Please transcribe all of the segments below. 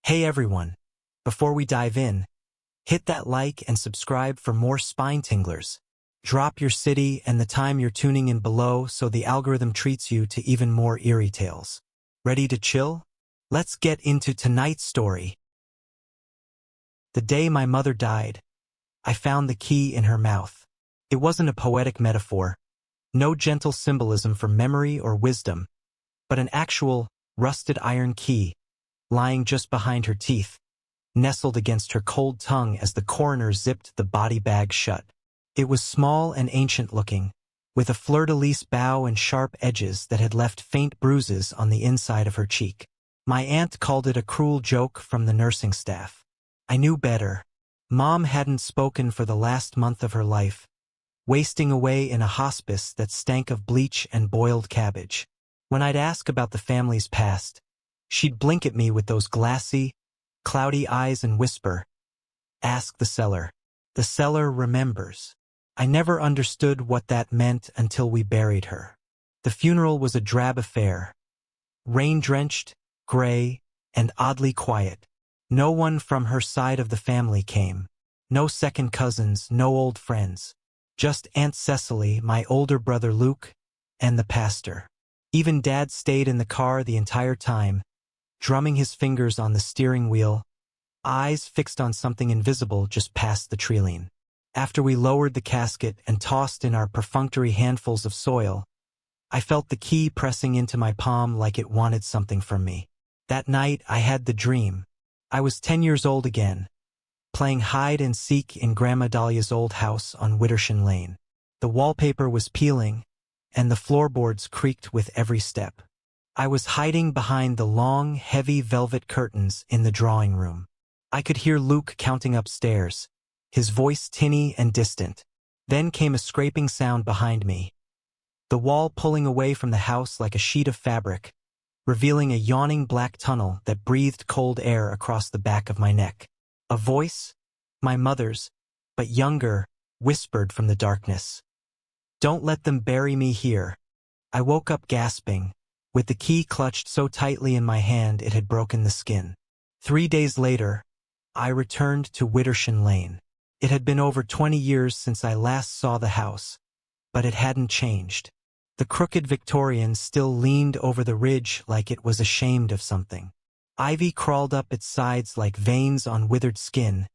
Hey everyone! Before we dive in, hit that like and subscribe for more spine tinglers. Drop your city and the time you're tuning in below so the algorithm treats you to even more eerie tales. Ready to chill? Let's get into tonight's story. The day my mother died, I found the key in her mouth. It wasn't a poetic metaphor, no gentle symbolism for memory or wisdom, but an actual, rusted iron key, lying just behind her teeth, nestled against her cold tongue as the coroner zipped the body bag shut. It was small and ancient-looking, with a fleur-de-lis bow and sharp edges that had left faint bruises on the inside of her cheek. My aunt called it a cruel joke from the nursing staff. I knew better. Mom hadn't spoken for the last month of her life, wasting away in a hospice that stank of bleach and boiled cabbage. When I'd ask about the family's past, she'd blink at me with those glassy, cloudy eyes and whisper, "Ask the cellar." The cellar remembers. I never understood what that meant until we buried her. The funeral was a drab affair. Rain-drenched, gray, and oddly quiet. No one from her side of the family came. No second cousins, no old friends. Just Aunt Cecily, my older brother Luke, and the pastor. Even Dad stayed in the car the entire time, drumming his fingers on the steering wheel, eyes fixed on something invisible just past the treeline. After we lowered the casket and tossed in our perfunctory handfuls of soil, I felt the key pressing into my palm like it wanted something from me. That night I had the dream. I was 10 years old again, playing hide and seek in Grandma Dahlia's old house on Wittershan Lane. The wallpaper was peeling, and the floorboards creaked with every step. I was hiding behind the long, heavy velvet curtains in the drawing room. I could hear Luke counting upstairs, his voice tinny and distant. Then came a scraping sound behind me, the wall pulling away from the house like a sheet of fabric, revealing a yawning black tunnel that breathed cold air across the back of my neck. A voice, my mother's, but younger, whispered from the darkness, "Don't let them bury me here." I woke up gasping, with the key clutched so tightly in my hand it had broken the skin. 3 days later, I returned to Wittershan Lane. It had been over 20 years since I last saw the house, but it hadn't changed. The crooked Victorian still leaned over the ridge like it was ashamed of something. Ivy crawled up its sides like veins on withered skin,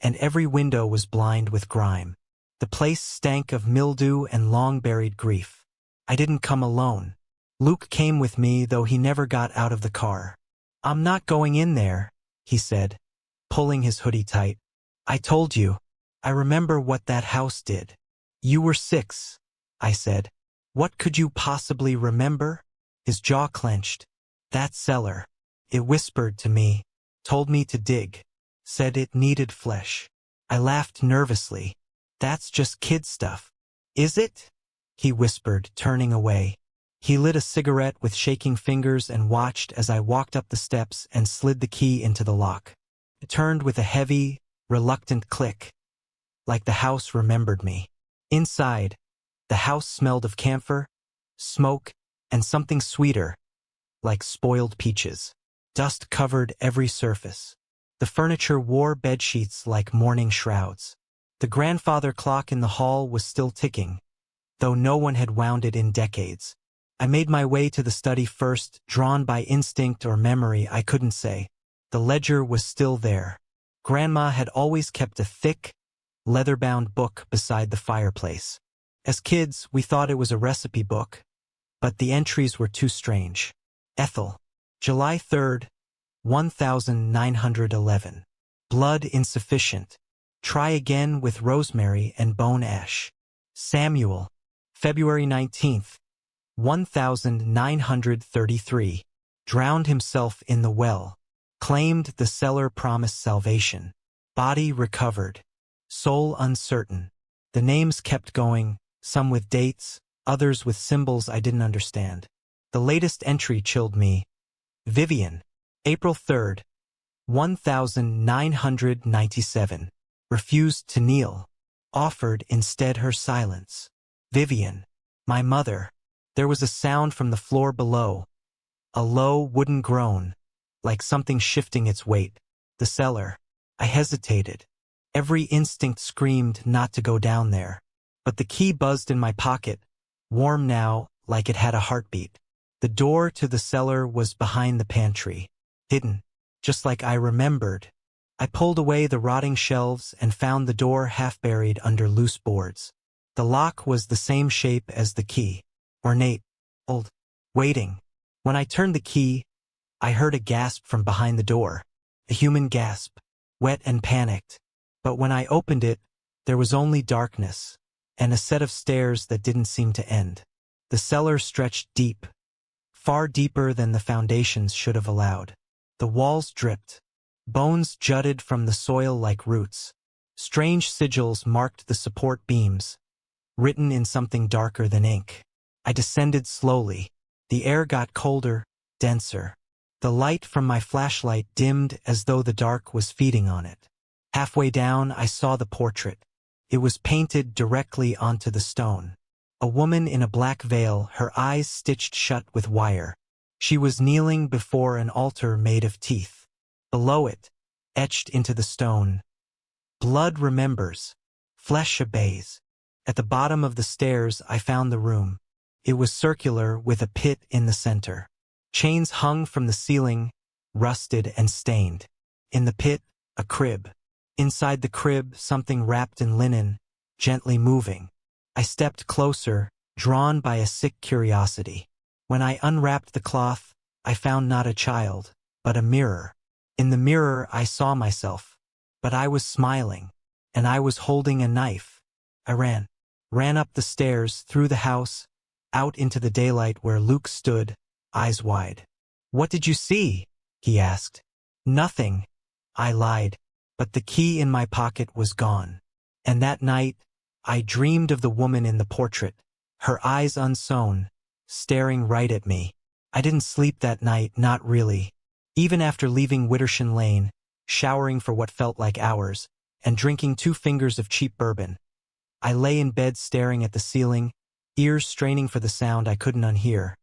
and every window was blind with grime. The place stank of mildew and long-buried grief. I didn't come alone. Luke came with me, though he never got out of the car. "I'm not going in there," he said, pulling his hoodie tight. "I told you. I remember what that house did." "You were 6, I said. "What could you possibly remember?" His jaw clenched. "That cellar. It whispered to me, told me to dig, said it needed flesh." I laughed nervously. "That's just kid stuff." "Is it?" he whispered, turning away. He lit a cigarette with shaking fingers and watched as I walked up the steps and slid the key into the lock. It turned with a heavy, reluctant click, like the house remembered me. Inside, the house smelled of camphor, smoke, and something sweeter, like spoiled peaches. Dust covered every surface. The furniture wore bedsheets like mourning shrouds. The grandfather clock in the hall was still ticking, though no one had wound it in decades. I made my way to the study first, drawn by instinct or memory I couldn't say. The ledger was still there. Grandma had always kept a thick, leather-bound book beside the fireplace. As kids, we thought it was a recipe book, but the entries were too strange. Ethel, July 3rd, 1911. Blood insufficient. Try again with rosemary and bone ash. Samuel, February 19th, 1933. Drowned himself in the well. Claimed the cellar promised salvation. Body recovered. Soul uncertain. The names kept going, some with dates, others with symbols I didn't understand. The latest entry chilled me. Vivian, April 3rd, 1997. Refused to kneel. Offered instead her silence. Vivian, my mother. There was a sound from the floor below. A low wooden groan, like something shifting its weight. The cellar. I hesitated. Every instinct screamed not to go down there. But the key buzzed in my pocket, warm now, like it had a heartbeat. The door to the cellar was behind the pantry, hidden, just like I remembered. I pulled away the rotting shelves and found the door half buried under loose boards. The lock was the same shape as the key, ornate, old, waiting. When I turned the key, I heard a gasp from behind the door, a human gasp, wet and panicked. But when I opened it, there was only darkness, and a set of stairs that didn't seem to end. The cellar stretched deep, far deeper than the foundations should have allowed. The walls dripped. Bones jutted from the soil like roots. Strange sigils marked the support beams, written in something darker than ink. I descended slowly. The air got colder, denser. The light from my flashlight dimmed as though the dark was feeding on it. Halfway down, I saw the portrait. It was painted directly onto the stone. A woman in a black veil, her eyes stitched shut with wire. She was kneeling before an altar made of teeth. Below it, etched into the stone, blood remembers, flesh obeys. At the bottom of the stairs, I found the room. It was circular with a pit in the center. Chains hung from the ceiling, rusted and stained. In the pit, a crib. Inside the crib, something wrapped in linen, gently moving. I stepped closer, drawn by a sick curiosity. When I unwrapped the cloth, I found not a child, but a mirror. In the mirror, I saw myself, but I was smiling, and I was holding a knife. I ran up the stairs, through the house, out into the daylight where Luke stood, eyes wide. "What did you see?" he asked. "Nothing," I lied, but the key in my pocket was gone. And that night, I dreamed of the woman in the portrait, her eyes unsewn, staring right at me. I didn't sleep that night, not really. Even after leaving Widdersham Lane, showering for what felt like hours, and drinking 2 fingers of cheap bourbon, I lay in bed staring at the ceiling, ears straining for the sound I couldn't unhear.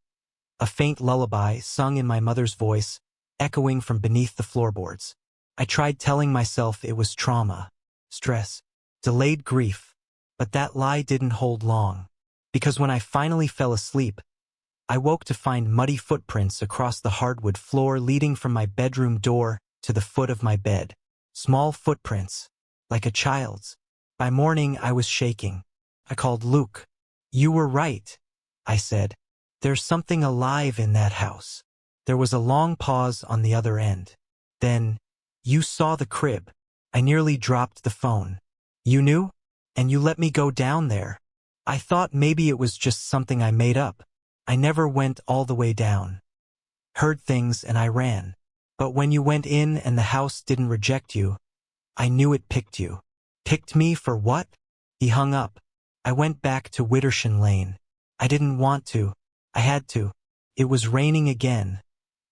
A faint lullaby, sung in my mother's voice, echoing from beneath the floorboards. I tried telling myself it was trauma, stress, delayed grief, but that lie didn't hold long, because when I finally fell asleep, I woke to find muddy footprints across the hardwood floor leading from my bedroom door to the foot of my bed. Small footprints, like a child's. By morning, I was shaking. I called Luke. "You were right," I said. "There's something alive in that house." There was a long pause on the other end. Then, "You saw the crib." I nearly dropped the phone. "You knew? And you let me go down there." I thought maybe it was just something I made up. I never went all the way down. Heard things and I ran. But when you went in and the house didn't reject you, I knew it picked you. "Picked me for what?" He hung up. I went back to Widdersham Lane. I didn't want to. I had to. It was raining again,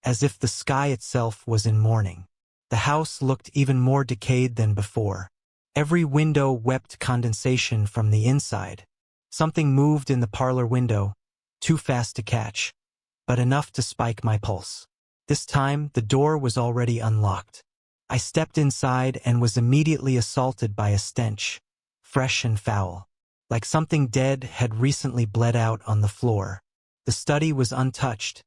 as if the sky itself was in mourning. The house looked even more decayed than before. Every window wept condensation from the inside. Something moved in the parlor window, too fast to catch, but enough to spike my pulse. This time, the door was already unlocked. I stepped inside and was immediately assaulted by a stench, fresh and foul, like something dead had recently bled out on the floor. The study was untouched,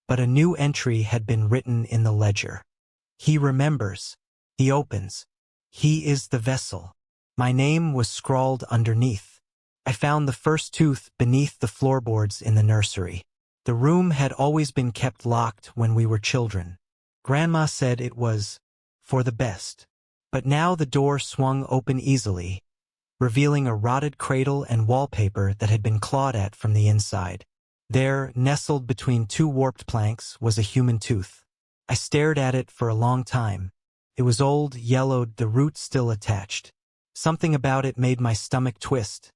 but a new entry had been written in the ledger. "He remembers. He opens. He is the vessel." My name was scrawled underneath. I found the first tooth beneath the floorboards in the nursery. The room had always been kept locked when we were children. Grandma said it was for the best. But now the door swung open easily, revealing a rotted cradle and wallpaper that had been clawed at from the inside. There, nestled between 2 warped planks, was a human tooth. I stared at it for a long time. It was old, yellowed, the root still attached. Something about it made my stomach twist,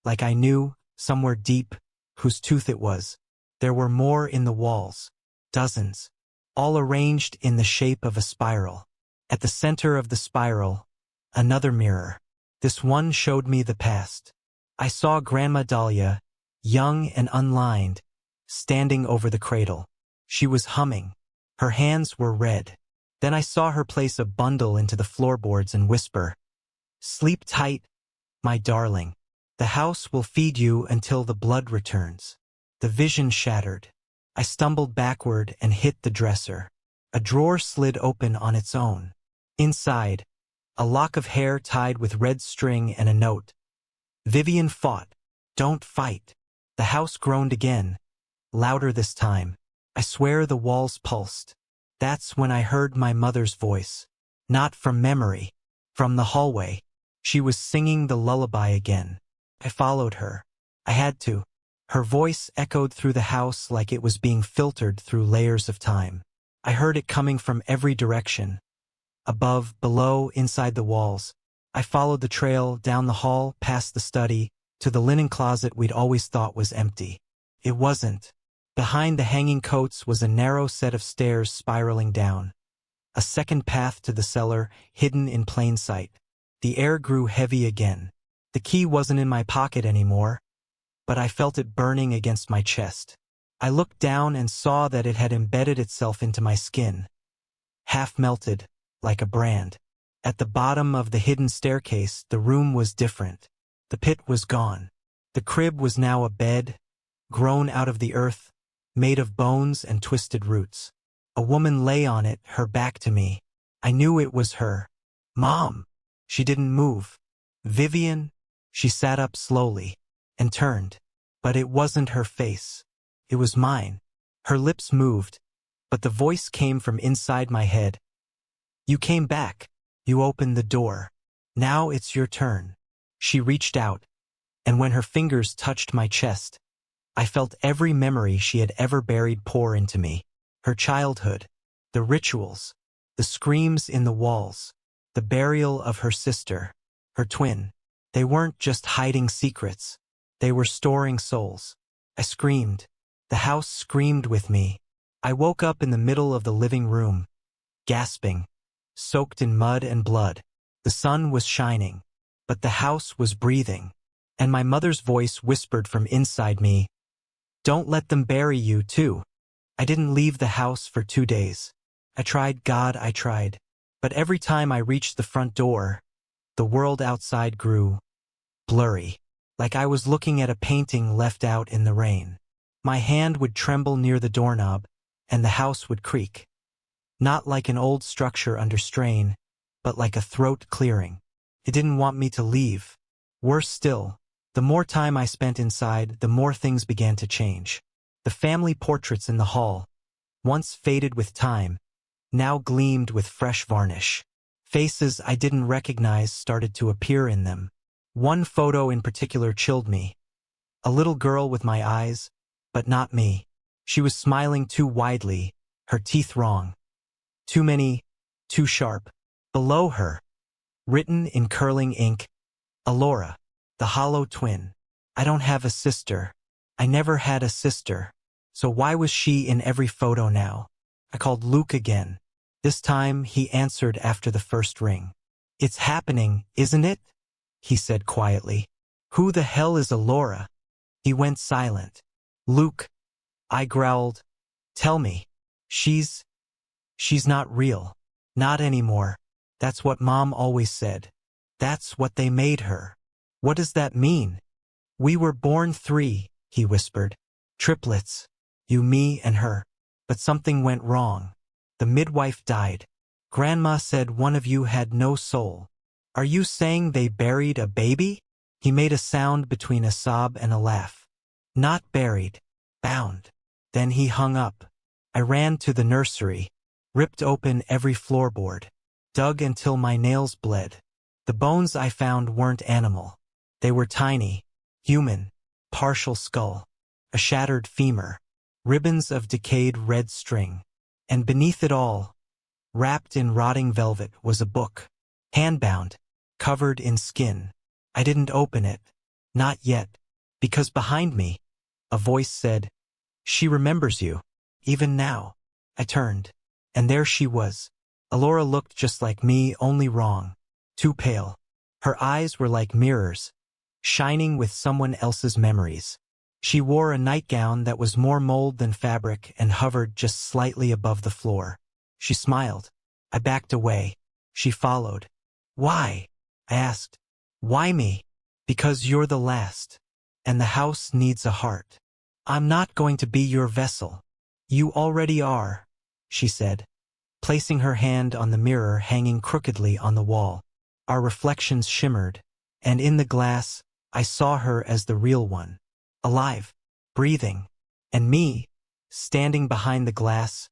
like I knew, somewhere deep, whose tooth it was. There were more in the walls, dozens, all arranged in the shape of a spiral. At the center of the spiral, another mirror. This one showed me the past. I saw Grandma Dahlia, young and unlined, standing over the cradle. She was humming, Her hands were red. Then I saw her place a bundle into the floorboards and whisper, "Sleep tight, my darling. The house will feed you until the blood returns." The vision shattered. I stumbled backward and hit the dresser. A drawer slid open on its own. Inside, a lock of hair tied with red string and a note. "Vivian fought. Don't fight." The house groaned again, louder this time. I swear the walls pulsed. That's when I heard my mother's voice. Not from memory, from the hallway. She was singing the lullaby again. I followed her. I had to. Her voice echoed through the house like it was being filtered through layers of time. I heard it coming from every direction. Above, below, inside the walls. I followed the trail down the hall, past the study, to the linen closet we'd always thought was empty. It wasn't. Behind the hanging coats was a narrow set of stairs spiraling down. A second path to the cellar, hidden in plain sight. The air grew heavy again. The key wasn't in my pocket anymore, but I felt it burning against my chest. I looked down and saw that it had embedded itself into my skin. Half melted, like a brand. At the bottom of the hidden staircase, the room was different. The pit was gone. The crib was now a bed, grown out of the earth, made of bones and twisted roots. A woman lay on it, her back to me. I knew it was her. "Mom!" She didn't move. "Vivian?" She sat up slowly and turned. But it wasn't her face. It was mine. Her lips moved, but the voice came from inside my head. "You came back. You opened the door. Now it's your turn." She reached out, and when her fingers touched my chest, I felt every memory she had ever buried pour into me. Her childhood, the rituals, the screams in the walls, the burial of her sister, her twin. They weren't just hiding secrets. They were storing souls. I screamed. The house screamed with me. I woke up in the middle of the living room, gasping, soaked in mud and blood. The sun was shining, but the house was breathing. And my mother's voice whispered from inside me, "Don't let them bury you, too." I didn't leave the house for 2 days. I tried, God, I tried. But every time I reached the front door, the world outside grew blurry, like I was looking at a painting left out in the rain. My hand would tremble near the doorknob, and the house would creak. Not like an old structure under strain, but like a throat clearing. It didn't want me to leave. Worse still, the more time I spent inside, the more things began to change. The family portraits in the hall, once faded with time, now gleamed with fresh varnish. Faces I didn't recognize started to appear in them. One photo in particular chilled me. A little girl with my eyes, but not me. She was smiling too widely, her teeth wrong. Too many, too sharp. Below her, written in curling ink, "Alora, the hollow twin. I don't have a sister. I never had a sister. So why was she in every photo now?" I called Luke again. This time he answered after the first ring. "It's happening, isn't it?" he said quietly. "Who the hell is Alora?" He went silent. "Luke," I growled, "tell me. She's not real. Not anymore. That's what Mom always said. That's what they made her." "What does that mean?" "We were born 3, he whispered. "Triplets. You, me, and her. But something went wrong. The midwife died. Grandma said one of you had no soul." "Are you saying they buried a baby?" He made a sound between a sob and a laugh. "Not buried. Bound." Then he hung up. I ran to the nursery, ripped open every floorboard, dug until my nails bled. The bones I found weren't animal. They were tiny, human, partial skull, a shattered femur, ribbons of decayed red string. And beneath it all, wrapped in rotting velvet, was a book, handbound, covered in skin. I didn't open it, not yet, because behind me, a voice said, "She remembers you, even now." I turned, and there she was. Alora looked just like me, only wrong, too pale. Her eyes were like mirrors, shining with someone else's memories. She wore a nightgown that was more mold than fabric and hovered just slightly above the floor. She smiled. I backed away. She followed. Why? I asked. Why me? Because you're the last. And the house needs a heart. I'm not going to be your vessel. You already are, she said, placing her hand on the mirror hanging crookedly on the wall. Our reflections shimmered, and in the glass, I saw her as the real one. Alive, breathing, and me, standing behind the glass,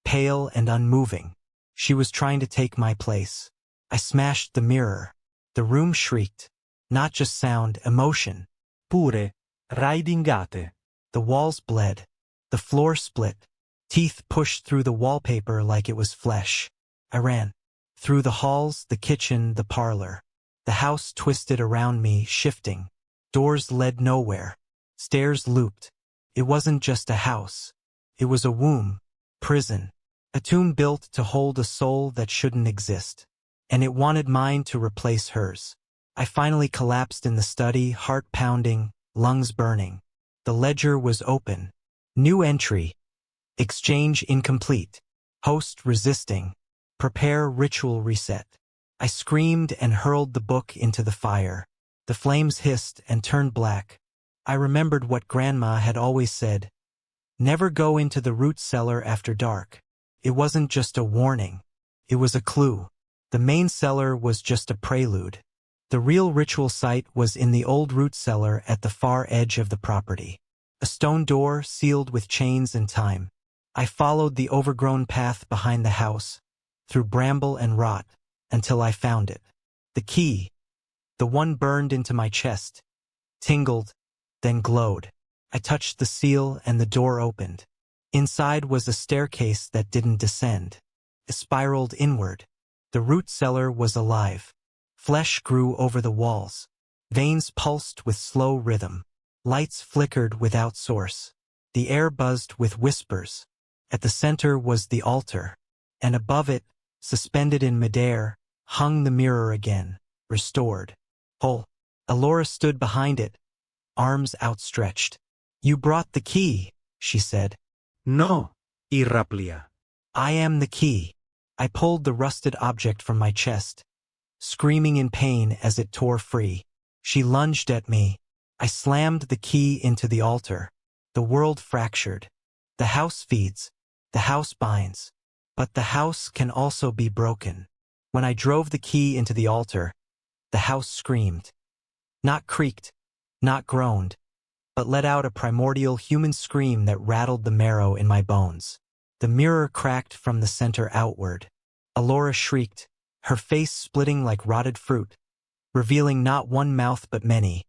pale and unmoving. She was trying to take my place. I smashed the mirror. The room shrieked. Not just sound, emotion. Pure, raidingate. The walls bled. The floor split. Teeth pushed through the wallpaper like it was flesh. I ran. Through the halls, the kitchen, the parlor. The house twisted around me, shifting. Doors led nowhere. Stairs looped. It wasn't just a house. It was a womb, prison, a tomb built to hold a soul that shouldn't exist. And it wanted mine to replace hers. I finally collapsed in the study, heart pounding, lungs burning. The ledger was open. New entry. Exchange incomplete. Host resisting. Prepare ritual reset. I screamed and hurled the book into the fire. The flames hissed and turned black. I remembered what Grandma had always said. Never go into the root cellar after dark. It wasn't just a warning. It was a clue. The main cellar was just a prelude. The real ritual site was in the old root cellar at the far edge of the property. A stone door sealed with chains and time. I followed the overgrown path behind the house, through bramble and rot, until I found it. The key, the one burned into my chest, tingled, then glowed. I touched the seal and the door opened. Inside was a staircase that didn't descend. It spiraled inward. The root cellar was alive. Flesh grew over the walls. Veins pulsed with slow rhythm. Lights flickered without source. The air buzzed with whispers. At the center was the altar, and above it, suspended in midair, hung the mirror again, restored, whole. Alora stood behind it, arms outstretched. You brought the key, she said. No, Irraplia. I am the key. I pulled the rusted object from my chest, screaming in pain as it tore free. She lunged at me. I slammed the key into the altar. The world fractured. The house feeds. The house binds. But the house can also be broken. When I drove the key into the altar, the house screamed. Not creaked, not groaned, but let out a primordial human scream that rattled the marrow in my bones. The mirror cracked from the center outward. Alora shrieked, her face splitting like rotted fruit, revealing not one mouth but many,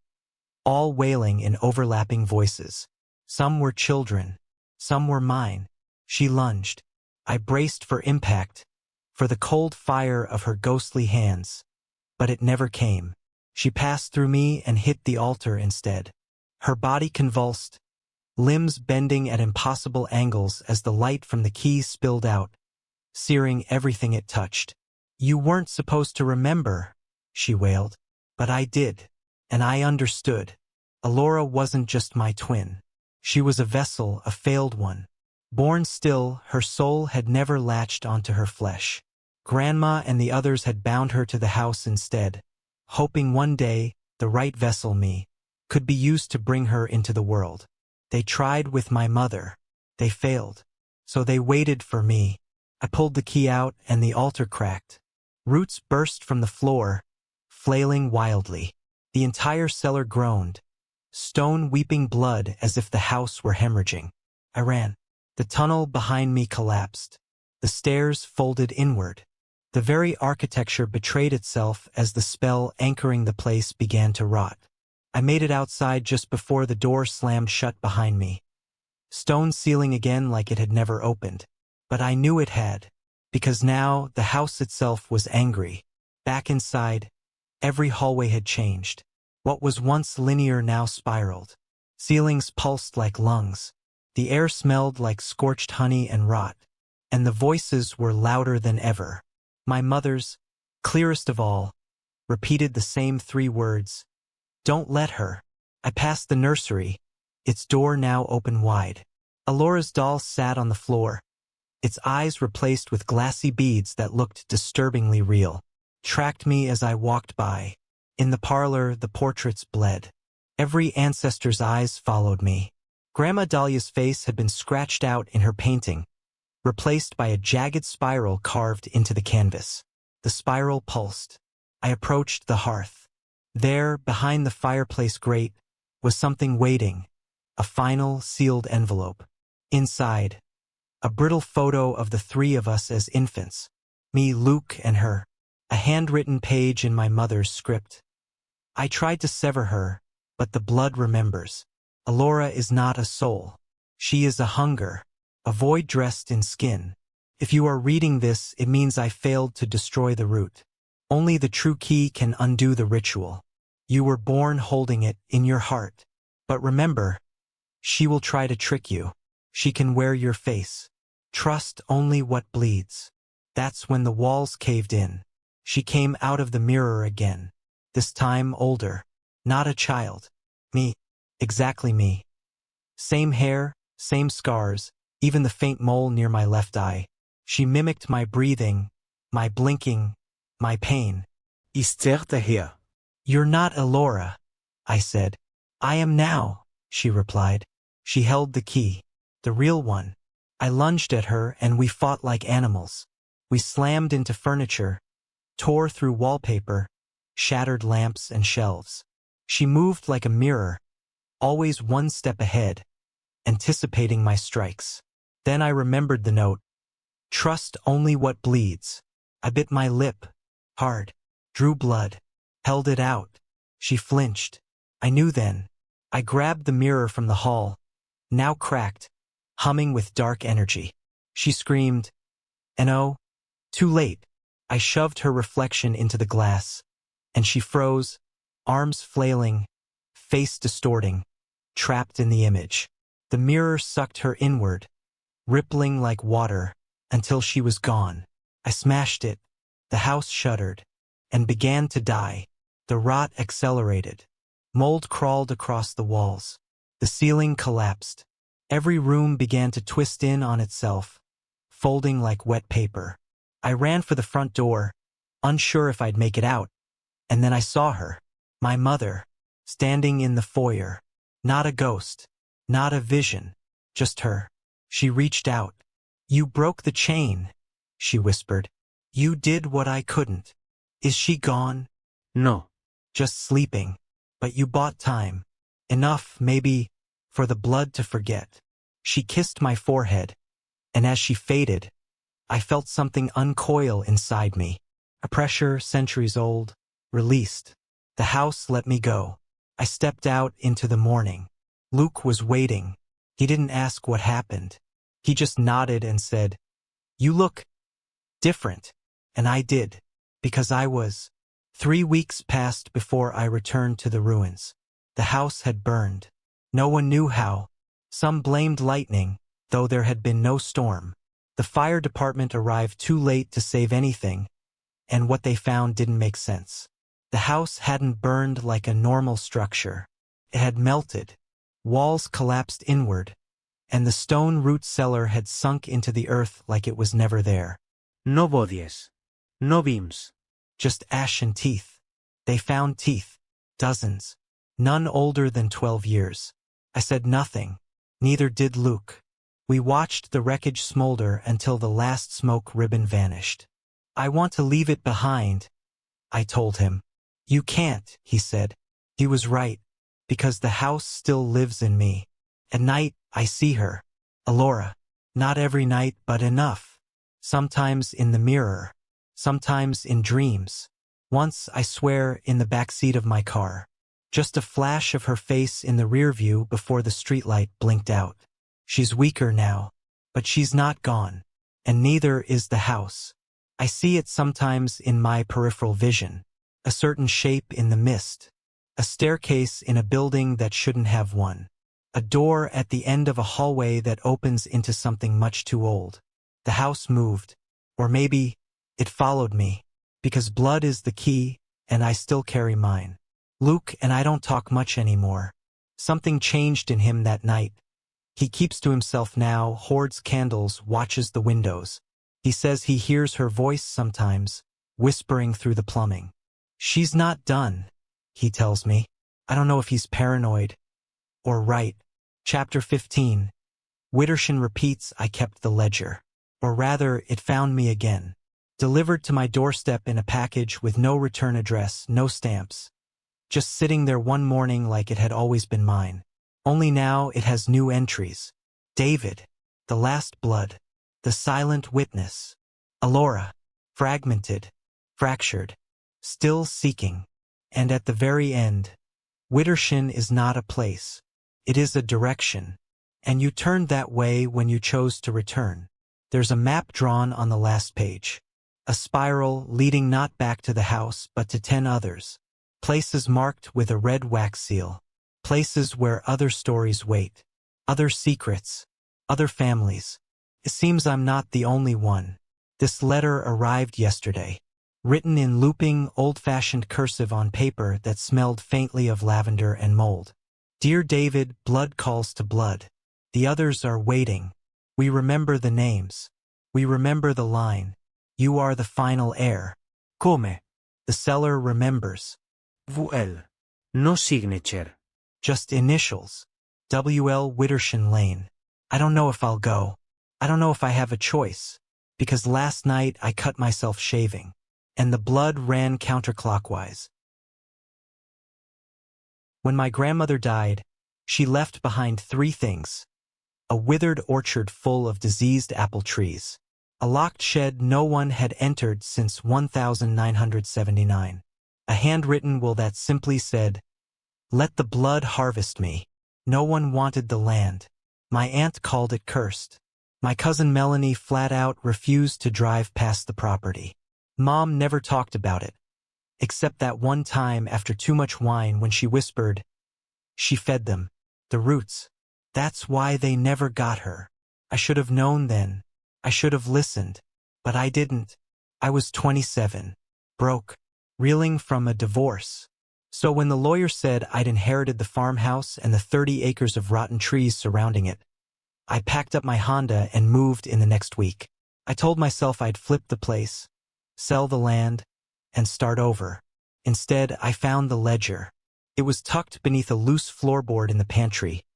all wailing in overlapping voices. Some were children, some were mine. She lunged. I braced for impact, for the cold fire of her ghostly hands. But it never came. She passed through me and hit the altar instead. Her body convulsed, limbs bending at impossible angles as the light from the key spilled out, searing everything it touched. You weren't supposed to remember, she wailed. But I did, and I understood. Alora wasn't just my twin. She was a vessel, a failed one. Born still, her soul had never latched onto her flesh. Grandma and the others had bound her to the house instead, hoping one day, the right vessel, me, could be used to bring her into the world. They tried with my mother. They failed. So they waited for me. I pulled the key out and the altar cracked. Roots burst from the floor, flailing wildly. The entire cellar groaned, stone weeping blood as if the house were hemorrhaging. I ran. The tunnel behind me collapsed. The stairs folded inward. The very architecture betrayed itself as the spell anchoring the place began to rot. I made it outside just before the door slammed shut behind me. Stone ceiling again like it had never opened. But I knew it had, because now the house itself was angry. Back inside, every hallway had changed. What was once linear now spiraled. Ceilings pulsed like lungs. The air smelled like scorched honey and rot. And the voices were louder than ever. My mother's, clearest of all, repeated the same 3 words. Don't let her. I passed the nursery, its door now open wide. Alora's doll sat on the floor, its eyes replaced with glassy beads that looked disturbingly real. Tracked me as I walked by. In the parlor, the portraits bled. Every ancestor's eyes followed me. Grandma Dahlia's face had been scratched out in her painting, replaced by a jagged spiral carved into the canvas. The spiral pulsed. I approached the hearth. There, behind the fireplace grate, was something waiting, a final, sealed envelope. Inside, a brittle photo of the three of us as infants, me, Luke, and her, a handwritten page in my mother's script. I tried to sever her, but the blood remembers. Alora is not a soul. She is a hunger, a void dressed in skin. If you are reading this, it means I failed to destroy the root. Only the true key can undo the ritual. You were born holding it in your heart. But remember, she will try to trick you. She can wear your face. Trust only what bleeds. That's when the walls caved in. She came out of the mirror again. This time older. Not a child. Me. Exactly me. Same hair, same scars, even the faint mole near my left eye. She mimicked my breathing, my blinking, my pain. Isterte her. You're not Alora, I said. I am now, she replied. She held the key, the real one. I lunged at her and we fought like animals. We slammed into furniture, tore through wallpaper, shattered lamps and shelves. She moved like a mirror, always one step ahead, anticipating my strikes. Then I remembered the note. Trust only what bleeds. I bit my lip, hard, drew blood, held it out. She flinched. I knew then. I grabbed the mirror from the hall, now cracked, humming with dark energy. She screamed, and oh, too late. I shoved her reflection into the glass, and she froze, arms flailing, face distorting, trapped in the image. The mirror sucked her inward, rippling like water, until she was gone. I smashed it. The house shuddered, and began to die. The rot accelerated. Mold crawled across the walls. The ceiling collapsed. Every room began to twist in on itself, folding like wet paper. I ran for the front door, unsure if I'd make it out, and then I saw her, my mother, standing in the foyer. Not a ghost, not a vision, just her. She reached out. You broke the chain, she whispered. You did what I couldn't. Is she gone? No. Just sleeping. But you bought time. Enough, maybe, for the blood to forget. She kissed my forehead, and as she faded, I felt something uncoil inside me. A pressure centuries old, released. The house let me go. I stepped out into the morning. Luke was waiting. He didn't ask what happened. He just nodded and said, You look different. And I did, because I was. 3 weeks passed before I returned to the ruins. The house had burned. No one knew how. Some blamed lightning, though there had been no storm. The fire department arrived too late to save anything, and what they found didn't make sense. The house hadn't burned like a normal structure. It had melted. Walls collapsed inward, and the stone root cellar had sunk into the earth like it was never there. No bodies. No beams. Just ash and teeth. They found teeth. Dozens. None older than 12 years. I said nothing. Neither did Luke. We watched the wreckage smolder until the last smoke ribbon vanished. I want to leave it behind, I told him. You can't, he said. He was right, because the house still lives in me. At night, I see her. Alora. Not every night, but enough. Sometimes in the mirror. Sometimes in dreams. Once, I swear, in the backseat of my car. Just a flash of her face in the rear view before the streetlight blinked out. She's weaker now, but she's not gone. And neither is the house. I see it sometimes in my peripheral vision. A certain shape in the mist. A staircase in a building that shouldn't have one. A door at the end of a hallway that opens into something much too old. The house moved. Or maybe it followed me, because blood is the key, and I still carry mine. Luke and I don't talk much anymore. Something changed in him that night. He keeps to himself now, hoards candles, watches the windows. He says he hears her voice sometimes, whispering through the plumbing. She's not done, he tells me. I don't know if he's paranoid or right. Chapter 15. Widdershon repeats I kept the ledger. Or rather, it found me again. Delivered to my doorstep in a package with no return address, no stamps. Just sitting there one morning like it had always been mine. Only now it has new entries. David, the last blood, the silent witness. Alora, fragmented, fractured, still seeking. And at the very end, Widdershon is not a place. It is a direction. And you turned that way when you chose to return. There's a map drawn on the last page. A spiral leading not back to the house but to 10 others. Places marked with a red wax seal. Places where other stories wait. Other secrets. Other families. It seems I'm not the only one. This letter arrived yesterday. Written in looping, old-fashioned cursive on paper that smelled faintly of lavender and mold. Dear David, blood calls to blood. The others are waiting. We remember the names. We remember the line. You are the final heir. Come. The seller remembers. VL. No signature. Just initials. W.L. Widdershon Lane. I don't know if I'll go. I don't know if I have a choice. Because last night I cut myself shaving. And the blood ran counterclockwise. When my grandmother died, she left behind 3 things. A withered orchard full of diseased apple trees. A locked shed no one had entered since 1979. A handwritten will that simply said, "Let the blood harvest me." No one wanted the land. My aunt called it cursed. My cousin Melanie flat out refused to drive past the property. Mom never talked about it. Except that one time after too much wine when she whispered, she fed them. The roots. That's why they never got her. I should have known then. I should have listened. But I didn't. I was 27. Broke. Reeling from a divorce. So when the lawyer said I'd inherited the farmhouse and the 30 acres of rotten trees surrounding it, I packed up my Honda and moved in the next week. I told myself I'd flip the place, sell the land, and start over. Instead, I found the ledger. It was tucked beneath a loose floorboard in the pantry,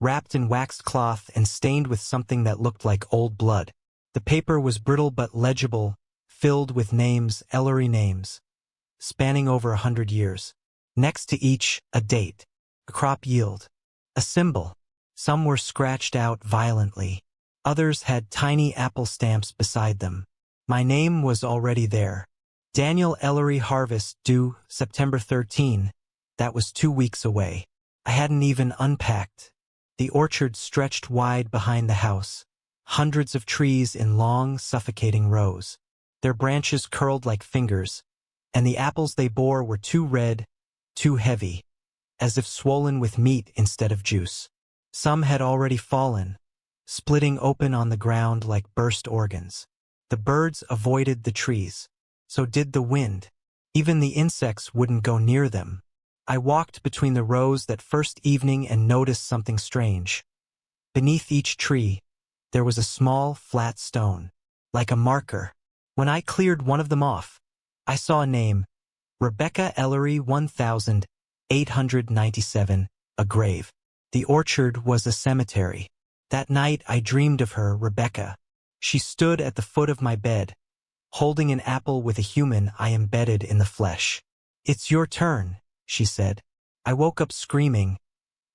wrapped in waxed cloth and stained with something that looked like old blood. The paper was brittle but legible, filled with names, Ellery names, spanning over 100 years. Next to each, a date, a crop yield, a symbol. Some were scratched out violently. Others had tiny apple stamps beside them. My name was already there. Daniel Ellery harvest due September 13. That was 2 weeks away. I hadn't even unpacked. The orchard stretched wide behind the house. Hundreds of trees in long, suffocating rows. Their branches curled like fingers, and the apples they bore were too red, too heavy, as if swollen with meat instead of juice. Some had already fallen, splitting open on the ground like burst organs. The birds avoided the trees. So did the wind. Even the insects wouldn't go near them. I walked between the rows that first evening and noticed something strange. Beneath each tree, there was a small, flat stone, like a marker. When I cleared one of them off, I saw a name, Rebecca Ellery 1897, a grave. The orchard was a cemetery. That night I dreamed of her, Rebecca. She stood at the foot of my bed, holding an apple with a human I embedded in the flesh. "It's your turn," she said. I woke up screaming,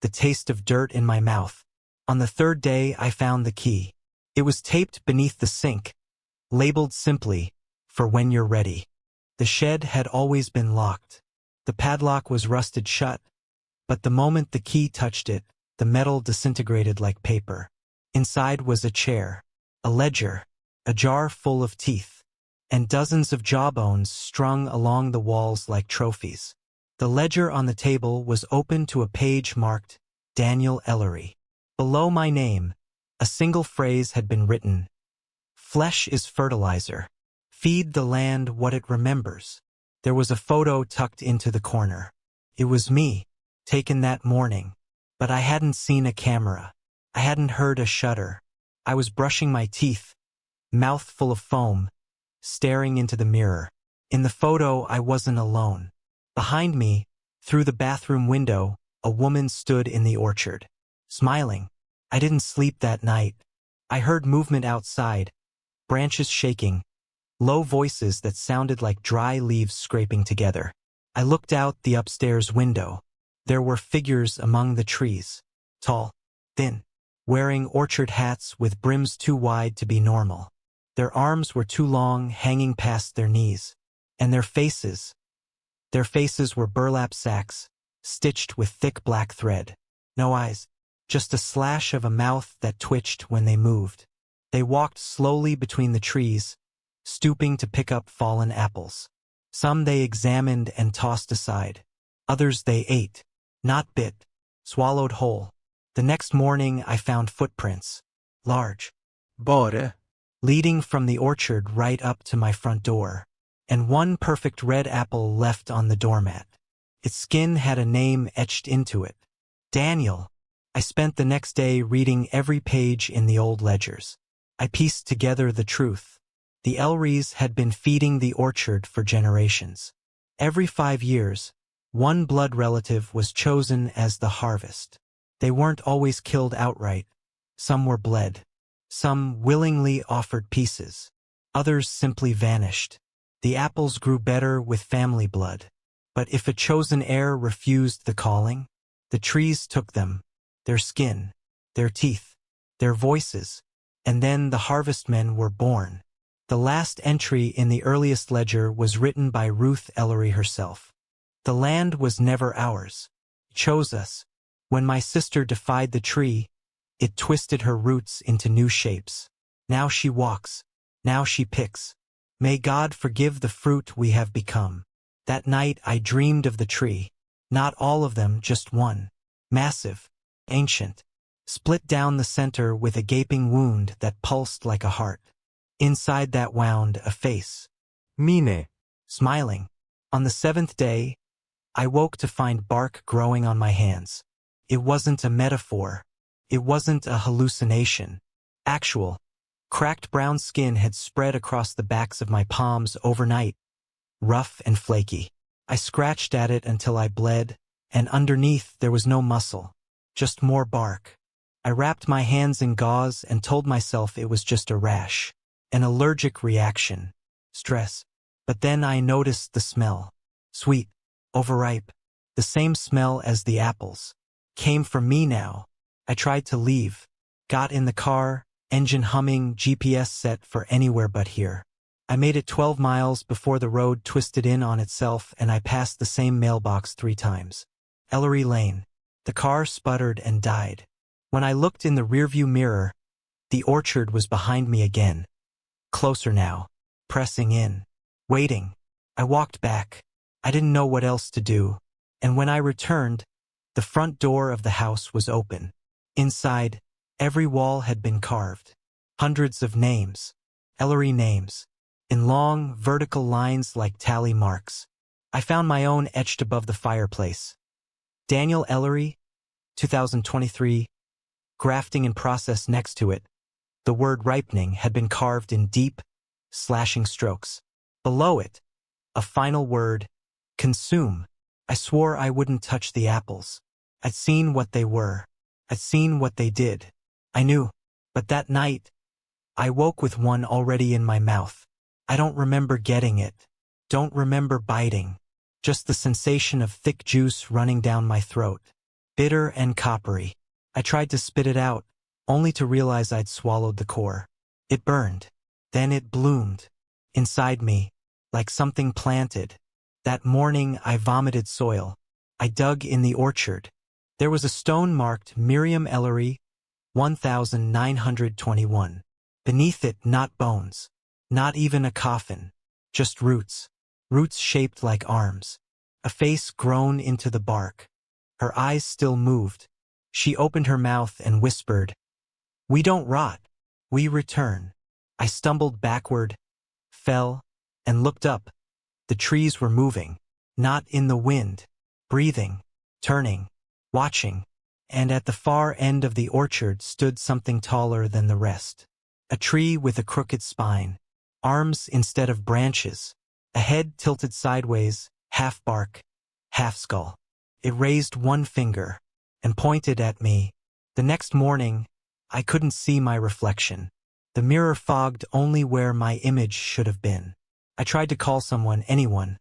the taste of dirt in my mouth. On the 3rd day, I found the key. It was taped beneath the sink, labeled simply, "For when you're ready." The shed had always been locked. The padlock was rusted shut, but the moment the key touched it, the metal disintegrated like paper. Inside was a chair, a ledger, a jar full of teeth, and dozens of jawbones strung along the walls like trophies. The ledger on the table was open to a page marked Daniel Ellery. Below my name, a single phrase had been written: "Flesh is fertilizer. Feed the land what it remembers." There was a photo tucked into the corner. It was me, taken that morning, But I hadn't seen a camera. I hadn't heard a shutter. I was brushing my teeth, mouth full of foam, staring into the mirror. In the photo, I wasn't alone. Behind me, through the bathroom window, a woman stood in the orchard, smiling. I didn't sleep that night. I heard movement outside, branches shaking, low voices that sounded like dry leaves scraping together. I looked out the upstairs window. There were figures among the trees, tall, thin, wearing orchard hats with brims too wide to be normal. Their arms were too long, hanging past their knees. And their faces were burlap sacks, stitched with thick black thread. No eyes, just a slash of a mouth that twitched when they moved. They walked slowly between the trees, stooping to pick up fallen apples. Some they examined and tossed aside. Others they ate, not bit, swallowed whole. The next morning I found footprints, large, Bore. leading from the orchard right up to my front door, and one perfect red apple left on the doormat. Its skin had a name etched into it. Daniel. I spent the next day reading every page in the old ledgers. I pieced together the truth. The Elleries had been feeding the orchard for generations. Every 5 years, one blood relative was chosen as the harvest. They weren't always killed outright. Some were bled. Some willingly offered pieces. Others simply vanished. The apples grew better with family blood. But if a chosen heir refused the calling, the trees took them, their skin, their teeth, their voices, and then the harvestmen were born. The last entry in the earliest ledger was written by Ruth Ellery herself. The land was never ours. It chose us. When my sister defied the tree, it twisted her roots into new shapes. Now she walks. Now she picks. May God forgive the fruit we have become. That night I dreamed of the tree. Not all of them, just one. Massive, ancient, split down the center with a gaping wound that pulsed like a heart. Inside that wound a face. Mine. Smiling. On the 7th day, I woke to find bark growing on my hands. It wasn't a metaphor. It wasn't a hallucination. Actual, cracked brown skin had spread across the backs of my palms overnight, rough and flaky. I scratched at it until I bled, and underneath there was no muscle, just more bark. I wrapped my hands in gauze and told myself it was just a rash, an allergic reaction, stress. But then I noticed the smell. Sweet, overripe, the same smell as the apples. Came from me now. I tried to leave, got in the car, engine humming, GPS set for anywhere but here. I made it 12 miles before the road twisted in on itself and I passed the same mailbox 3 times. Ellery Lane. The car sputtered and died. When I looked in the rearview mirror, the orchard was behind me again. Closer now, pressing in, waiting. I walked back. I didn't know what else to do. And when I returned, the front door of the house was open. Inside, every wall had been carved. Hundreds of names. Ellery names. In long, vertical lines like tally marks. I found my own etched above the fireplace. Daniel Ellery, 2023, grafting in process next to it. The word ripening had been carved in deep, slashing strokes. Below it, a final word, consume. I swore I wouldn't touch the apples. I'd seen what they were. I'd seen what they did. I knew. But that night, I woke with one already in my mouth. I don't remember getting it. Don't remember biting. Just the sensation of thick juice running down my throat. Bitter and coppery. I tried to spit it out, only to realize I'd swallowed the core. It burned. Then it bloomed. Inside me, like something planted. That morning I vomited soil. I dug in the orchard. There was a stone marked Miriam Ellery, 1921. Beneath it, not bones. Not even a coffin. Just roots. Roots shaped like arms. A face grown into the bark. Her eyes still moved. She opened her mouth and whispered, "We don't rot. We return." I stumbled backward, fell, and looked up. The trees were moving. Not in the wind. Breathing. Turning. Watching. and at the far end of the orchard stood something taller than the rest. A tree with a crooked spine, arms instead of branches, a head tilted sideways, half bark, half skull. It raised one finger and pointed at me. The next morning, I couldn't see my reflection. The mirror fogged only where my image should have been. I tried to call someone, anyone,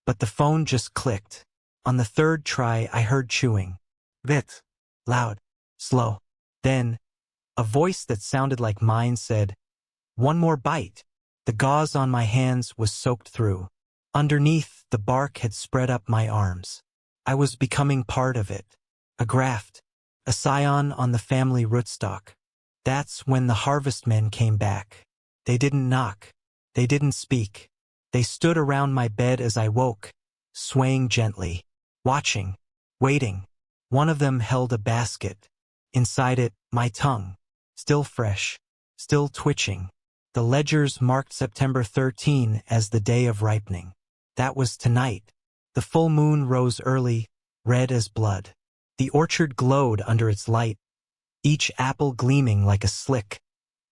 but the phone just clicked. On the third try, I heard chewing. Vit. Loud. Slow. Then, a voice that sounded like mine said, "One more bite." The gauze on my hands was soaked through. Underneath, the bark had spread up my arms. I was becoming part of it. A graft. A scion on the family rootstock. That's when the harvestmen came back. They didn't knock. They didn't speak. They stood around my bed as I woke, swaying gently, watching, waiting. One of them held a basket. Inside it, my tongue, still fresh, still twitching. The ledgers marked September 13 as the day of ripening. That was tonight. The full moon rose early, red as blood. The orchard glowed under its light, each apple gleaming like a slick,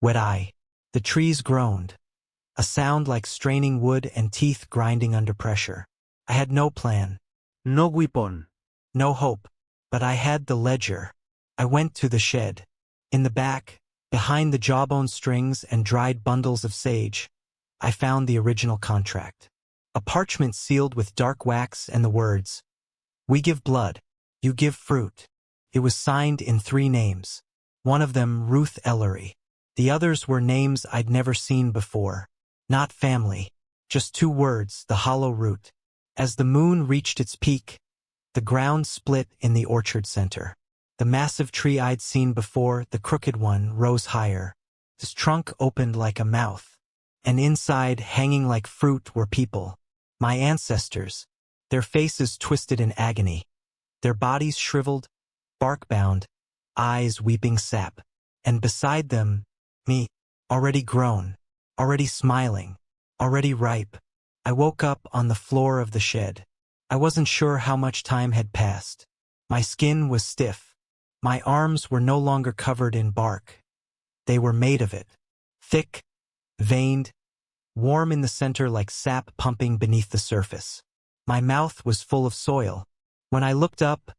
wet eye. The trees groaned, a sound like straining wood and teeth grinding under pressure. I had no plan. No weapon. No hope. But I had the ledger. I went to the shed. In the back, behind the jawbone strings and dried bundles of sage, I found the original contract. A parchment sealed with dark wax and the words, "We give blood, you give fruit." It was signed in 3 names. One of them Ruth Ellery. The others were names I'd never seen before. Not family. Just 2 words, the hollow root. As the moon reached its peak, the ground split in the orchard center. The massive tree I'd seen before, the crooked one, rose higher. Its trunk opened like a mouth. And inside, hanging like fruit, were people. My ancestors. Their faces twisted in agony. Their bodies shriveled, bark-bound, eyes weeping sap. And beside them, me, already grown, already smiling, already ripe. I woke up on the floor of the shed. I wasn't sure how much time had passed. My skin was stiff. My arms were no longer covered in bark. They were made of it. Thick, veined, warm in the center like sap pumping beneath the surface. My mouth was full of soil. When I looked up,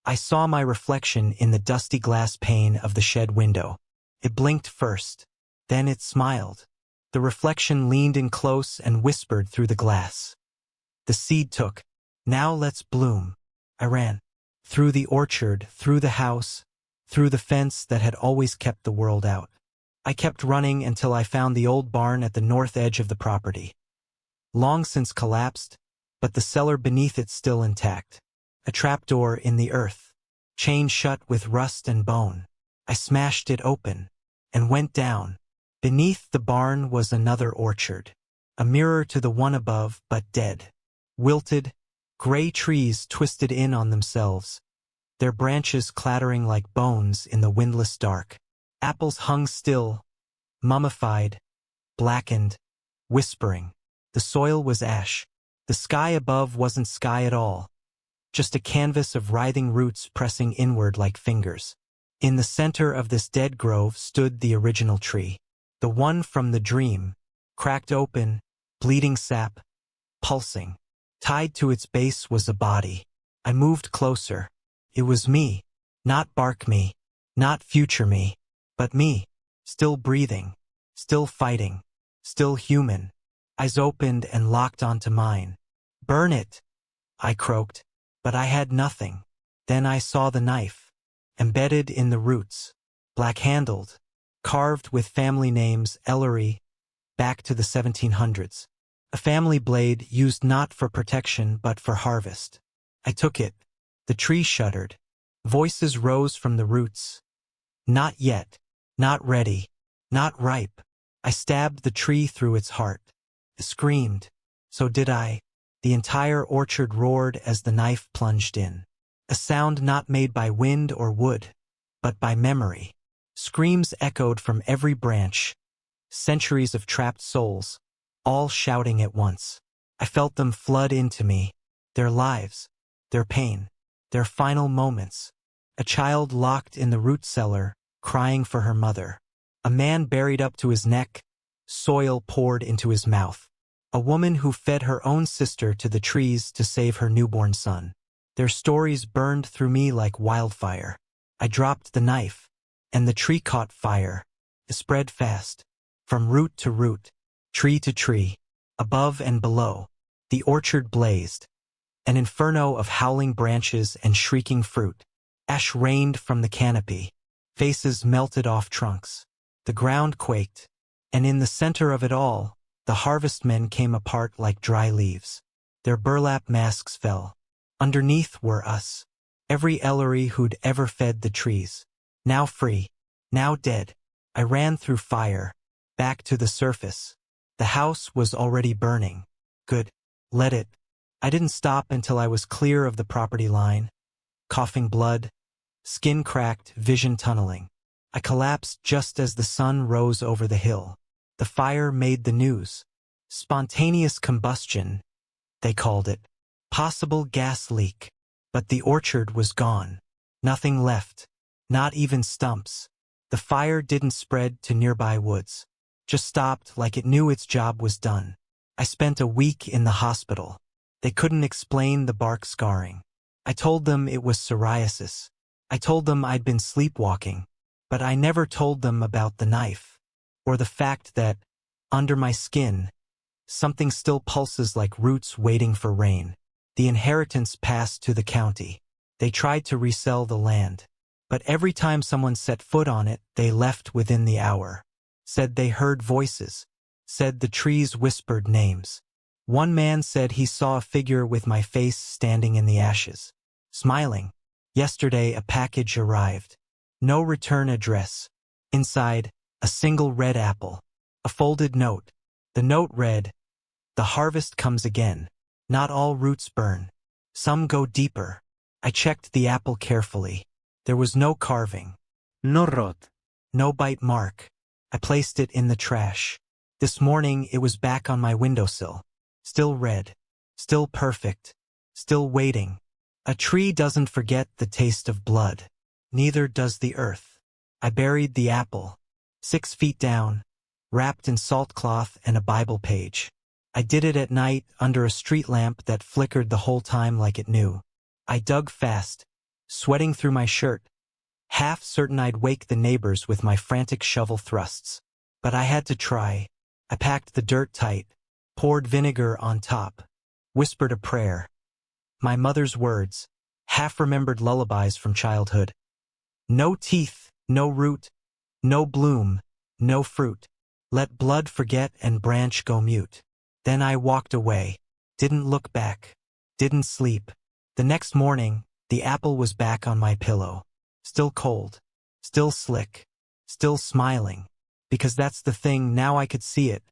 I saw my reflection in the dusty glass pane of the shed window. It blinked first. Then it smiled. The reflection leaned in close and whispered through the glass. The seed took. Now let's bloom. I ran. Through the orchard, through the house, through the fence that had always kept the world out. I kept running until I found the old barn at the north edge of the property. Long since collapsed, but the cellar beneath it still intact. A trapdoor in the earth, chained shut with rust and bone. I smashed it open and went down. Beneath the barn was another orchard, a mirror to the one above, but dead. Wilted, gray trees twisted in on themselves, their branches clattering like bones in the windless dark. Apples hung still, mummified, blackened, whispering. The soil was ash. The sky above wasn't sky at all, just a canvas of writhing roots pressing inward like fingers. In the center of this dead grove stood the original tree, the one from the dream, cracked open, bleeding sap, pulsing. Tied to its base was a body. I moved closer. It was me, not bark me, not future me, but me, still breathing, still fighting, still human. Eyes opened and locked onto mine. "Burn it," I croaked, but I had nothing. Then I saw the knife, embedded in the roots, black-handled, carved with family names Ellery, back to the 1700s. A family blade used not for protection but for harvest. I took it. The tree shuddered. Voices rose from the roots. Not yet. Not ready. Not ripe. I stabbed the tree through its heart. It screamed. So did I. The entire orchard roared as the knife plunged in. A sound not made by wind or wood, but by memory. Screams echoed from every branch. Centuries of trapped souls, all shouting at once. I felt them flood into me, their lives, their pain, their final moments. A child locked in the root cellar, crying for her mother. A man buried up to his neck, soil poured into his mouth. A woman who fed her own sister to the trees to save her newborn son. Their stories burned through me like wildfire. I dropped the knife, and the tree caught fire. It spread fast, from root to root, tree to tree, above and below. The orchard blazed, an inferno of howling branches and shrieking fruit. Ash rained from the canopy. Faces melted off trunks. The ground quaked, and in the center of it all, the harvestmen came apart like dry leaves. Their burlap masks fell. Underneath were us, every Ellery who'd ever fed the trees. Now free, now dead. I ran through fire, back to the surface. The house was already burning. Good. Let it. I didn't stop until I was clear of the property line. Coughing blood, skin cracked, vision tunneling. I collapsed just as the sun rose over the hill. The fire made the news. Spontaneous combustion, they called it. Possible gas leak. But the orchard was gone. Nothing left. Not even stumps. The fire didn't spread to nearby woods. Just stopped like it knew its job was done. I spent a week in the hospital. They couldn't explain the bark scarring. I told them it was psoriasis. I told them I'd been sleepwalking. But I never told them about the knife, or the fact that, under my skin, something still pulses like roots waiting for rain. The inheritance passed to the county. They tried to resell the land. But every time someone set foot on it, they left within the hour. Said they heard voices. Said the trees whispered names. One man said he saw a figure with my face standing in the ashes, smiling. Yesterday a package arrived. No return address. Inside, a single red apple. A folded note. The note read, "The harvest comes again. Not all roots burn. Some go deeper." I checked the apple carefully. There was no carving. No rot. No bite mark. I placed it in the trash. This morning it was back on my windowsill. Still red. Still perfect. Still waiting. A tree doesn't forget the taste of blood. Neither does the earth. I buried the apple, 6 feet down, wrapped in salt cloth and a Bible page. I did it at night under a street lamp that flickered the whole time like it knew. I dug fast, sweating through my shirt, half certain I'd wake the neighbors with my frantic shovel thrusts. But I had to try. I packed the dirt tight, poured vinegar on top, whispered a prayer. My mother's words, half-remembered lullabies from childhood. No teeth, no root, no bloom, no fruit. Let blood forget and branch go mute. Then I walked away, didn't look back, didn't sleep. The next morning, the apple was back on my pillow. Still cold, still slick, still smiling. Because that's the thing, now I could see it.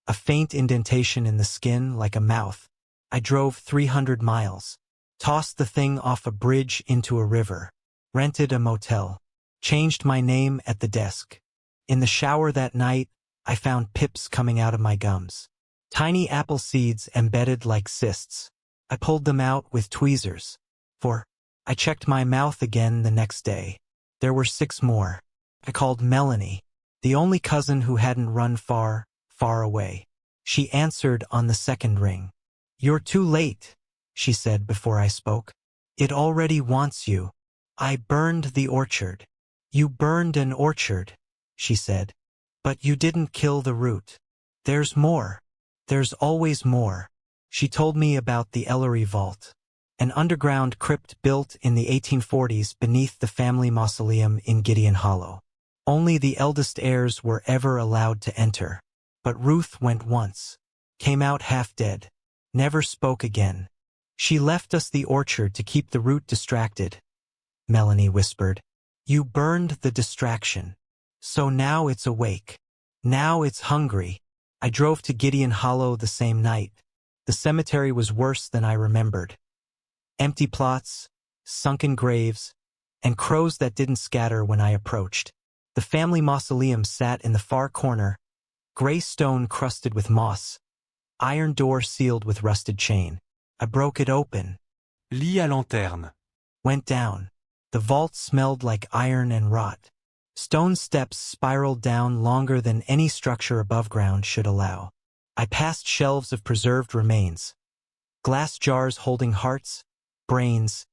A faint indentation in the skin like a mouth. I drove 300 miles, tossed the thing off a bridge into a river. Rented a motel, changed my name at the desk. In the shower that night, I found pips coming out of my gums. Tiny apple seeds embedded like cysts. I pulled them out with tweezers. I checked my mouth again the next day. There were 6 more. I called Melanie, the only cousin who hadn't run far, far away. She answered on the second ring. "You're too late," she said before I spoke. "It already wants you." "I burned the orchard." "You burned an orchard," she said. "But you didn't kill the root. There's more. There's always more." She told me about the Ellery Vault, an underground crypt built in the 1840s beneath the family mausoleum in Gideon Hollow. Only the eldest heirs were ever allowed to enter. But Ruth went once, came out half dead, never spoke again. "She left us the orchard to keep the root distracted," Melanie whispered. "You burned the distraction. So now it's awake. Now it's hungry." I drove to Gideon Hollow the same night. The cemetery was worse than I remembered. Empty plots, sunken graves, and crows that didn't scatter when I approached. The family mausoleum sat in the far corner, gray stone crusted with moss, iron door sealed with rusted chain. I broke it open. Lit à lanterne. Went down. The vault smelled like iron and rot. Stone steps spiraled down longer than any structure above ground should allow. I passed shelves of preserved remains. Glass jars holding hearts, brains,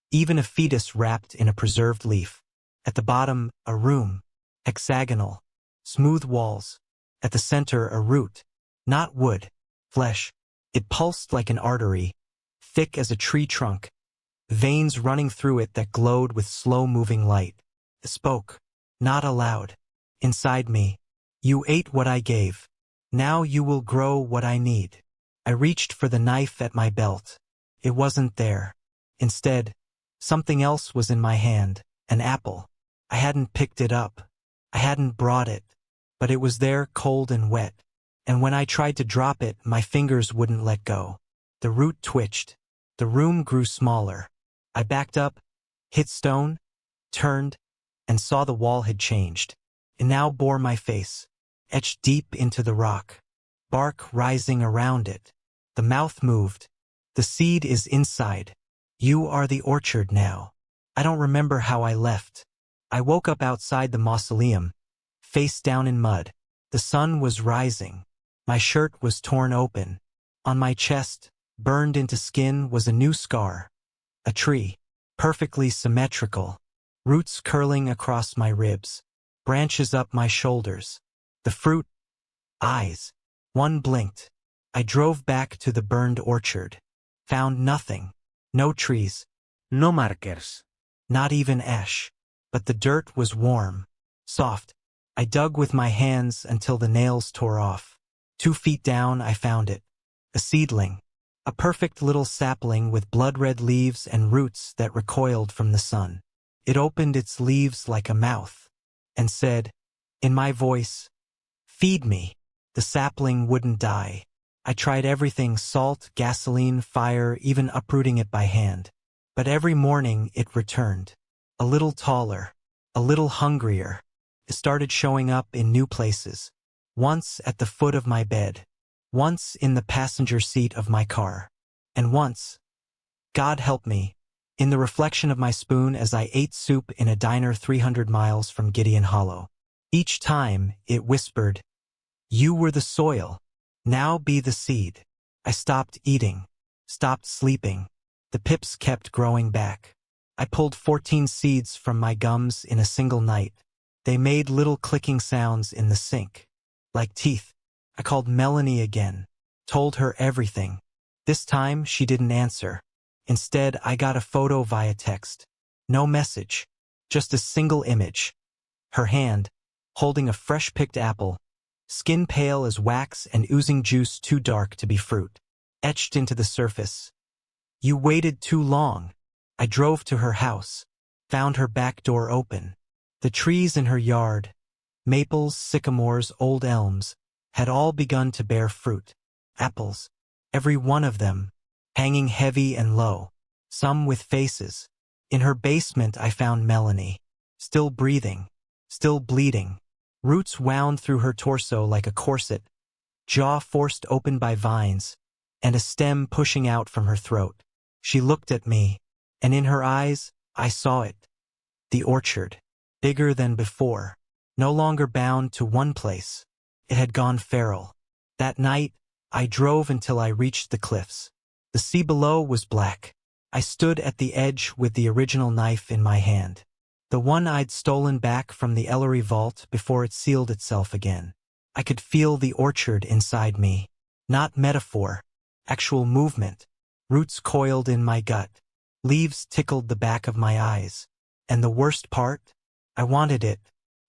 even a fetus wrapped in a preserved leaf. At the bottom, a room, hexagonal, smooth walls. At the center, a root, not wood, flesh. It pulsed like an artery, thick as a tree trunk, veins running through it that glowed with slow-moving light. It spoke, not aloud. Inside me, "You ate what I gave. Now you will grow what I need." I reached for the knife at my belt. It wasn't there. Instead, something else was in my hand, an apple. I hadn't picked it up. I hadn't brought it. But it was there, cold and wet. And when I tried to drop it, my fingers wouldn't let go. The root twitched. The room grew smaller. I backed up, hit stone, turned, and saw the wall had changed. It now bore my face, etched deep into the rock. Bark rising around it. The mouth moved. "The seed is inside. You are the orchard now." I don't remember how I left. I woke up outside the mausoleum, face down in mud. The sun was rising. My shirt was torn open. On my chest, burned into skin, was a new scar. A tree, perfectly symmetrical. Roots curling across my ribs. Branches up my shoulders. The fruit, eyes. One blinked. I drove back to the burned orchard. Found nothing. No trees. No markers. Not even ash. But the dirt was warm, soft. I dug with my hands until the nails tore off. 2 feet down, I found it. A seedling. A perfect little sapling with blood-red leaves and roots that recoiled from the sun. It opened its leaves like a mouth and said, in my voice, "Feed me." The sapling wouldn't die. I tried everything: salt, gasoline, fire, even uprooting it by hand. But every morning it returned. A little taller, a little hungrier. It started showing up in new places. Once at the foot of my bed. Once in the passenger seat of my car. And once, God help me, in the reflection of my spoon as I ate soup in a diner 300 miles from Gideon Hollow. Each time, it whispered, "You were the soil. Now be the seed." I stopped eating, stopped sleeping. The pips kept growing back. I pulled 14 seeds from my gums in a single night. They made little clicking sounds in the sink, like teeth. I called Melanie again, told her everything. This time, she didn't answer. Instead, I got a photo via text. No message, just a single image. Her hand, holding a fresh-picked apple, skin pale as wax and oozing juice too dark to be fruit, etched into the surface. "You waited too long." I drove to her house, found her back door open. The trees in her yard, maples, sycamores, old elms, had all begun to bear fruit. Apples, every one of them, hanging heavy and low, some with faces. In her basement I found Melanie, still breathing, still bleeding. Roots wound through her torso like a corset, jaw forced open by vines, and a stem pushing out from her throat. She looked at me, and in her eyes, I saw it. The orchard, bigger than before, no longer bound to one place. It had gone feral. That night, I drove until I reached the cliffs. The sea below was black. I stood at the edge with the original knife in my hand. The one I'd stolen back from the Ellery vault before it sealed itself again. I could feel the orchard inside me. Not metaphor, actual movement. Roots coiled in my gut. Leaves tickled the back of my eyes. And the worst part? I wanted it.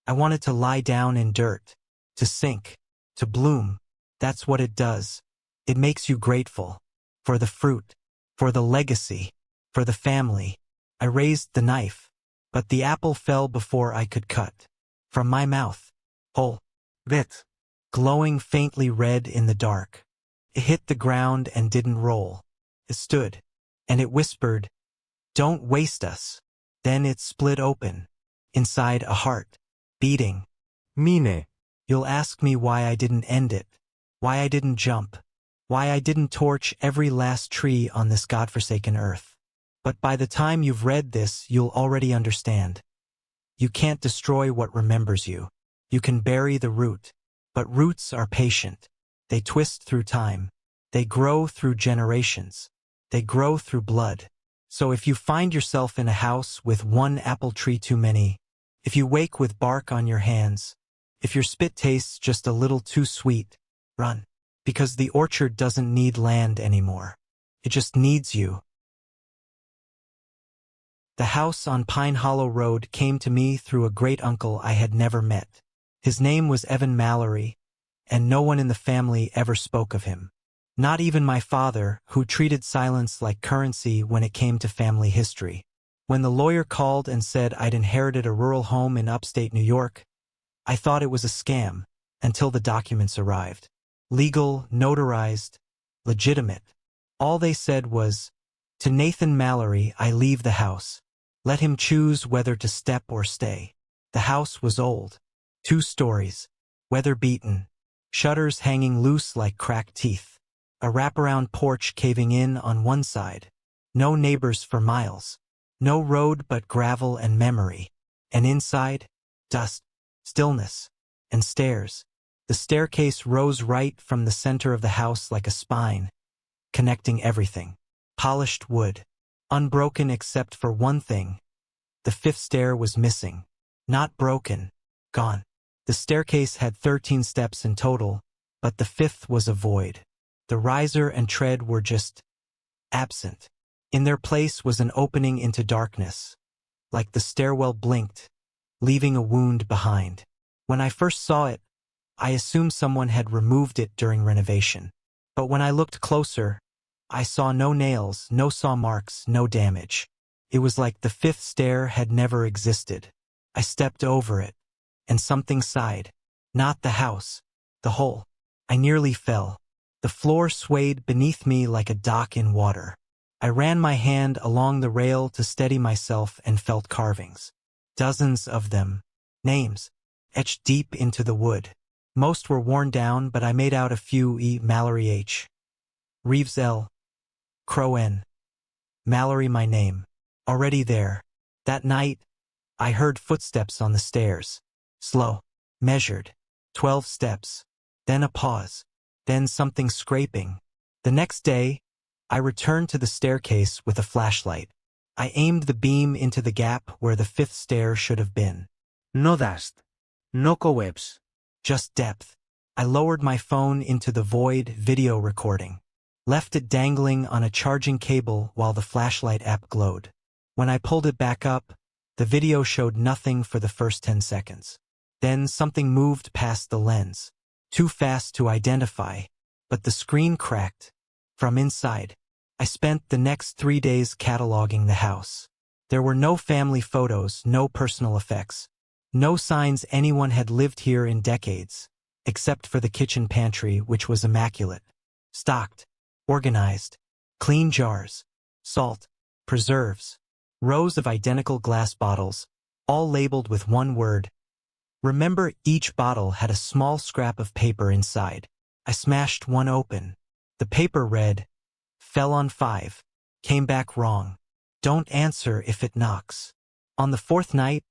I wanted to lie down in dirt. To sink. To bloom. That's what it does. It makes you grateful. For the fruit. For the legacy. For the family. I raised the knife. But the apple fell before I could cut. From my mouth. Whole. Vet. Glowing faintly red in the dark. It hit the ground and didn't roll. It stood. And it whispered, "Don't waste us." Then it split open. Inside a heart. Beating. Mine. You'll ask me why I didn't end it. Why I didn't jump. Why I didn't torch every last tree on this godforsaken earth. But by the time you've read this, you'll already understand. You can't destroy what remembers you. You can bury the root. But roots are patient. They twist through time. They grow through generations. They grow through blood. So if you find yourself in a house with one apple tree too many, if you wake with bark on your hands, if your spit tastes just a little too sweet, run. Because the orchard doesn't need land anymore. It just needs you. The house on Pine Hollow Road came to me through a great-uncle I had never met. His name was Evan Mallory, and no one in the family ever spoke of him. Not even my father, who treated silence like currency when it came to family history. When the lawyer called and said I'd inherited a rural home in upstate New York, I thought it was a scam, until the documents arrived. Legal, notarized, legitimate. All they said was, "To Nathan Mallory, I leave the house. Let him choose whether to step or stay." The house was old. 2 stories, weather-beaten, shutters hanging loose like cracked teeth, a wraparound porch caving in on one side, no neighbors for miles, no road but gravel and memory, and inside, dust, stillness, and stairs. The staircase rose right from the center of the house like a spine, connecting everything. Polished wood, unbroken except for one thing. The 5th stair was missing. Not broken, gone. The staircase had 13 steps in total, but the 5th was a void. The riser and tread were just absent. In their place was an opening into darkness, like the stairwell blinked, leaving a wound behind. When I first saw it, I assumed someone had removed it during renovation. But when I looked closer, I saw no nails, no saw marks, no damage. It was like the 5th stair had never existed. I stepped over it, and something sighed. Not the house, the hole. I nearly fell. The floor swayed beneath me like a dock in water. I ran my hand along the rail to steady myself and felt carvings. Dozens of them. Names, etched deep into the wood. Most were worn down, but I made out a few. Mallory H. Reeves L. Crow N. Mallory my name. Already there. That night, I heard footsteps on the stairs. Slow. Measured. 12 steps. Then a pause. Then something scraping. The next day, I returned to the staircase with a flashlight. I aimed the beam into the gap where the 5th stair should have been. No dust. No cobwebs. Just depth. I lowered my phone into the void video recording. Left it dangling on a charging cable while the flashlight app glowed. When I pulled it back up, the video showed nothing for the first 10 seconds. Then something moved past the lens. Too fast to identify, but the screen cracked. From inside, I spent the next 3 days cataloging the house. There were no family photos, no personal effects. No signs anyone had lived here in decades, except for the kitchen pantry, which was immaculate. Stocked, organized, clean jars, salt, preserves, rows of identical glass bottles, all labeled with one word. Remember, each bottle had a small scrap of paper inside. I smashed one open. The paper read, "Fell on 5. Came back wrong. Don't answer if it knocks." On the 4th night,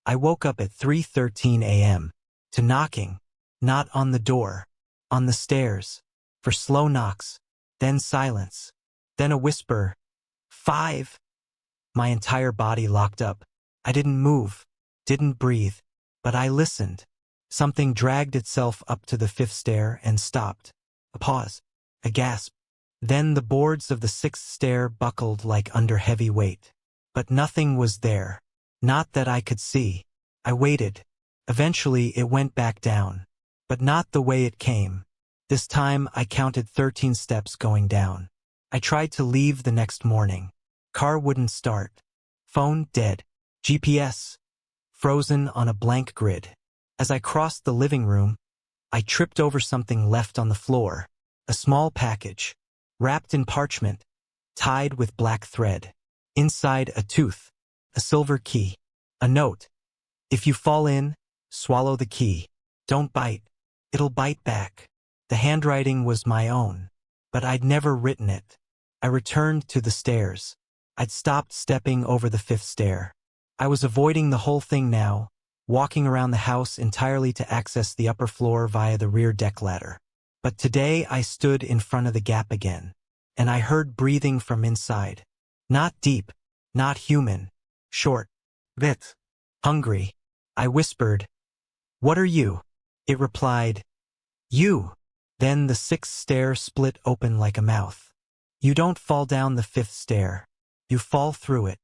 I woke up at 3:13 a.m. to knocking, not on the door, on the stairs, for slow knocks, then silence, then a whisper, "5." My entire body locked up. I didn't move, didn't breathe, but I listened. Something dragged itself up to the 5th stair and stopped. A pause, a gasp. Then the boards of the 6th stair buckled like under heavy weight. But nothing was there. Not that I could see. I waited. Eventually it went back down. But not the way it came. This time I counted 13 steps going down. I tried to leave the next morning. Car wouldn't start. Phone dead. GPS frozen on a blank grid. As I crossed the living room, I tripped over something left on the floor. A small package, wrapped in parchment, tied with black thread. Inside a tooth, a silver key, a note. "If you fall in, swallow the key. Don't bite. It'll bite back." The handwriting was my own, but I'd never written it. I returned to the stairs. I'd stopped stepping over the fifth stair. I was avoiding the whole thing now, walking around the house entirely to access the upper floor via the rear deck ladder. But today I stood in front of the gap again, and I heard breathing from inside. Not deep, not human, short, Vet. hungry. I whispered, "What are you?" It replied, "You." Then the sixth stair split open like a mouth. You don't fall down the fifth stair. You fall through it.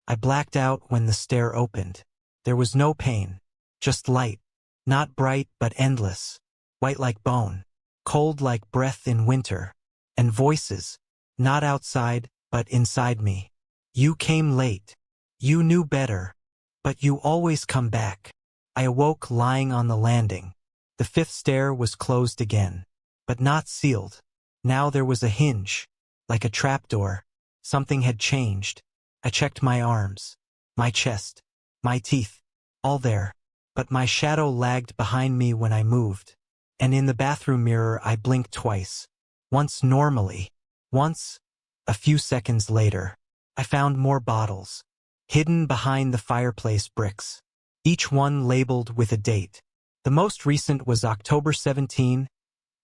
I blacked out when the stair opened. There was no pain, just light, not bright but endless, white like bone, cold like breath in winter, and voices, not outside but inside me. You came late. You knew better, but you always come back. I awoke lying on the landing. The fifth stair was closed again, but not sealed. Now there was a hinge, like a trapdoor. Something had changed. I checked my arms, my chest, my teeth, all there, but my shadow lagged behind me when I moved. And in the bathroom mirror I blinked twice, once normally, once, a few seconds later. I found more bottles, hidden behind the fireplace bricks, each one labeled with a date. The most recent was October 17,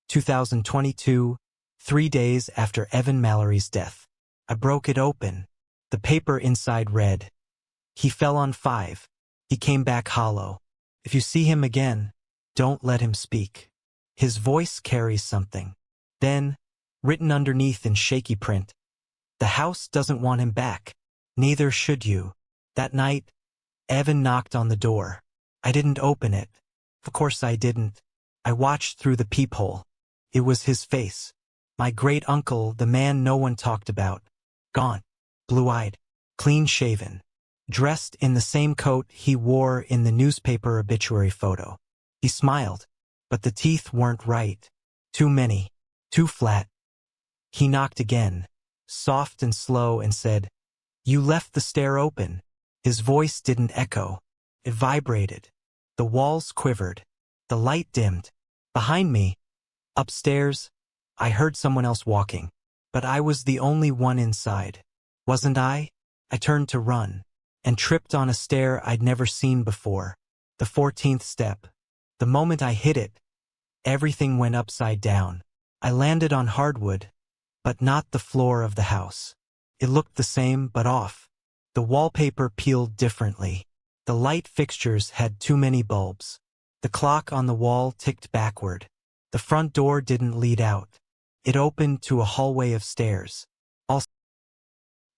2022, 3 days after Evan Mallory's death. I broke it open. The paper inside read, "He fell on 5. He came back hollow. If you see him again, don't let him speak. His voice carries something." Then, written underneath in shaky print, "The house doesn't want him back. Neither should you." That night, Evan knocked on the door. I didn't open it. Of course I didn't. I watched through the peephole. It was his face. My great uncle, the man no one talked about. Gaunt, blue-eyed, clean-shaven, dressed in the same coat he wore in the newspaper obituary photo. He smiled, but the teeth weren't right. Too many, too flat. He knocked again, soft and slow, and said, "You left the stair open." His voice didn't echo. It vibrated. The walls quivered. The light dimmed. Behind me, upstairs, I heard someone else walking. But I was the only one inside. Wasn't I? I turned to run, and tripped on a stair I'd never seen before. The 14th step. The moment I hit it, everything went upside down. I landed on hardwood, but not the floor of the house. It looked the same, but off. The wallpaper peeled differently. The light fixtures had too many bulbs. The clock on the wall ticked backward. The front door didn't lead out. It opened to a hallway of stairs. Also,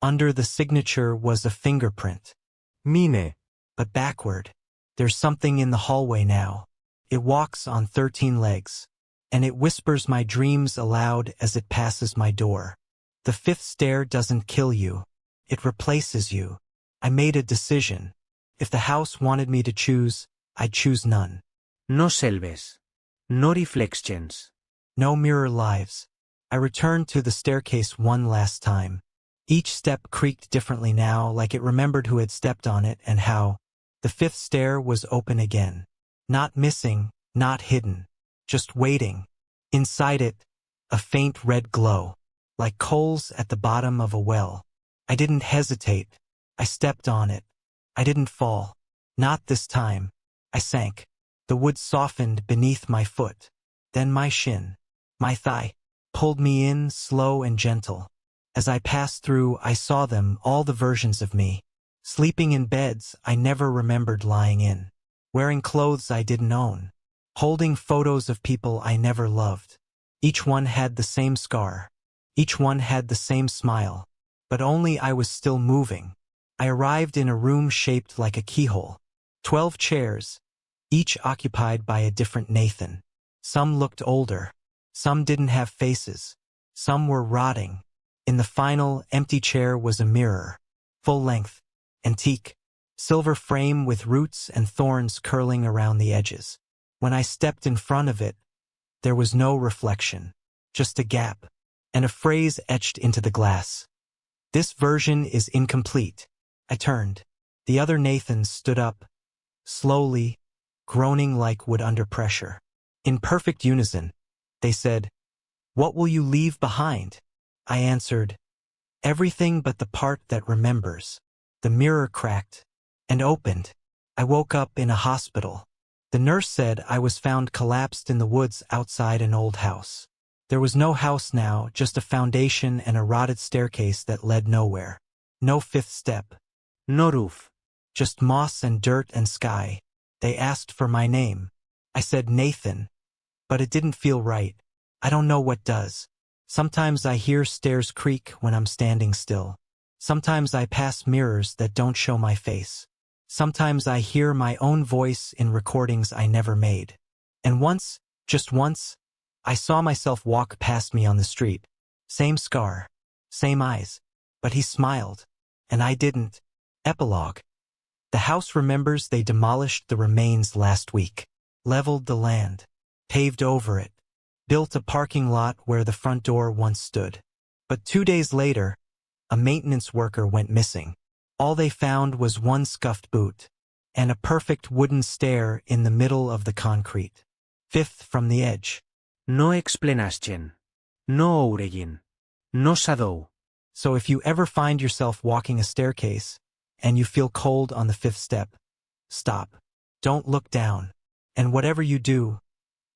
under the signature was a fingerprint. Mine. But backward. There's something in the hallway now. It walks on 13 legs. And it whispers my dreams aloud as it passes my door. The fifth stair doesn't kill you. It replaces you. I made a decision. If the house wanted me to choose, I'd choose none. No selves. No reflections. No mirror lives. I returned to the staircase one last time. Each step creaked differently now, like it remembered who had stepped on it and how. The fifth stair was open again. Not missing, not hidden. Just waiting. Inside it, a faint red glow, like coals at the bottom of a well. I didn't hesitate. I stepped on it. I didn't fall. Not this time. I sank. The wood softened beneath my foot. Then my shin, my thigh, pulled me in slow and gentle. As I passed through, I saw them, all the versions of me. Sleeping in beds I never remembered lying in. Wearing clothes I didn't own. Holding photos of people I never loved. Each one had the same scar. Each one had the same smile. But only I was still moving. I arrived in a room shaped like a keyhole. 12 chairs, each occupied by a different Nathan. Some looked older. Some didn't have faces. Some were rotting. In the final, empty chair was a mirror. Full length. Antique. Silver frame with roots and thorns curling around the edges. When I stepped in front of it, there was no reflection. Just a gap. And a phrase etched into the glass. "This version is incomplete." I turned. The other Nathans stood up. Slowly, groaning like wood under pressure. In perfect unison, they said, "What will you leave behind?" I answered, Everything but the part that remembers. The mirror cracked and opened. I woke up in a hospital. The nurse said I was found collapsed in the woods outside an old house. There was no house now, just a foundation and a rotted staircase that led nowhere. No fifth step. No roof. Just moss and dirt and sky. They asked for my name. I said Nathan. But it didn't feel right. I don't know what does. Sometimes I hear stairs creak when I'm standing still. Sometimes I pass mirrors that don't show my face. Sometimes I hear my own voice in recordings I never made. And once, just once, I saw myself walk past me on the street. Same scar, same eyes, but he smiled, and I didn't. Epilogue. The house remembers they demolished the remains last week, leveled the land, paved over it, built a parking lot where the front door once stood. But 2 days later, a maintenance worker went missing. All they found was one scuffed boot and a perfect wooden stair in the middle of the concrete. Fifth from the edge. No explanation. No origin. No shadow. So if you ever find yourself walking a staircase and you feel cold on the fifth step, stop. Don't look down. And whatever you do,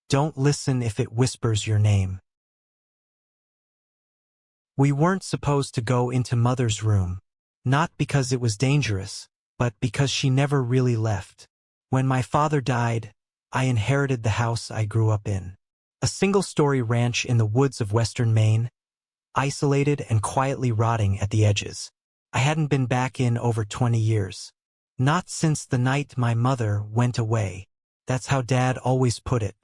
don't listen if it whispers your name. We weren't supposed to go into Mother's room, not because it was dangerous, but because she never really left. When my father died, I inherited the house I grew up in. A single-story ranch in the woods of western Maine, isolated and quietly rotting at the edges. I hadn't been back in over 20 years. Not since the night my mother went away. That's how Dad always put it.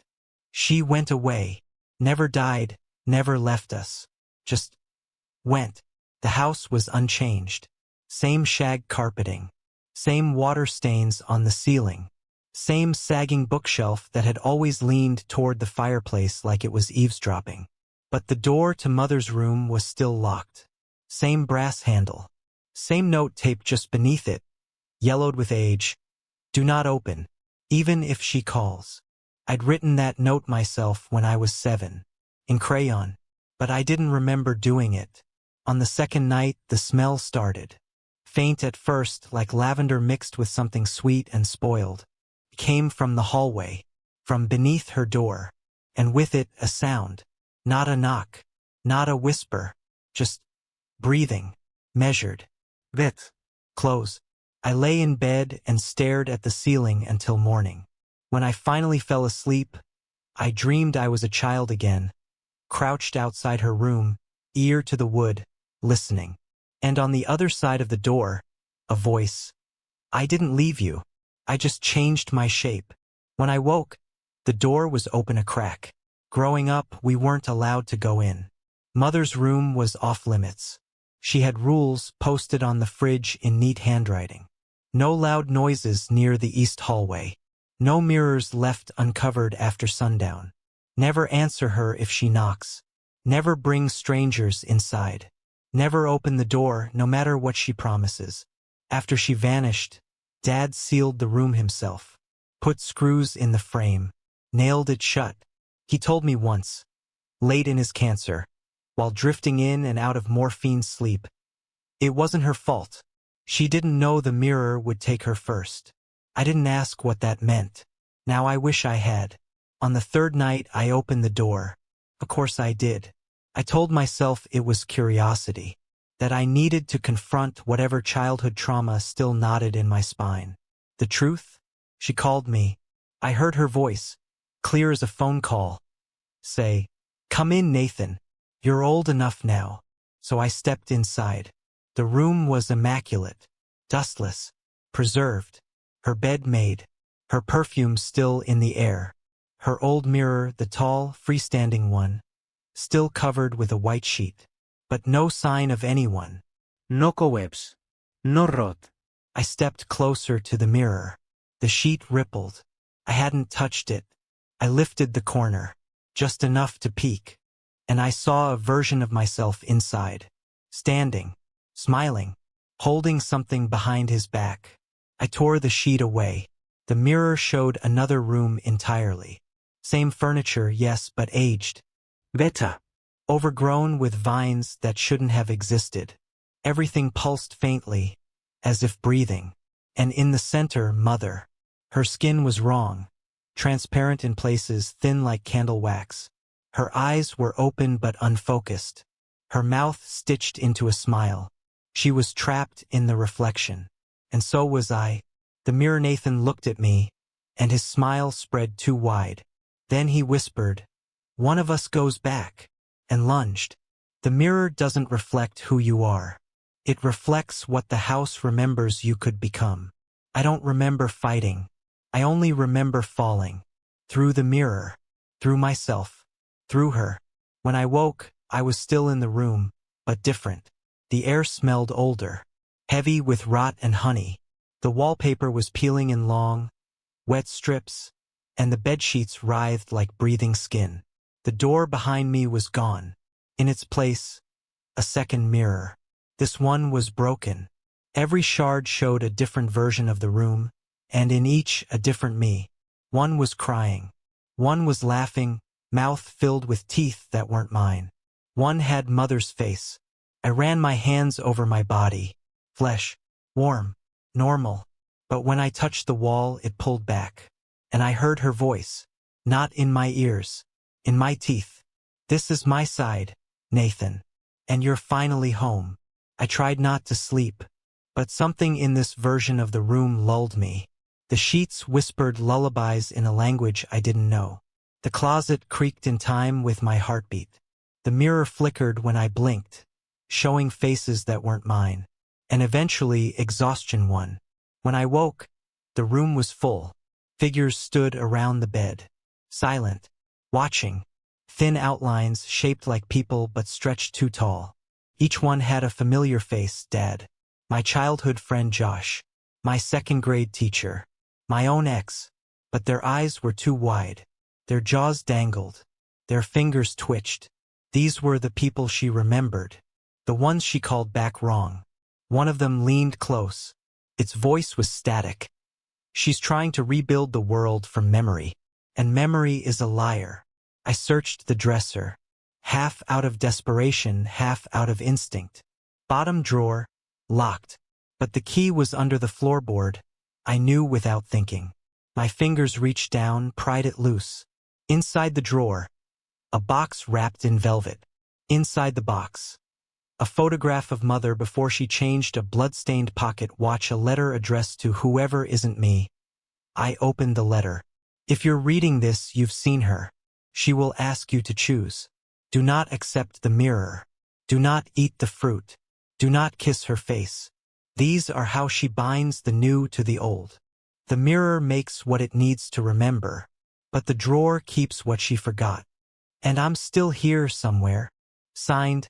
She went away, never died, never left us. Just went. The house was unchanged. Same shag carpeting. Same water stains on the ceiling. Same sagging bookshelf that had always leaned toward the fireplace like it was eavesdropping. But the door to Mother's room was still locked. Same brass handle. Same note taped just beneath it, yellowed with age. Do not open, even if she calls. I'd written that note myself when I was 7, in crayon, but I didn't remember doing it. On the second night, the smell started. Faint at first, like lavender mixed with something sweet and spoiled. It came from the hallway, from beneath her door, and with it a sound. Not a knock, not a whisper, just breathing, measured. Bed. Close. I lay in bed and stared at the ceiling until morning. When I finally fell asleep, I dreamed I was a child again, crouched outside her room, ear to the wood, listening. And on the other side of the door, a voice. I didn't leave you. I just changed my shape. When I woke, the door was open a crack. Growing up, we weren't allowed to go in. Mother's room was off limits. She had rules posted on the fridge in neat handwriting. No loud noises near the east hallway. No mirrors left uncovered after sundown. Never answer her if she knocks. Never bring strangers inside. Never open the door, no matter what she promises. After she vanished, Dad sealed the room himself, put screws in the frame, nailed it shut. He told me once, late in his cancer, while drifting in and out of morphine sleep, it wasn't her fault. She didn't know the mirror would take her first. I didn't ask what that meant. Now I wish I had. On the third night, I opened the door. Of course I did. I told myself it was curiosity, that I needed to confront whatever childhood trauma still knotted in my spine. The truth? She called me. I heard her voice, clear as a phone call, say, "Come in, Nathan. You're old enough now." So I stepped inside. The room was immaculate, dustless, preserved, her bed made, her perfume still in the air, her old mirror, the tall, freestanding one, still covered with a white sheet. But no sign of anyone. No cobwebs. No rot. I stepped closer to the mirror. The sheet rippled. I hadn't touched it. I lifted the corner, just enough to peek, and I saw a version of myself inside, standing, smiling, holding something behind his back. I tore the sheet away. The mirror showed another room entirely. Same furniture, yes, but aged. Better. Overgrown with vines that shouldn't have existed. Everything pulsed faintly, as if breathing. And in the center, Mother. Her skin was wrong, transparent in places, thin like candle wax. Her eyes were open but unfocused, her mouth stitched into a smile. She was trapped in the reflection. And so was I. The mirror. Nathan looked at me, and his smile spread too wide. Then he whispered, "One of us goes back," and lunged. The mirror doesn't reflect who you are. It reflects what the house remembers you could become. I don't remember fighting. I only remember falling. Through the mirror. Through myself. Through her. When I woke, I was still in the room, but different. The air smelled older, heavy with rot and honey. The wallpaper was peeling in long, wet strips, and the bedsheets writhed like breathing skin. The door behind me was gone. In its place, a second mirror. This one was broken. Every shard showed a different version of the room, and in each a different me. One was crying. One was laughing, mouth filled with teeth that weren't mine. One had Mother's face. I ran my hands over my body. Flesh. Warm. Normal. But when I touched the wall, it pulled back. And I heard her voice. Not in my ears. In my teeth. "This is my side, Nathan. And you're finally home." I tried not to sleep. But something in this version of the room lulled me. The sheets whispered lullabies in a language I didn't know. The closet creaked in time with my heartbeat. The mirror flickered when I blinked, showing faces that weren't mine. And eventually exhaustion won. When I woke, the room was full. Figures stood around the bed, silent, watching. Thin outlines shaped like people but stretched too tall. Each one had a familiar face: Dad, my childhood friend Josh, my second-grade teacher, my own ex. But their eyes were too wide. Their jaws dangled. Their fingers twitched. These were the people she remembered. The ones she called back wrong. One of them leaned close. Its voice was static. "She's trying to rebuild the world from memory. And memory is a liar." I searched the dresser. Half out of desperation, half out of instinct. Bottom drawer, locked. But the key was under the floorboard. I knew without thinking. My fingers reached down, pried it loose. Inside the drawer, a box wrapped in velvet. Inside the box, a photograph of Mother before she changed a blood-stained pocket watch, a letter addressed to whoever isn't me. I opened the letter. "If you're reading this, you've seen her. She will ask you to choose. Do not accept the mirror. Do not eat the fruit. Do not kiss her face. These are how she binds the new to the old. The mirror makes what it needs to remember, but the drawer keeps what she forgot. And I'm still here somewhere." Signed,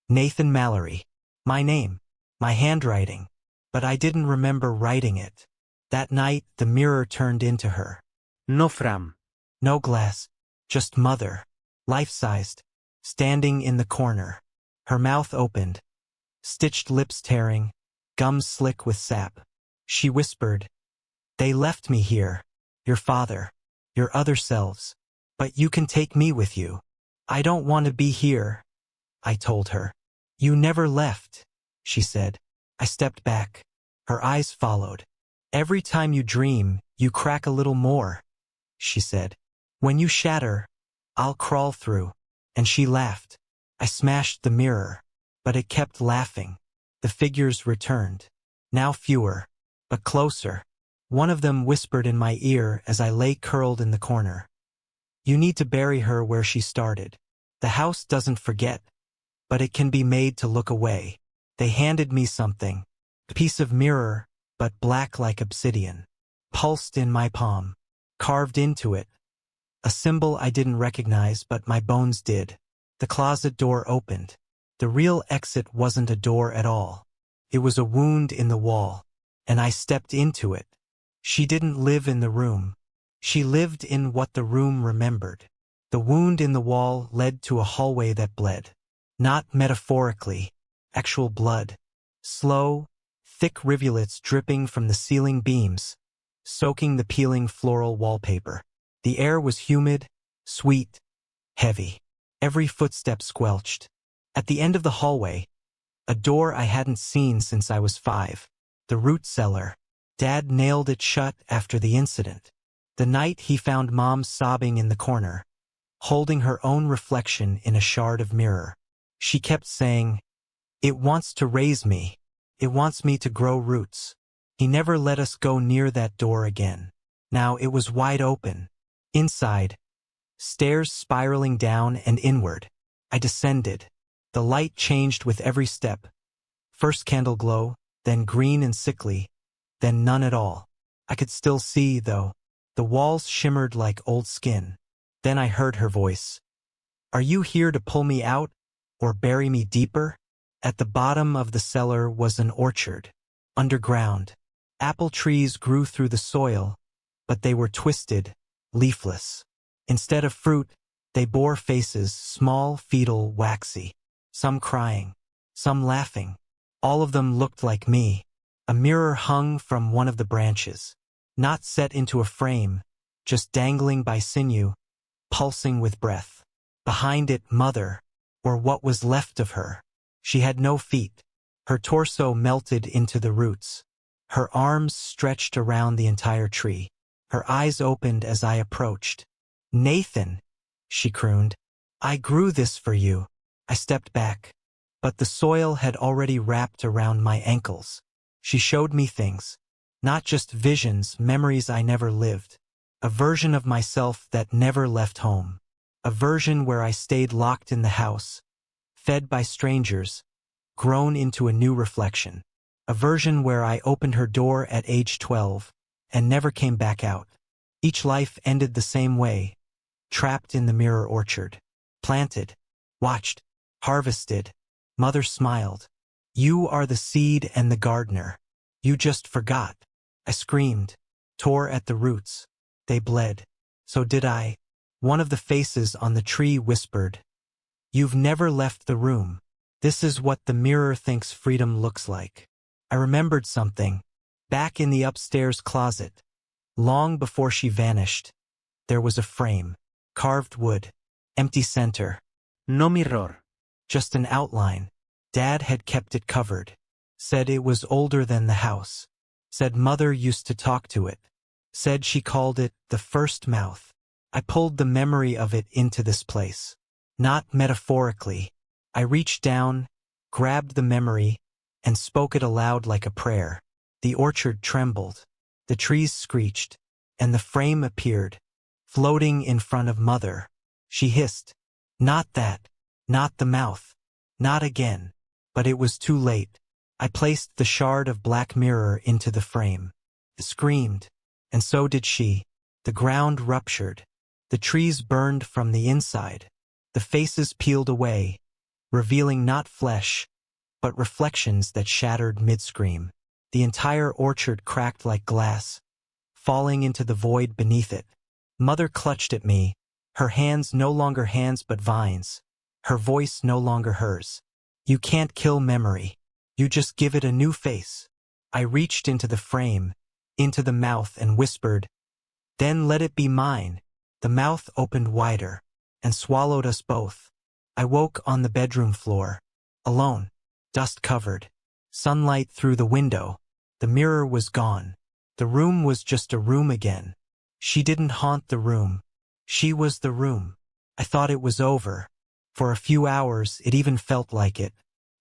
Nathan Mallory. My name, my handwriting, but I didn't remember writing it. That night, the mirror turned into her. No Fram. No glass, just Mother, life-sized, standing in the corner. Her mouth opened, stitched lips tearing, gums slick with sap. She whispered, "They left me here, your father, your other selves, but you can take me with you." "I don't want to be here," I told her. "You never left," she said. I stepped back. Her eyes followed. "Every time you dream, you crack a little more," she said. "When you shatter, I'll crawl through." And she laughed. I smashed the mirror, but it kept laughing. The figures returned. Now fewer, but closer. One of them whispered in my ear as I lay curled in the corner. "You need to bury her where she started. The house doesn't forget, but it can be made to look away." They handed me something. A piece of mirror, but black like obsidian. Pulsed in my palm. Carved into it. A symbol I didn't recognize, but my bones did. The closet door opened. The real exit wasn't a door at all. It was a wound in the wall, and I stepped into it. She didn't live in the room. She lived in what the room remembered. The wound in the wall led to a hallway that bled. Not metaphorically, actual blood. Slow, thick rivulets dripping from the ceiling beams, soaking the peeling floral wallpaper. The air was humid, sweet, heavy. Every footstep squelched. At the end of the hallway, A door I hadn't seen since I was 5. The root cellar. Dad nailed it shut after the incident. The night he found Mom sobbing in the corner, holding her own reflection in a shard of mirror. She kept saying, "It wants to raise me. It wants me to grow roots." He never let us go near that door again. Now it was wide open. Inside, stairs spiraling down and inward. I descended. The light changed with every step. First candle glow, then green and sickly, then none at all. I could still see, though. The walls shimmered like old skin. Then I heard her voice. "Are you here to pull me out, or bury me deeper?" At the bottom of the cellar was an orchard. Underground. Apple trees grew through the soil, but they were twisted, leafless. Instead of fruit, they bore faces, small, fetal, waxy. Some crying, some laughing. All of them looked like me. A mirror hung from one of the branches, not set into a frame, just dangling by sinew, pulsing with breath. Behind it, Mother, or what was left of her. She had no feet. Her torso melted into the roots. Her arms stretched around the entire tree. Her eyes opened as I approached. "Nathan," she crooned, "I grew this for you." I stepped back, but the soil had already wrapped around my ankles. She showed me things, not just visions, memories I never lived. A version of myself that never left home. A version where I stayed locked in the house, fed by strangers, grown into a new reflection. A version where I opened her door at age 12 and never came back out. Each life ended the same way, trapped in the mirror orchard. Planted, watched, harvested. Mother smiled. "You are the seed and the gardener. You just forgot." I screamed, tore at the roots. They bled. So did I. One of the faces on the tree whispered, "You've never left the room. This is what the mirror thinks freedom looks like." I remembered something. Back in the upstairs closet, long before she vanished, there was a frame. Carved wood. Empty center. No mirror. Just an outline. Dad had kept it covered. Said it was older than the house. Said Mother used to talk to it. Said she called it the first mouth. I pulled the memory of it into this place. Not metaphorically. I reached down, grabbed the memory, and spoke it aloud like a prayer. The orchard trembled. The trees screeched, and the frame appeared, floating in front of Mother. She hissed, "Not that. Not the mouth. Not again." But it was too late. I placed the shard of black mirror into the frame. It screamed, and so did she. The ground ruptured. The trees burned from the inside. The faces peeled away, revealing not flesh, but reflections that shattered mid-scream. The entire orchard cracked like glass, falling into the void beneath it. Mother clutched at me, her hands no longer hands but vines, her voice no longer hers. "You can't kill memory. You just give it a new face." I reached into the frame, into the mouth, and whispered, "Then let it be mine." The mouth opened wider and swallowed us both. I woke on the bedroom floor, alone, dust-covered, sunlight through the window. The mirror was gone. The room was just a room again. She didn't haunt the room. She was the room. I thought it was over. For a few hours, it even felt like it.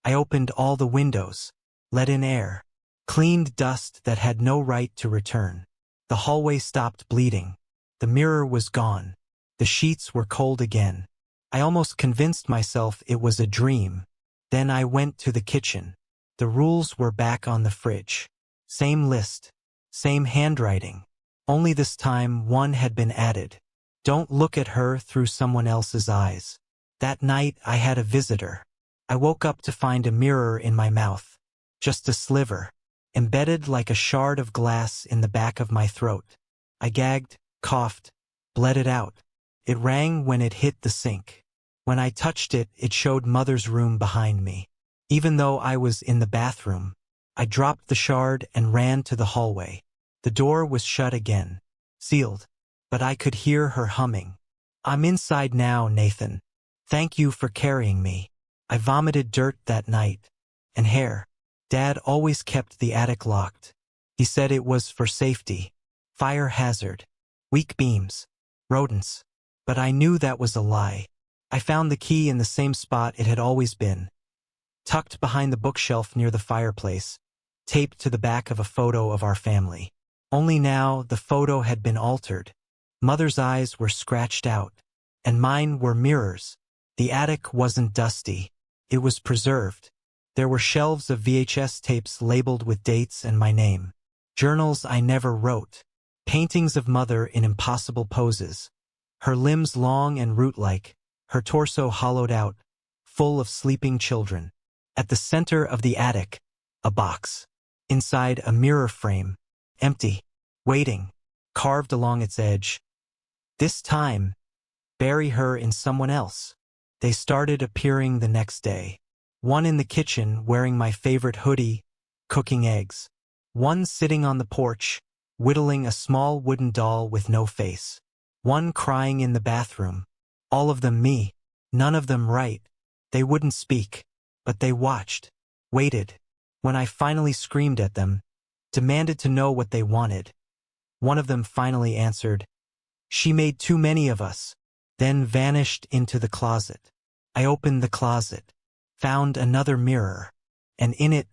I opened all the windows, let in air, cleaned dust that had no right to return. The hallway stopped bleeding. The mirror was gone. The sheets were cold again. I almost convinced myself it was a dream. Then I went to the kitchen. The rules were back on the fridge. Same list. Same handwriting. Only this time one had been added. Don't look at her through someone else's eyes. That night I had a visitor. I woke up to find a mirror in my mouth. Just a sliver. Embedded like a shard of glass in the back of my throat. I gagged, coughed, bled it out. It rang when it hit the sink. When I touched it, it showed Mother's room behind me. Even though I was in the bathroom, I dropped the shard and ran to the hallway. The door was shut again, sealed, but I could hear her humming. "I'm inside now, Nathan. Thank you for carrying me." I vomited dirt that night, and hair. Dad always kept the attic locked. He said it was for safety. Fire hazard. Weak beams. Rodents. But I knew that was a lie. I found the key in the same spot it had always been. Tucked behind the bookshelf near the fireplace, taped to the back of a photo of our family. Only now the photo had been altered. Mother's eyes were scratched out, and mine were mirrors. The attic wasn't dusty. It was preserved. There were shelves of VHS tapes labeled with dates and my name. Journals I never wrote. Paintings of Mother in impossible poses. Her limbs long and root-like, her torso hollowed out, full of sleeping children. At the center of the attic, a box. Inside, a mirror frame. Empty. Waiting. Carved along its edge. This time, bury her in someone else. They started appearing the next day. One in the kitchen wearing my favorite hoodie, cooking eggs. One sitting on the porch, whittling a small wooden doll with no face. One crying in the bathroom. All of them me. None of them right. They wouldn't speak. But they watched, waited. When I finally screamed at them, demanded to know what they wanted. One of them finally answered, "She made too many of us," then vanished into the closet. I opened the closet, found another mirror, and in it,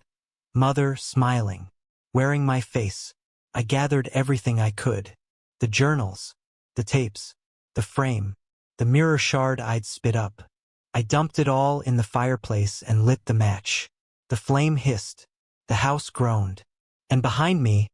Mother smiling, wearing my face. I gathered everything I could. The journals, the tapes, the frame, the mirror shard I'd spit up. I dumped it all in the fireplace and lit the match. The flame hissed. The house groaned. And behind me,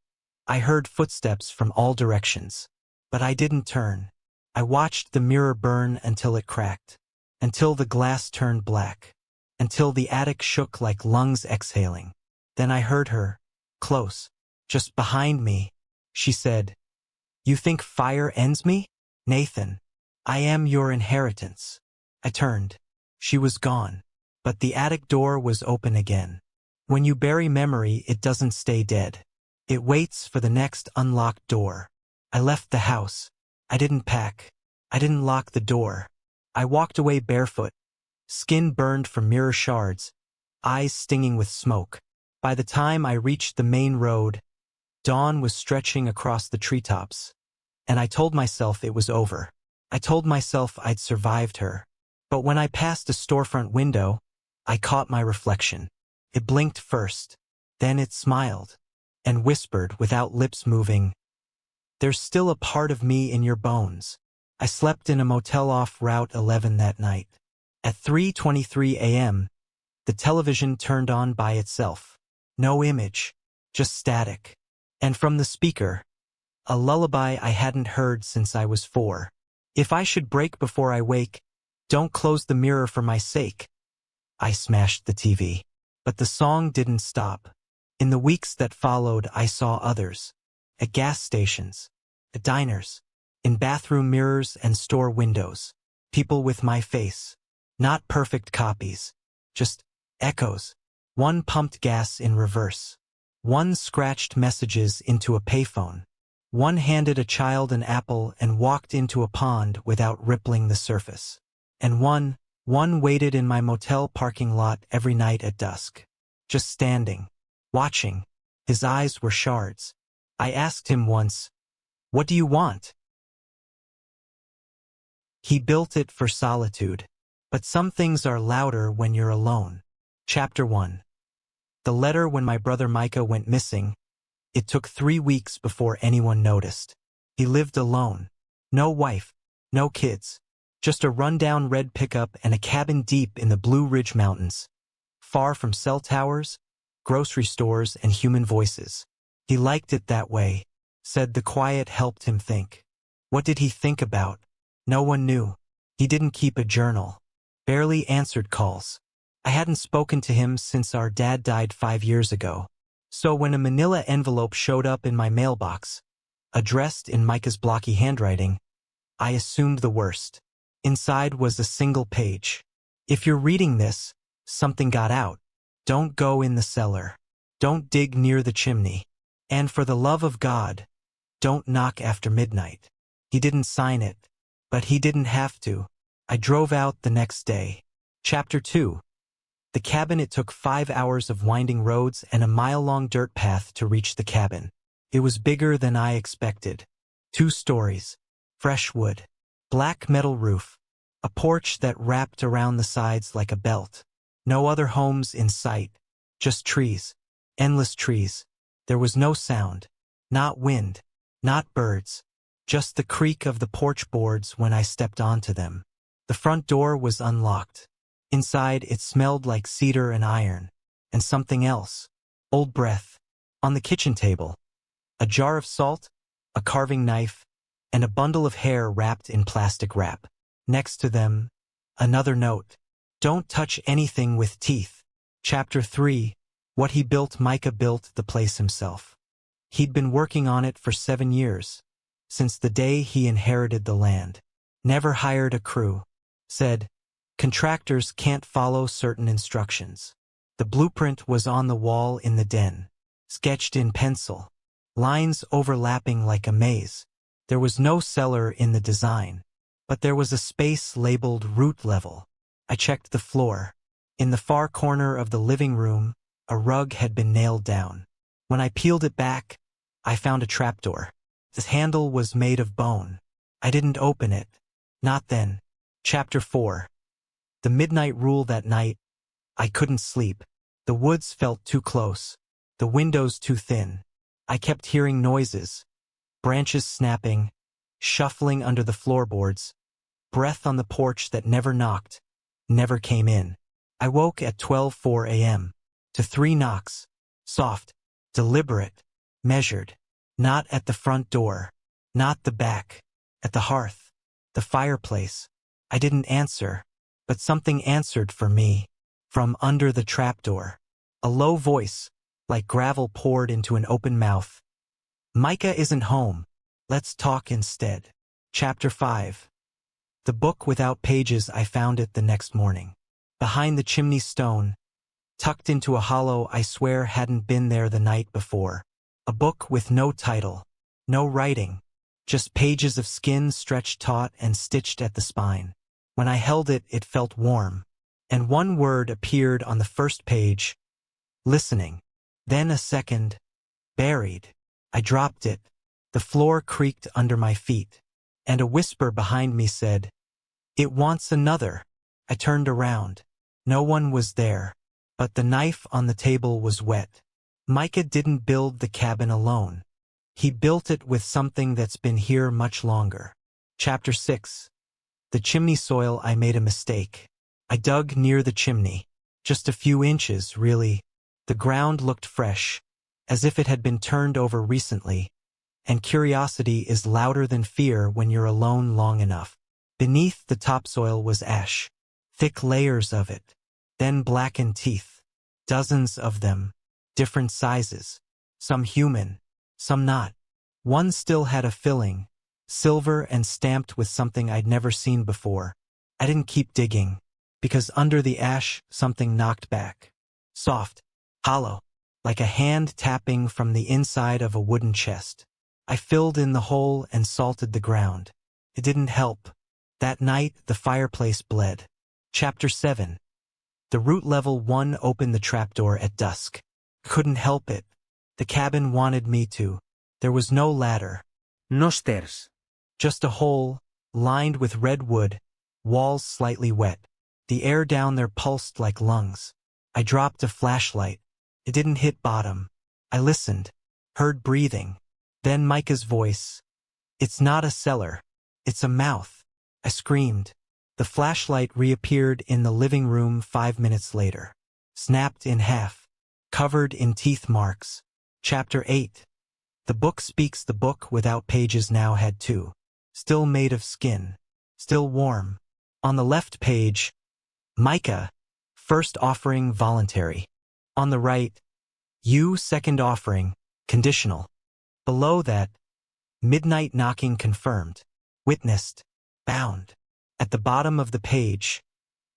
I heard footsteps from all directions. But I didn't turn. I watched the mirror burn until it cracked. Until the glass turned black. Until the attic shook like lungs exhaling. Then I heard her, close, just behind me. She said, "You think fire ends me? Nathan, I am your inheritance." I turned. She was gone. But the attic door was open again. When you bury memory, it doesn't stay dead. It waits for the next unlocked door. I left the house. I didn't pack. I didn't lock the door. I walked away barefoot, skin burned from mirror shards, eyes stinging with smoke. By the time I reached the main road, dawn was stretching across the treetops. And I told myself it was over. I told myself I'd survived her. But when I passed a storefront window, I caught my reflection. It blinked first, then it smiled, and whispered without lips moving, "There's still a part of me in your bones." I slept in a motel off Route 11 that night. At 3:23 a.m., the television turned on by itself. No image, just static. And from the speaker, a lullaby I hadn't heard since I was 4. If I should break before I wake, don't close the mirror for my sake. I smashed the TV. But the song didn't stop. In the weeks that followed, I saw others. At gas stations, at diners, in bathroom mirrors and store windows. People with my face. Not perfect copies. Just echoes. One pumped gas in reverse. One scratched messages into a payphone. One handed a child an apple and walked into a pond without rippling the surface. And one waited in my motel parking lot every night at dusk. Just standing, watching. His eyes were shards. I asked him once, "What do you want?" He built it for solitude. But some things are louder when you're alone. Chapter 1. The letter when my brother Micah went missing. It took 3 weeks before anyone noticed. He lived alone. No wife, no kids. Just a rundown red pickup and a cabin deep in the Blue Ridge Mountains. Far from cell towers, grocery stores, and human voices. He liked it that way. Said the quiet helped him think. What did he think about? No one knew. He didn't keep a journal. Barely answered calls. I hadn't spoken to him since our dad died 5 years ago. So when a manila envelope showed up in my mailbox, addressed in Micah's blocky handwriting, I assumed the worst. Inside was a single page. If you're reading this, something got out. Don't go in the cellar. Don't dig near the chimney. And for the love of God, don't knock after midnight. He didn't sign it, but he didn't have to. I drove out the next day. Chapter 2. The cabin, it took 5 hours of winding roads and a mile-long dirt path to reach the cabin. It was bigger than I expected. 2 stories, fresh wood, black metal roof, a porch that wrapped around the sides like a belt. No other homes in sight, just trees, endless trees. There was no sound, not wind, not birds, just the creak of the porch boards when I stepped onto them. The front door was unlocked. Inside, it smelled like cedar and iron, and something else, old breath. On the kitchen table, a jar of salt, a carving knife, and a bundle of hair wrapped in plastic wrap. Next to them, another note. Don't touch anything with teeth. Chapter 3. What he built. Micah built the place himself. He'd been working on it for 7 years, since the day he inherited the land. Never hired a crew. Said, contractors can't follow certain instructions. The blueprint was on the wall in the den, sketched in pencil, lines overlapping like a maze. There was no cellar in the design, but there was a space labeled root level. I checked the floor. In the far corner of the living room, a rug had been nailed down. When I peeled it back, I found a trapdoor. The handle was made of bone. I didn't open it. Not then. Chapter 4. The midnight rule. That night, I couldn't sleep. The woods felt too close, the windows too thin. I kept hearing noises, branches snapping, shuffling under the floorboards, breath on the porch that never knocked, never came in. I woke at 12:04 a.m. to 3 knocks, soft, deliberate, measured. Not at the front door, not the back, at the hearth, the fireplace. I didn't answer, but something answered for me, from under the trapdoor. A low voice, like gravel poured into an open mouth. Micah isn't home. Let's talk instead. Chapter 5. The book without pages. I found it the next morning. Behind the chimney stone, tucked into a hollow I swear hadn't been there the night before. A book with no title, no writing, just pages of skin stretched taut and stitched at the spine. When I held it, it felt warm, and one word appeared on the first page: listening. Then a second: buried. I dropped it. The floor creaked under my feet, and a whisper behind me said, "It wants another." I turned around. No one was there, but the knife on the table was wet. Micah didn't build the cabin alone. He built it with something that's been here much longer. Chapter 6. The chimney soil. I made a mistake. I dug near the chimney. Just a few inches, really. The ground looked fresh, as if it had been turned over recently, and curiosity is louder than fear when you're alone long enough. Beneath the topsoil was ash, thick layers of it, then blackened teeth, dozens of them, different sizes, some human, some not. One still had a filling, silver and stamped with something I'd never seen before. I didn't keep digging, because under the ash something knocked back. Soft, hollow, like a hand tapping from the inside of a wooden chest. I filled in the hole and salted the ground. It didn't help. That night, the fireplace bled. Chapter 7. The root level. 1. Opened the trapdoor at dusk. Couldn't help it. The cabin wanted me to. There was no ladder. No stairs. Just a hole, lined with red wood, walls slightly wet. The air down there pulsed like lungs. I dropped a flashlight. It didn't hit bottom. I listened, heard breathing. Then Micah's voice. "It's not a cellar. It's a mouth." I screamed. The flashlight reappeared in the living room 5 minutes later, snapped in half, covered in teeth marks. Chapter 8. The book speaks. The book without pages now had 2. Still made of skin. Still warm. On the left page, Micah, first offering voluntary. On the right, you second offering, conditional. Below that, midnight knocking confirmed, witnessed, bound. At the bottom of the page,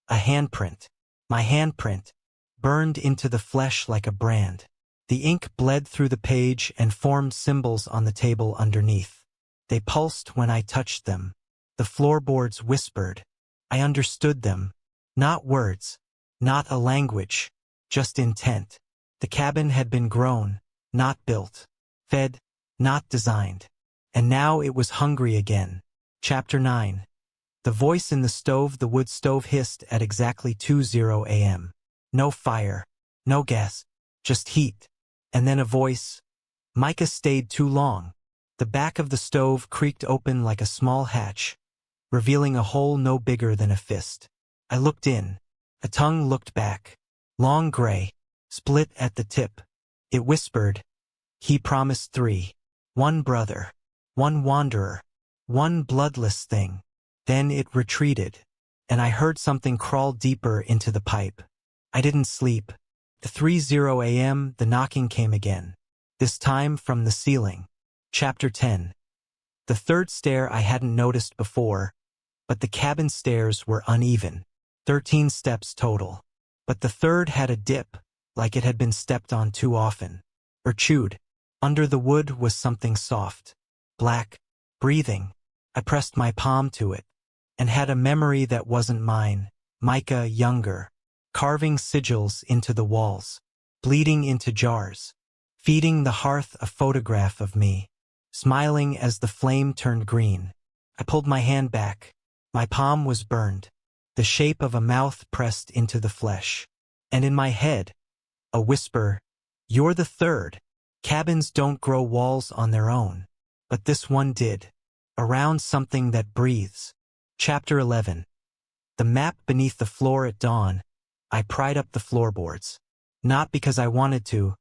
a handprint. My handprint, burned into the flesh like a brand. The ink bled through the page and formed symbols on the table underneath. They pulsed when I touched them. The floorboards whispered. I understood them. Not words, Not a language, just intent. The cabin had been grown, not built. Fed, not designed. And now it was hungry again. Chapter 9. The voice in the stove. The wood stove hissed at exactly 2:00 a.m. No fire, no gas, just heat. And then a voice. Micah stayed too long. The back of the stove creaked open like a small hatch, revealing a hole no bigger than a fist. I looked in. A tongue looked back. Long gray, split at the tip. It whispered, "He promised 3. 1 brother, 1 wanderer, 1 bloodless thing." Then it retreated, and I heard something crawl deeper into the pipe. I didn't sleep. At 3:00 a.m. the knocking came again, this time from the ceiling. Chapter 10. The third stair I hadn't noticed before, but the cabin stairs were uneven. 13 steps total. But the third had a dip, like it had been stepped on too often. Or chewed. Under the wood was something soft, black, breathing. I pressed my palm to it, and had a memory that wasn't mine. Micah younger, carving sigils into the walls, bleeding into jars, feeding the hearth a photograph of me, smiling as the flame turned green. I pulled my hand back. My palm was burned, the shape of a mouth pressed into the flesh. And in my head, a whisper, "You're the third." Cabins don't grow walls on their own, but this one did, around something that breathes. Chapter 11. The map beneath the floor. At dawn, I pried up the floorboards. Not because I wanted to,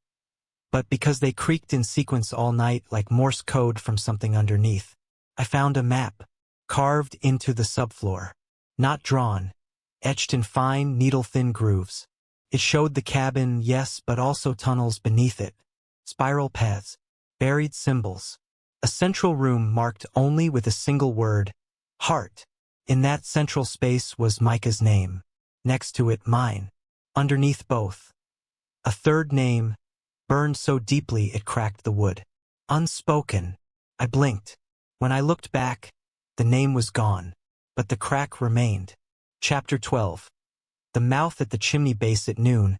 but because they creaked in sequence all night like Morse code from something underneath. I found a map, carved into the subfloor. Not drawn, etched in fine, needle-thin grooves. It showed the cabin, yes, but also tunnels beneath it. Spiral paths, buried symbols. A central room marked only with a single word, heart. In that central space was Micah's name. Next to it, mine. Underneath both, a third name, burned so deeply it cracked the wood. Unspoken. I blinked. When I looked back, the name was gone, but the crack remained. Chapter 12. The mouth at the chimney base. At noon,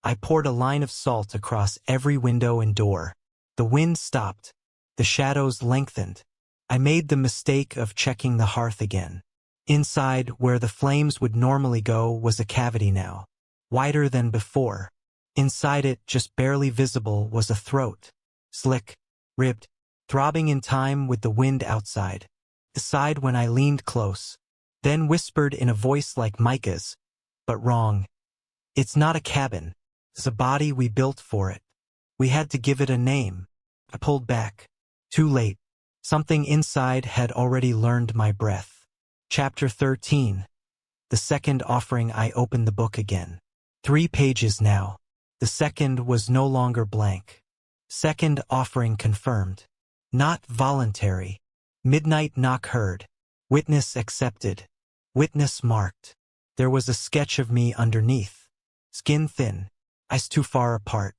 I poured a line of salt across every window and door. The wind stopped. The shadows lengthened. I made the mistake of checking the hearth again. Inside, where the flames would normally go, was a cavity now, wider than before. Inside it, just barely visible, was a throat. Slick, ribbed, throbbing in time with the wind outside. It sighed when I leaned close, then whispered in a voice like Micah's, but wrong. "It's not a cabin. It's a body we built for it. We had to give it a name." I pulled back. Too late. Something inside had already learned my breath. Chapter 13. The second offering. I opened the book again. 3 pages now. The second was no longer blank. Second offering confirmed. Not voluntary. Midnight knock heard. Witness accepted. Witness marked. There was a sketch of me underneath. Skin thin. Eyes too far apart.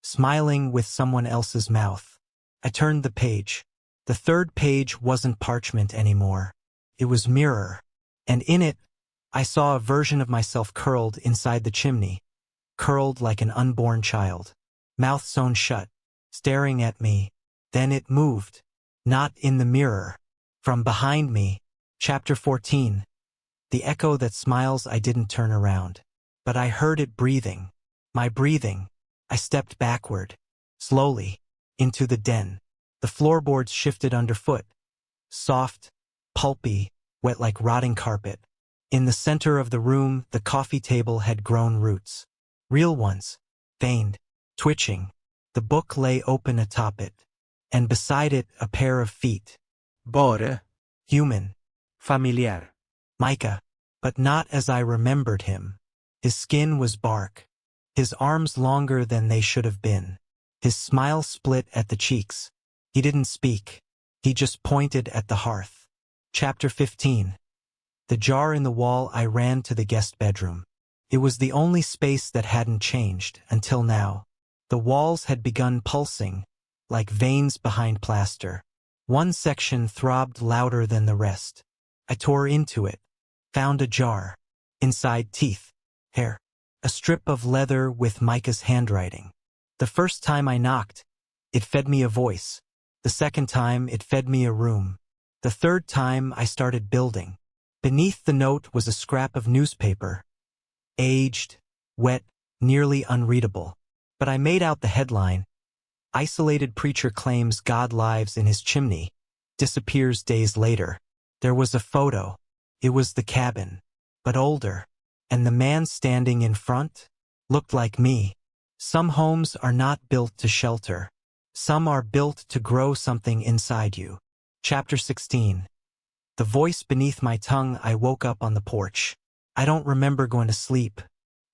Smiling with someone else's mouth. I turned the page. The third page wasn't parchment anymore. It was mirror. And in it, I saw a version of myself curled inside the chimney. Curled like an unborn child. Mouth sewn shut. Staring at me. Then it moved. Not in the mirror. From behind me. Chapter 14. The echo that smiles. I didn't turn around, but I heard it breathing. My breathing. I stepped backward. Slowly. Into the den. The floorboards shifted underfoot. Soft, pulpy, wet like rotting carpet. In the center of the room, the coffee table had grown roots. Real ones. Veined. Twitching. The book lay open atop it. And beside it, a pair of feet. Bore. Human. Familiar. Micah. But not as I remembered him. His skin was bark. His arms longer than they should have been. His smile split at the cheeks. He didn't speak. He just pointed at the hearth. Chapter 15. The jar in the wall. I ran to the guest bedroom. It was the only space that hadn't changed until now. The walls had begun pulsing, like veins behind plaster. One section throbbed louder than the rest. I tore into it. Found a jar. Inside, teeth. Hair. A strip of leather with Micah's handwriting. The first time I knocked, it fed me a voice. The second time, it fed me a room. The third time, I started building. Beneath the note was a scrap of newspaper. Aged, wet, nearly unreadable. But I made out the headline. Isolated preacher claims God lives in his chimney. Disappears days later. There was a photo. It was the cabin, but older. And the man standing in front looked like me. Some homes are not built to shelter. Some are built to grow something inside you. Chapter 16. The voice beneath my tongue. I woke up on the porch. I don't remember going to sleep.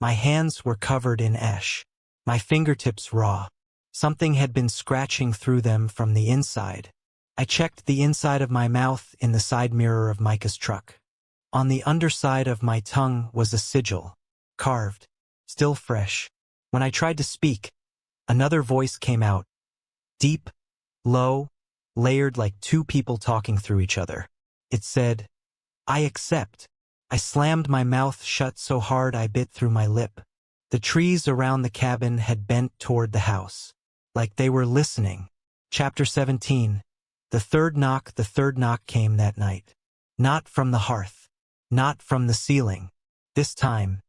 My hands were covered in ash. My fingertips raw. Something had been scratching through them from the inside. I checked the inside of my mouth in the side mirror of Micah's truck. On the underside of my tongue was a sigil, carved, still fresh. When I tried to speak, another voice came out. Deep, low, layered like two people talking through each other. It said, I accept. I slammed my mouth shut so hard I bit through my lip. The trees around the cabin had bent toward the house, like they were listening. Chapter 17. The third knock came that night. Not from the hearth. Not from the ceiling. This time,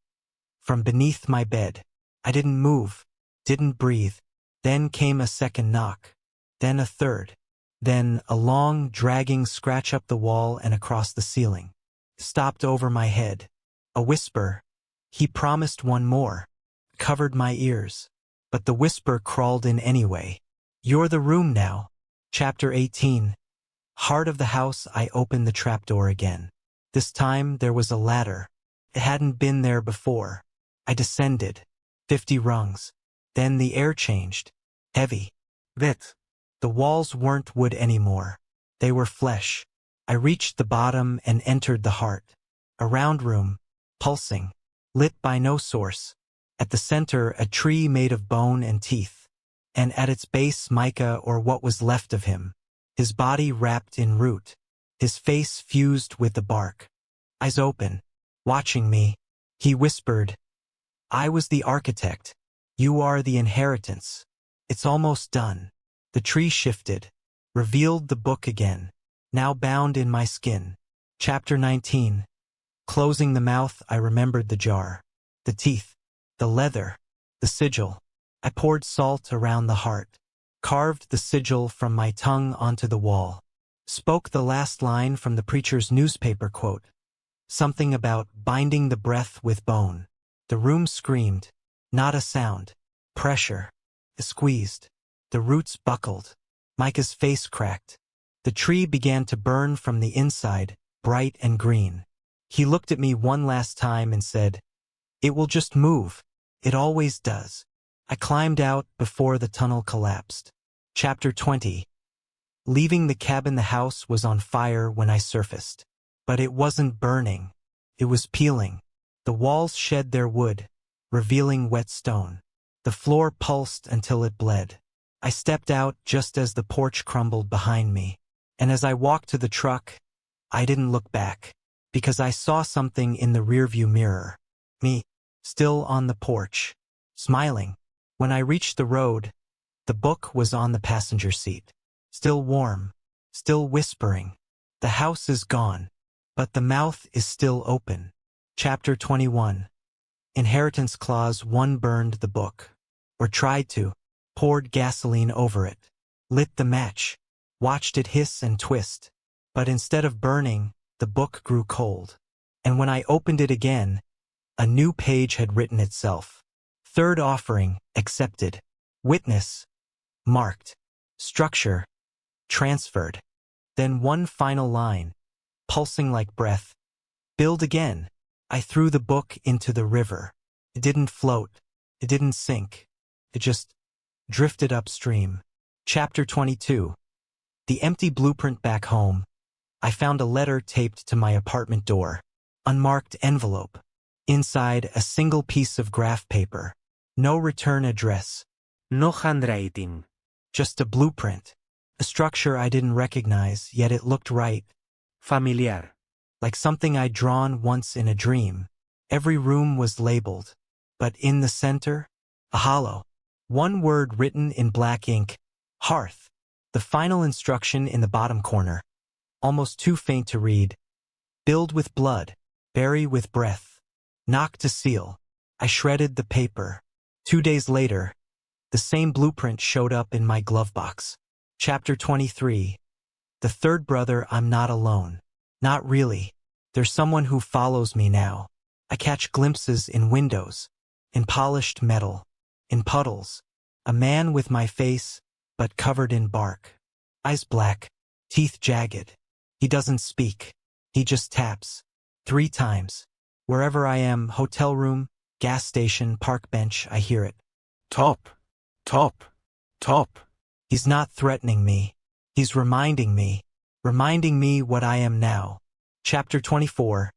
from beneath my bed. I didn't move, didn't breathe. Then came a second knock. Then a third. Then a long, dragging scratch up the wall and across the ceiling. Stopped over my head. A whisper. He promised one more. Covered my ears. But the whisper crawled in anyway. You're the room now. Chapter 18. Heart of the house. I opened the trapdoor again. This time there was a ladder. It hadn't been there before. I descended. 50 rungs. Then the air changed. Heavy. Wet. The walls weren't wood anymore. They were flesh. I reached the bottom and entered the heart. A round room, pulsing, lit by no source. At the center, a tree made of bone and teeth. And at its base, Micah, or what was left of him. His body wrapped in root. His face fused with the bark. Eyes open, watching me. He whispered, I was the architect. You are the inheritance. It's almost done. The tree shifted, revealed the book again, now bound in my skin. Chapter 19. Closing the mouth, I remembered the jar, the teeth, the leather, the sigil. I poured salt around the heart, carved the sigil from my tongue onto the wall. Spoke the last line from the preacher's newspaper quote. Something about binding the breath with bone. The room screamed. Not a sound. Pressure. It squeezed. The roots buckled. Micah's face cracked. The tree began to burn from the inside, bright and green. He looked at me one last time and said, It will just move. It always does. I climbed out before the tunnel collapsed. Chapter 20. Leaving the cabin, the house was on fire when I surfaced. But it wasn't burning. It was peeling. The walls shed their wood, revealing wet stone. The floor pulsed until it bled. I stepped out just as the porch crumbled behind me. And as I walked to the truck, I didn't look back, because I saw something in the rearview mirror. Me, still on the porch, smiling. When I reached the road, the book was on the passenger seat. Still warm, still whispering. The house is gone, but the mouth is still open. Chapter 21. Inheritance Clause 1. Burned the book. Or tried to. Poured gasoline over it. Lit the match. Watched it hiss and twist. But instead of burning, the book grew cold. And when I opened it again, a new page had written itself. Third offering, accepted. Witness, marked. Structure, transferred. Then one final line, pulsing like breath. Build again. I threw the book into the river. It didn't float. It didn't sink. It just drifted upstream. Chapter 22. The empty blueprint back home. I found a letter taped to my apartment door. Unmarked envelope. Inside, a single piece of graph paper. No return address. No handwriting. Just a blueprint. A structure I didn't recognize, yet it looked right. Familiar. Like something I'd drawn once in a dream. Every room was labeled. but in the center, a hollow. One word written in black ink, hearth. The final instruction in the bottom corner, almost too faint to read. Build with blood, bury with breath, knock to seal. I shredded the paper. 2 days later, the same blueprint showed up in my glove box. Chapter 23. The third brother, I'm not alone. Not really. There's someone who follows me now. I catch glimpses in windows, in polished metal, in puddles. A man with my face, but covered in bark. Eyes black, teeth jagged. He doesn't speak. He just taps. 3 times. Wherever I am, hotel room, gas station, park bench, I hear it. Top, top, top. He's not threatening me. He's reminding me what I am now. Chapter 24.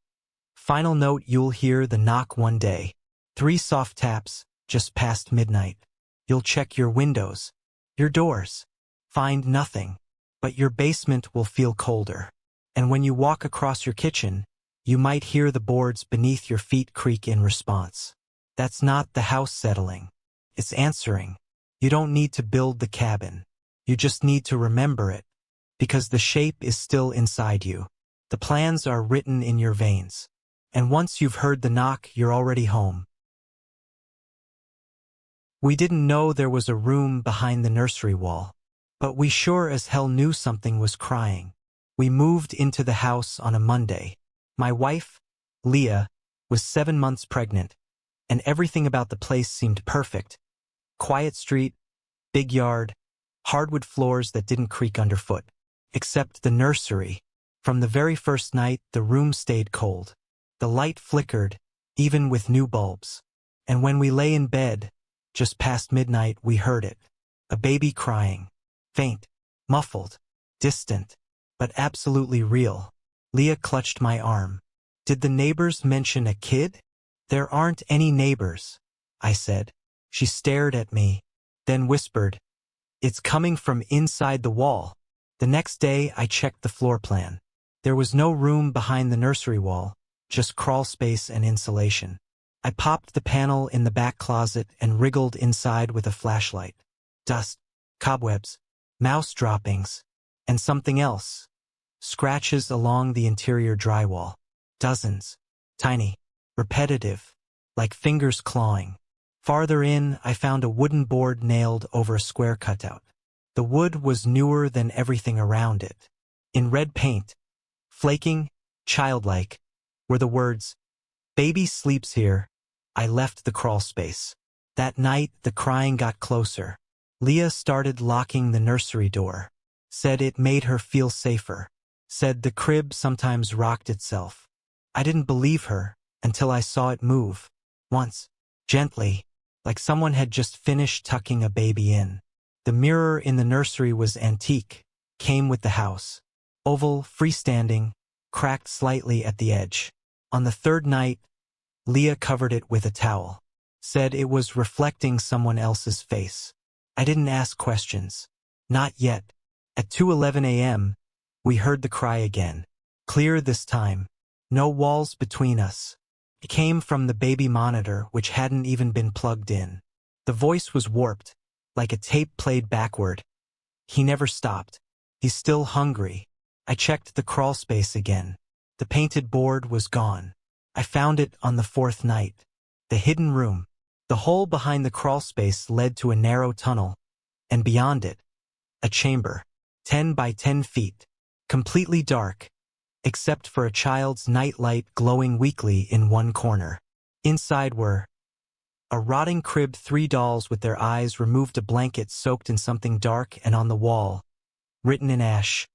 Final note, you'll hear the knock one day. 3 soft taps, just past midnight. You'll check your windows, your doors. Find nothing, but your basement will feel colder. And when you walk across your kitchen, you might hear the boards beneath your feet creak in response. That's not the house settling. It's answering. You don't need to build the cabin. You just need to remember it, because the shape is still inside you. The plans are written in your veins. And once you've heard the knock, you're already home. We didn't know there was a room behind the nursery wall, but we sure as hell knew something was crying. We moved into the house on a Monday. My wife, Leah, was 7 months pregnant, and everything about the place seemed perfect. Quiet street, big yard, hardwood floors that didn't creak underfoot. Except the nursery. From the very first night, the room stayed cold. The light flickered, even with new bulbs. And when we lay in bed, just past midnight, we heard it. A baby crying. Faint, muffled, distant, but absolutely real. Leah clutched my arm. Did the neighbors mention a kid? There aren't any neighbors, I said. She stared at me, then whispered, it's coming from inside the wall. The next day, I checked the floor plan. There was no room behind the nursery wall, just crawl space and insulation. I popped the panel in the back closet and wriggled inside with a flashlight. Dust, cobwebs, mouse droppings, and something else. Scratches along the interior drywall. Dozens. Tiny. Repetitive. Like fingers clawing. Farther in, I found a wooden board nailed over a square cutout. The wood was newer than everything around it. In red paint, flaking, childlike, were the words, "Baby sleeps here." I left the crawl space. That night, the crying got closer. Leah started locking the nursery door. Said it made her feel safer. Said the crib sometimes rocked itself. I didn't believe her until I saw it move. Once. Gently. Like someone had just finished tucking a baby in. The mirror in the nursery was antique. Came with the house. Oval, freestanding, cracked slightly at the edge. On the 3rd night, Leah covered it with a towel. Said it was reflecting someone else's face. I didn't ask questions. Not yet. At 2:11 a.m., we heard the cry again. Clear this time. No walls between us. It came from the baby monitor, which hadn't even been plugged in. The voice was warped, like a tape played backward. He never stopped. He's still hungry. I checked the crawl space again. The painted board was gone. I found it on the 4th night. The hidden room. The hole behind the crawl space led to a narrow tunnel, and beyond it, a chamber, 10 by 10 feet, completely dark, except for a child's nightlight glowing weakly in one corner. Inside were a rotting crib, 3 dolls with their eyes removed, a blanket soaked in something dark, and on the wall, written in ash,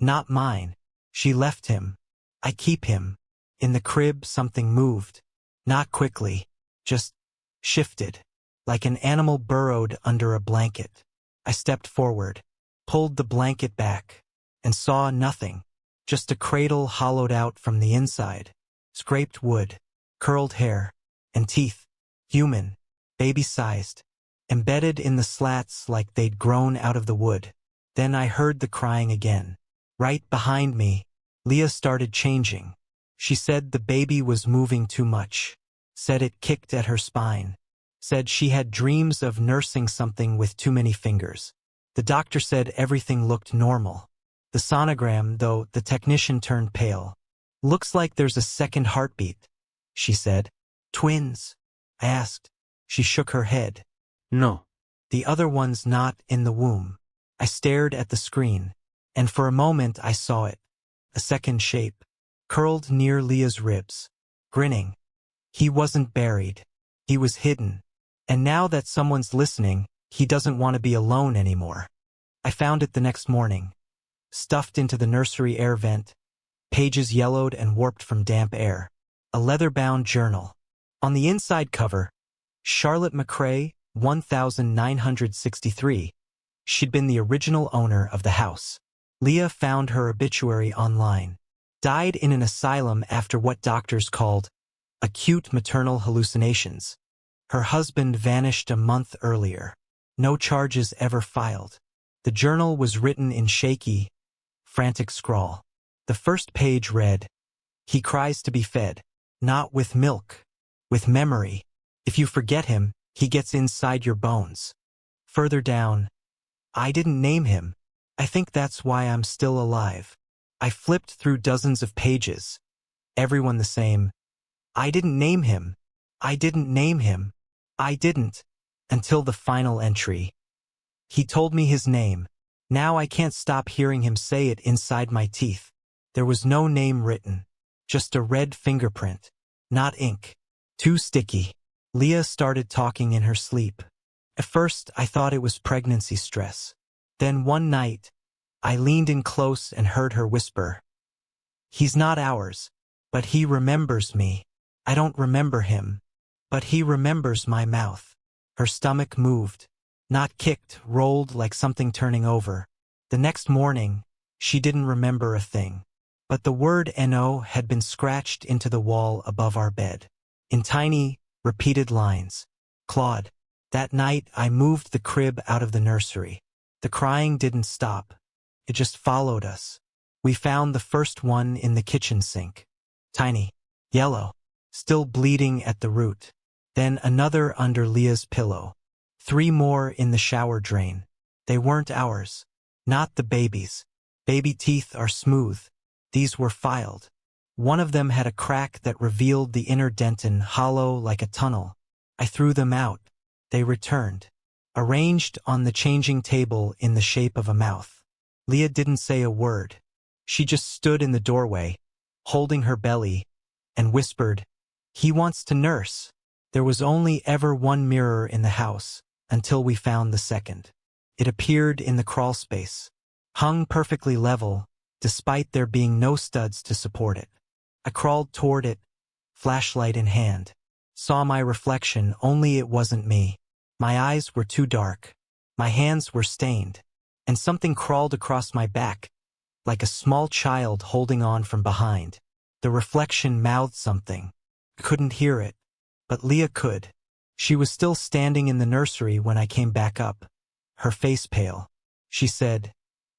"Not mine. She left him. I keep him." In the crib, something moved. Not quickly, just shifted, like an animal burrowed under a blanket. I stepped forward, pulled the blanket back, and saw nothing. Just a cradle hollowed out from the inside. Scraped wood, curled hair, and teeth. Human, baby-sized, embedded in the slats like they'd grown out of the wood. Then I heard the crying again. Right behind me, Leah started changing. She said the baby was moving too much. said it kicked at her spine. Said she had dreams of nursing something with too many fingers. The doctor said everything looked normal. The sonogram, though, the technician turned pale. Looks like there's a second heartbeat, she said. Twins? I asked. She shook her head. No. The other one's not in the womb. I stared at the screen, and for a moment I saw it. A second shape, curled near Leah's ribs, grinning. He wasn't buried. He was hidden. And now that someone's listening, he doesn't want to be alone anymore. I found it the next morning, stuffed into the nursery air vent, pages yellowed and warped from damp air. A leather-bound journal. On the inside cover, Charlotte McCrae, 1963. She'd been the original owner of the house. Leah found her obituary online. Died in an asylum after what doctors called acute maternal hallucinations. Her husband vanished a month earlier. No charges ever filed. The journal was written in shaky, frantic scrawl. The first page read, "He cries to be fed, not with milk, with memory. If you forget him, he gets inside your bones." Further down, "I didn't name him. I think that's why I'm still alive." I flipped through dozens of pages. Everyone the same. "I didn't name him. I didn't name him. I didn't." Until the final entry. "He told me his name. Now I can't stop hearing him say it inside my teeth." There was no name written. Just a red fingerprint. Not ink. Too sticky. Leah started talking in her sleep. At first, I thought it was pregnancy stress. Then one night, I leaned in close and heard her whisper, "He's not ours, but he remembers me. I don't remember him, but he remembers my mouth." Her stomach moved. Not kicked, rolled like something turning over. The next morning, she didn't remember a thing. But the word "no" had been scratched into the wall above our bed. In tiny, repeated lines. "Claude, that night I moved the crib out of the nursery. The crying didn't stop. It just followed us. We found the first one in the kitchen sink. Tiny. Yellow. Still bleeding at the root. Then another under Leah's pillow. 3 more in the shower drain. They weren't ours. Not the baby's. Baby teeth are smooth. These were filed. One of them had a crack that revealed the inner dentin, hollow like a tunnel. I threw them out. They returned. Arranged on the changing table in the shape of a mouth. Leah didn't say a word. She just stood in the doorway, holding her belly, and whispered, "He wants to nurse." There was only ever one mirror in the house, until we found the second. It appeared in the crawl space, hung perfectly level, despite there being no studs to support it. I crawled toward it, flashlight in hand. Saw my reflection, only it wasn't me. My eyes were too dark. My hands were stained. And something crawled across my back, like a small child holding on from behind. The reflection mouthed something. I couldn't hear it, but Leah could. She was still standing in the nursery when I came back up, her face pale. She said,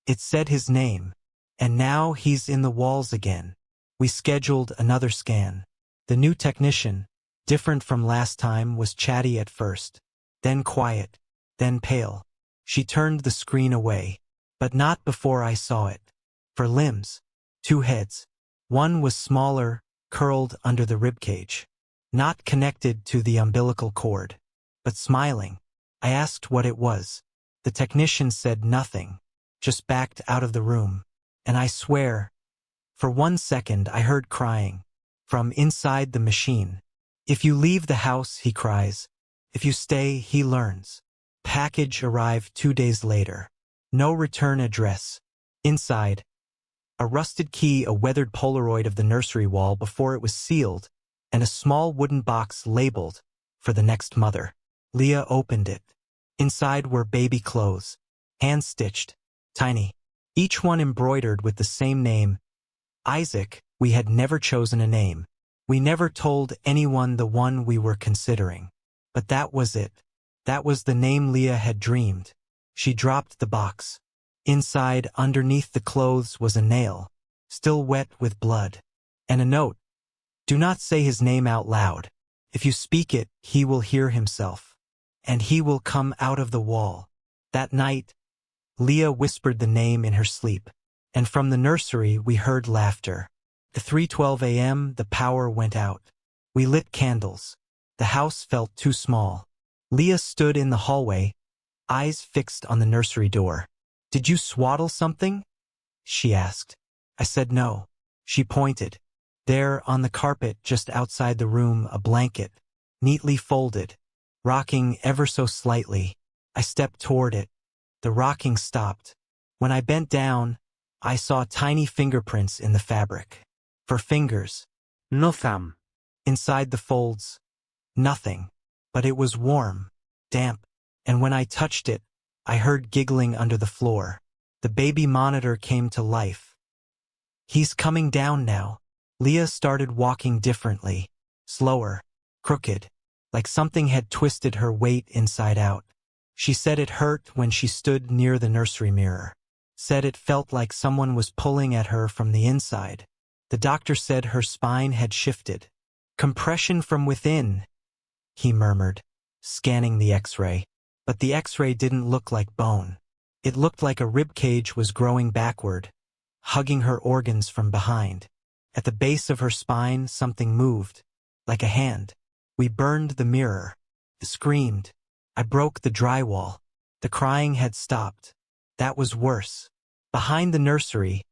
"It said his name, and now he's in the walls again." We scheduled another scan. The new technician, different from last time, was chatty at first, then quiet, then pale. She turned the screen away, but not before I saw it. For limbs, 2 heads. One was smaller, curled under the ribcage, not connected to the umbilical cord, but smiling. I asked what it was. The technician said nothing, just backed out of the room. And I swear, for 1 second I heard crying from inside the machine. "If you leave the house," he cries. "If you stay," he learns. Package arrived 2 days later. No return address. Inside, a rusted key, a weathered Polaroid of the nursery wall before it was sealed, and a small wooden box labeled, "For the next mother." Leah opened it. Inside were baby clothes, hand-stitched, tiny, each one embroidered with the same name, Isaac. We had never chosen a name. We never told anyone the one we were considering. But that was it. That was the name Leah had dreamed. She dropped the box. Inside, underneath the clothes, was a nail, still wet with blood, and a note. "Do not say his name out loud. If you speak it, he will hear himself. And he will come out of the wall. That night, Leah whispered the name in her sleep. And from the nursery we heard laughter. At 3:12 a.m. the power went out. We lit candles. The house felt too small. Leah stood in the hallway, eyes fixed on the nursery door. "Did you swaddle something?" she asked. I said no. She pointed. There, on the carpet just outside the room, a blanket, neatly folded, rocking ever so slightly. I stepped toward it. The rocking stopped. When I bent down, I saw tiny fingerprints in the fabric. For fingers. No thumb. Inside the folds. Nothing. But it was warm, damp, and when I touched it, I heard giggling under the floor. The baby monitor came to life. "He's coming down now." Leah started walking differently, slower, crooked, like something had twisted her weight inside out. She said it hurt when she stood near the nursery mirror. Said it felt like someone was pulling at her from the inside. The doctor said her spine had shifted. "Compression from within," he murmured, scanning the X-ray. But the X-ray didn't look like bone. It looked like a ribcage was growing backward, hugging her organs from behind. At the base of her spine, something moved, like a hand. We burned the mirror. It screamed. I broke the drywall. The crying had stopped. That was worse. Behind the nursery,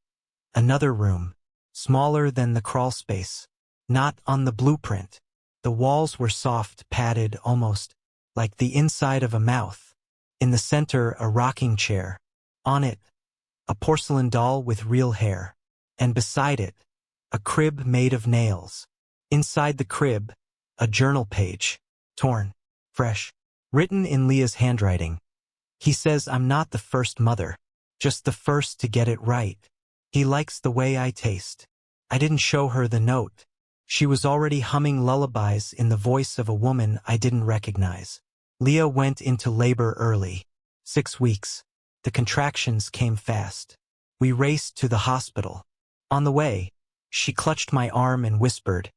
another room, smaller than the crawl space. Not on the blueprint. The walls were soft, padded, almost like the inside of a mouth. In the center, a rocking chair. On it, a porcelain doll with real hair. And beside it, a crib made of nails. Inside the crib, a journal page. Torn. Fresh. Written in Leah's handwriting. "He says I'm not the first mother. Just the first to get it right. He likes the way I taste." I didn't show her the note. She was already humming lullabies in the voice of a woman I didn't recognize. Leah went into labor early. 6 weeks. The contractions came fast. We raced to the hospital. On the way, she clutched my arm and whispered,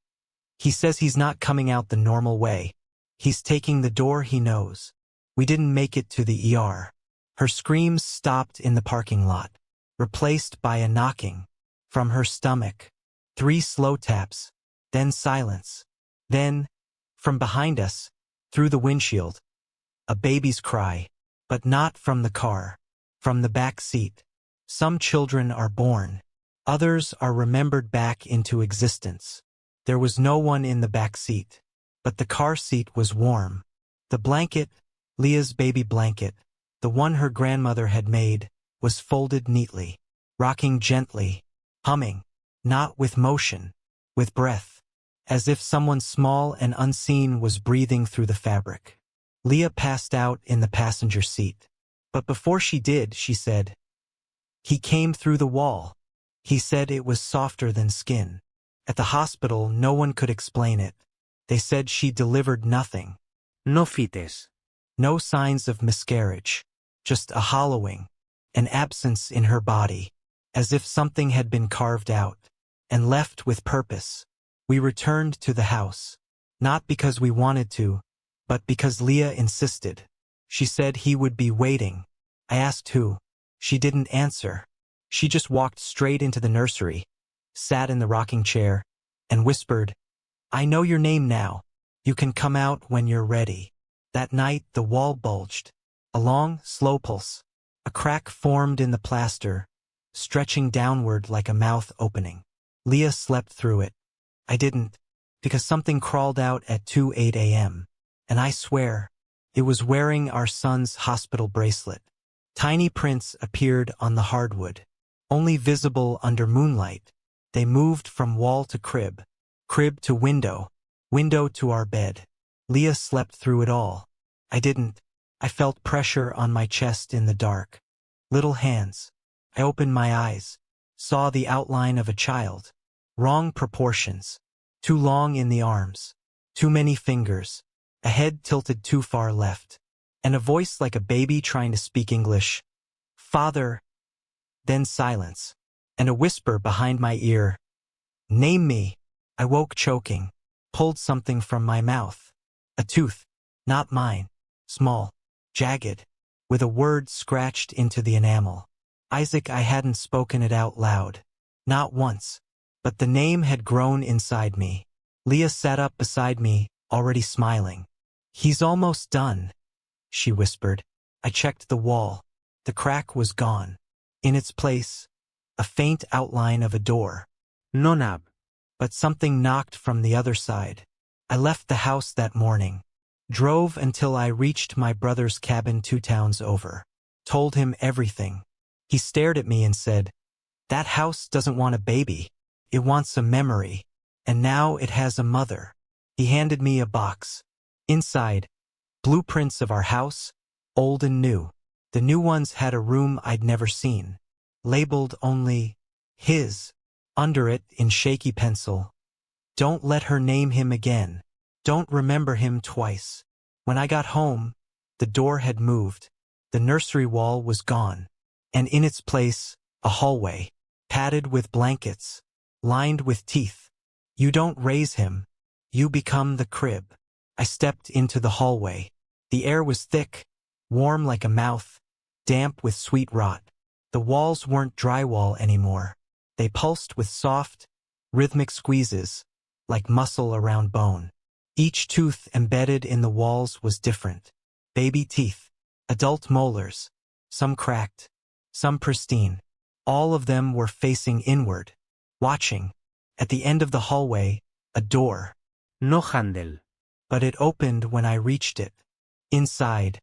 "He says he's not coming out the normal way. He's taking the door he knows." We didn't make it to the ER. Her screams stopped in the parking lot, replaced by a knocking. From her stomach. 3 slow taps. Then silence. Then, from behind us, through the windshield, a baby's cry, but not from the car, from the back seat. Some children are born. Others are remembered back into existence. There was no one in the back seat, but the car seat was warm. The blanket, Leah's baby blanket, the one her grandmother had made, was folded neatly, rocking gently, humming, not with motion, with breath. As if someone small and unseen was breathing through the fabric. Leah passed out in the passenger seat. But before she did, she said, "He came through the wall." He said it was softer than skin. At the hospital, no one could explain it. They said she delivered nothing. No fetus. No signs of miscarriage. Just a hollowing, an absence in her body, as if something had been carved out and left with purpose. We returned to the house, not because we wanted to, but because Leah insisted. She said he would be waiting. I asked who. She didn't answer. She just walked straight into the nursery, sat in the rocking chair, and whispered, "I know your name now. You can come out when you're ready." That night the wall bulged. A long, slow pulse. A crack formed in the plaster, stretching downward like a mouth opening. Leah slept through it. I didn't, because something crawled out at 2:08 a.m. And I swear, it was wearing our son's hospital bracelet. Tiny prints appeared on the hardwood, only visible under moonlight. They moved from wall to crib, crib to window, window to our bed. Leah slept through it all. I didn't. I felt pressure on my chest in the dark. Little hands. I opened my eyes, saw the outline of a child. Wrong proportions. Too long in the arms. Too many fingers. A head tilted too far left. And a voice like a baby trying to speak English. "Father." Then silence. And a whisper behind my ear. "Name me." I woke choking. pulled something from my mouth. A tooth. Not mine. Small. Jagged. With a word scratched into the enamel. Isaac, I hadn't spoken it out loud. Not once. But the name had grown inside me. Leah sat up beside me, already smiling. He's almost done, she whispered. I checked the wall. The crack was gone. In its place, a faint outline of a door. Nonab. But something knocked from the other side. I left the house that morning. Drove until I reached my brother's cabin 2 towns over. Told him everything. He stared at me and said, "That house doesn't want a baby. It wants a memory. And now it has a mother." He handed me a box. Inside, blueprints of our house, old and new. The new ones had a room I'd never seen. Labeled only, his. Under it, in shaky pencil, "Don't let her name him again. Don't remember him twice." When I got home, the door had moved. The nursery wall was gone. And in its place, a hallway, padded with blankets, lined with teeth. You don't raise him. You become the crib. I stepped into the hallway. The air was thick, warm like a mouth, damp with sweet rot. The walls weren't drywall anymore. They pulsed with soft, rhythmic squeezes, like muscle around bone. Each tooth embedded in the walls was different. Baby teeth, adult molars, some cracked, some pristine. All of them were facing inward, watching. At the end of the hallway, a door. No handle. But it opened when I reached it. Inside,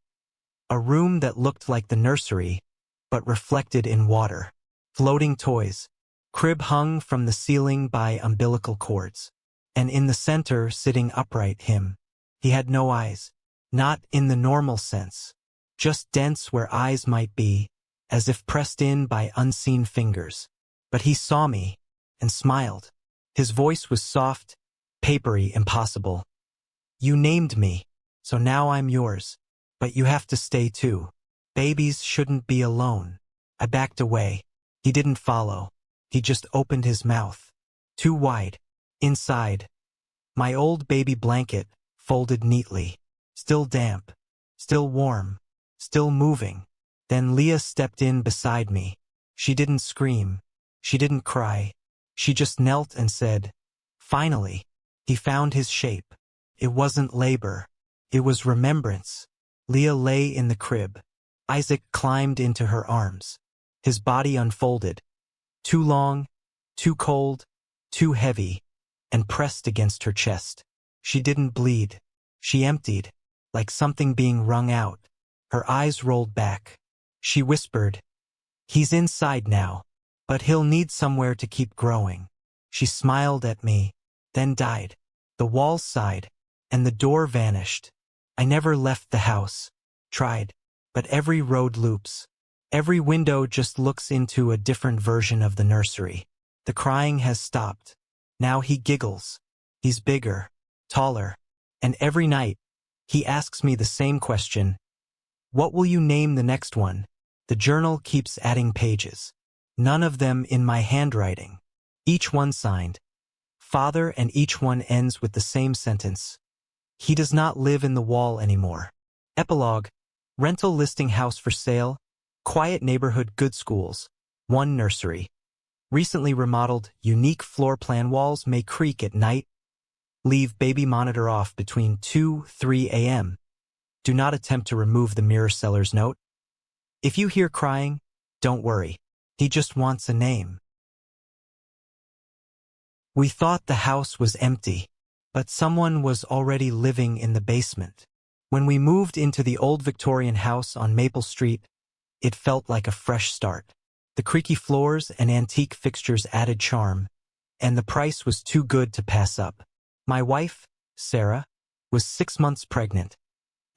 a room that looked like the nursery, but reflected in water. Floating toys. Crib hung from the ceiling by umbilical cords. And in the center, sitting upright, him. He had no eyes. Not in the normal sense. Just dents where eyes might be, as if pressed in by unseen fingers. But he saw me, and smiled. His voice was soft, papery, impossible. "You named me, so now I'm yours. But you have to stay too. Babies shouldn't be alone." I backed away. He didn't follow. He just opened his mouth. Too wide. Inside, my old baby blanket, folded neatly. Still damp. Still warm. Still moving. Then Leah stepped in beside me. She didn't scream. She didn't cry. She just knelt and said, "Finally." He found his shape. It wasn't labor. It was remembrance. Leah lay in the crib. Isaac climbed into her arms. His body unfolded. Too long, too cold, too heavy, and pressed against her chest. She didn't bleed. She emptied, like something being wrung out. Her eyes rolled back. She whispered, "He's inside now, but he'll need somewhere to keep growing." She smiled at me, then died. The walls sighed, and the door vanished. I never left the house. Tried. But every road loops. Every window just looks into a different version of the nursery. The crying has stopped. Now he giggles. He's bigger, taller. And every night, he asks me the same question. "What will you name the next one?" The journal keeps adding pages. None of them in my handwriting. Each one signed. Father, and each one ends with the same sentence. He does not live in the wall anymore. Epilogue. Rental listing house for sale. Quiet neighborhood, good schools. 1 nursery. Recently remodeled, unique floor plan, walls may creak at night. Leave baby monitor off between 2-3 a.m. Do not attempt to remove the mirror seller's note. If you hear crying, don't worry. He just wants a name. We thought the house was empty, but someone was already living in the basement. When we moved into the old Victorian house on Maple Street, it felt like a fresh start. The creaky floors and antique fixtures added charm, and the price was too good to pass up. My wife, Sarah, was 6 months pregnant,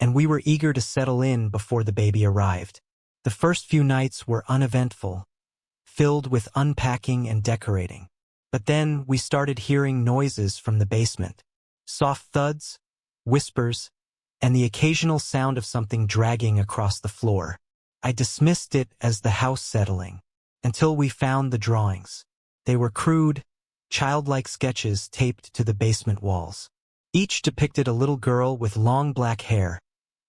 and we were eager to settle in before the baby arrived. The first few nights were uneventful, filled with unpacking and decorating. But then we started hearing noises from the basement. Soft thuds, whispers, and the occasional sound of something dragging across the floor. I dismissed it as the house settling, until we found the drawings. They were crude, childlike sketches taped to the basement walls. Each depicted a little girl with long black hair,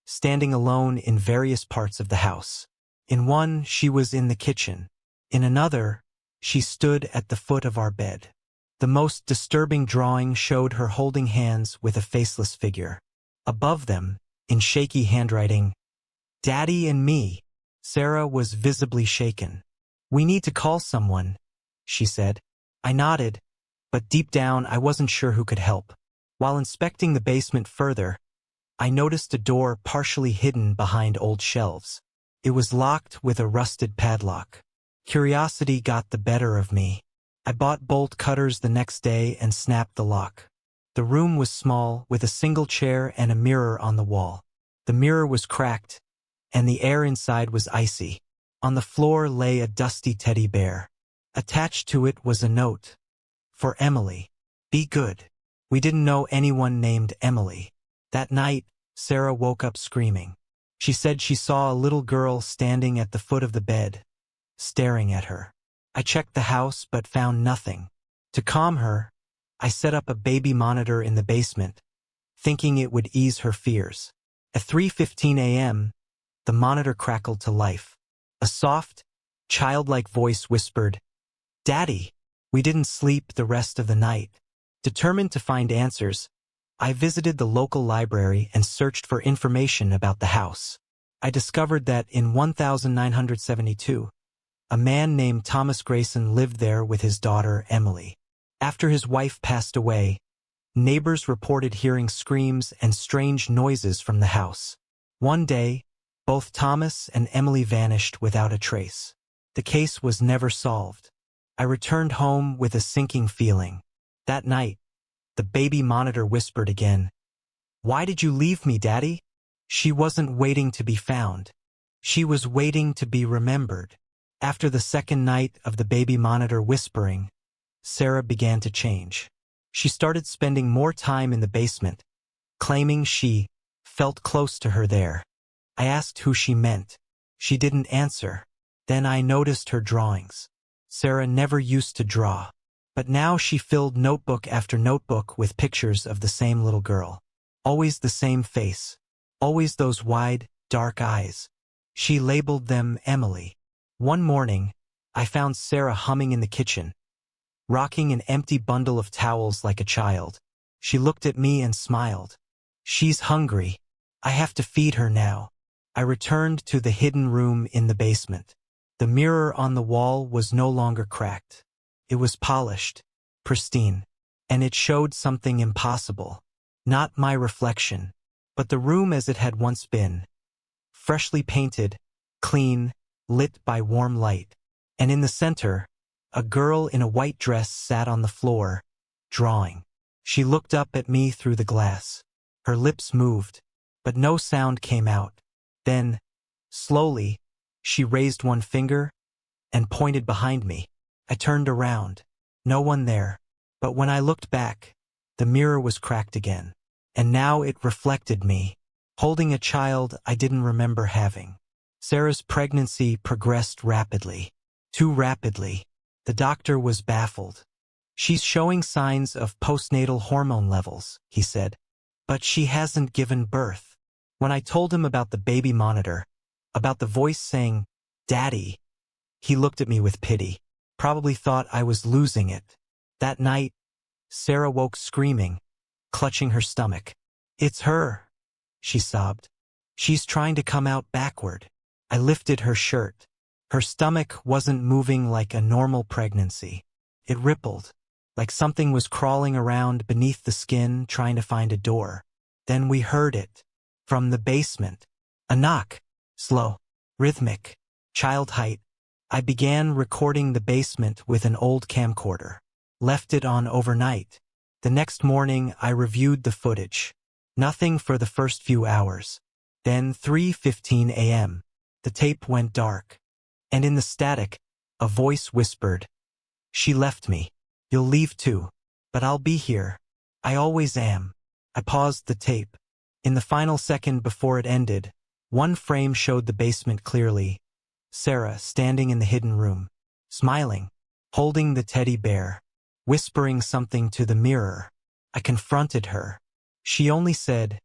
standing alone in various parts of the house. In one, she was in the kitchen. In another, she stood at the foot of our bed. The most disturbing drawing showed her holding hands with a faceless figure. Above them, in shaky handwriting, "Daddy and me." Sarah was visibly shaken. "We need to call someone," she said. I nodded, but deep down I wasn't sure who could help. While inspecting the basement further, I noticed a door partially hidden behind old shelves. It was locked with a rusted padlock. Curiosity got the better of me. I bought bolt cutters the next day and snapped the lock. The room was small, with a single chair and a mirror on the wall. The mirror was cracked, and the air inside was icy. On the floor lay a dusty teddy bear. Attached to it was a note. "For Emily. Be good." We didn't know anyone named Emily. That night, Sarah woke up screaming. She said she saw a little girl standing at the foot of the bed, staring at her. I checked the house but found nothing. To calm her, I set up a baby monitor in the basement, thinking it would ease her fears. At 3:15 a.m., the monitor crackled to life. A soft, childlike voice whispered, "Daddy." We didn't sleep the rest of the night. Determined to find answers, I visited the local library and searched for information about the house. I discovered that in 1972, a man named Thomas Grayson lived there with his daughter, Emily. After his wife passed away, neighbors reported hearing screams and strange noises from the house. One day, both Thomas and Emily vanished without a trace. The case was never solved. I returned home with a sinking feeling. That night, the baby monitor whispered again, "Why did you leave me, Daddy?" She wasn't waiting to be found. She was waiting to be remembered. After the second night of the baby monitor whispering, Sarah began to change. She started spending more time in the basement, claiming she felt close to her there. I asked who she meant. She didn't answer. Then I noticed her drawings. Sarah never used to draw, but now she filled notebook after notebook with pictures of the same little girl. Always the same face. Always those wide, dark eyes. She labeled them Emily. One morning, I found Sarah humming in the kitchen, rocking an empty bundle of towels like a child. She looked at me and smiled. "She's hungry. I have to feed her now." I returned to the hidden room in the basement. The mirror on the wall was no longer cracked. It was polished, pristine, and it showed something impossible. Not my reflection, but the room as it had once been. Freshly painted, clean, lit by warm light. And in the center, a girl in a white dress sat on the floor, drawing. She looked up at me through the glass. Her lips moved, but no sound came out. Then, slowly, she raised one finger and pointed behind me. I turned around. No one there. But when I looked back, the mirror was cracked again. And now it reflected me, holding a child I didn't remember having. Sarah's pregnancy progressed rapidly. Too rapidly. The doctor was baffled. "She's showing signs of postnatal hormone levels," he said. "But she hasn't given birth." When I told him about the baby monitor, about the voice saying, "Daddy," he looked at me with pity. Probably thought I was losing it. That night, Sarah woke screaming, clutching her stomach. "It's her," she sobbed. "She's trying to come out backward." I lifted her shirt. Her stomach wasn't moving like a normal pregnancy. It rippled, like something was crawling around beneath the skin trying to find a door. Then we heard it. From the basement. A knock. Slow. Rhythmic. Child height. I began recording the basement with an old camcorder. Left it on overnight. The next morning I reviewed the footage. Nothing for the first few hours. Then 3:15 a.m. The tape went dark. And in the static, a voice whispered, "She left me. You'll leave too. But I'll be here. I always am." I paused the tape. In the final second before it ended, one frame showed the basement clearly. Sarah standing in the hidden room, smiling, holding the teddy bear, whispering something to the mirror. I confronted her. She only said,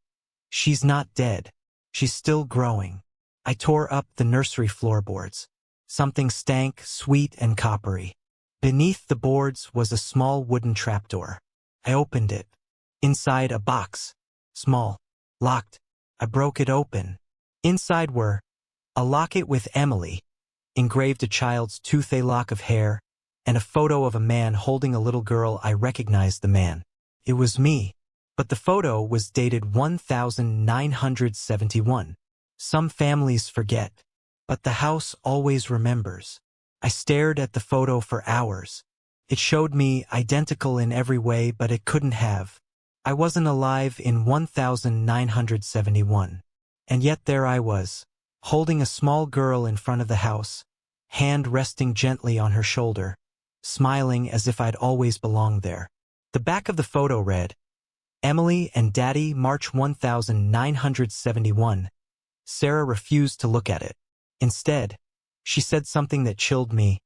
"She's not dead. She's still growing." I tore up the nursery floorboards. Something stank, sweet and coppery. Beneath the boards was a small wooden trapdoor. I opened it. Inside a box. Small. Locked. I broke it open. Inside were a locket with Emily, engraved a child's tooth, a lock of hair, and a photo of a man holding a little girl. I recognized the man. It was me. But the photo was dated 1971. Some families forget, but the house always remembers. I stared at the photo for hours. It showed me identical in every way, but it couldn't have. I wasn't alive in 1971. And yet there I was, holding a small girl in front of the house, hand resting gently on her shoulder, smiling as if I'd always belonged there. The back of the photo read, "Emily and Daddy, March 1971. Sarah refused to look at it. Instead, she said something that chilled me.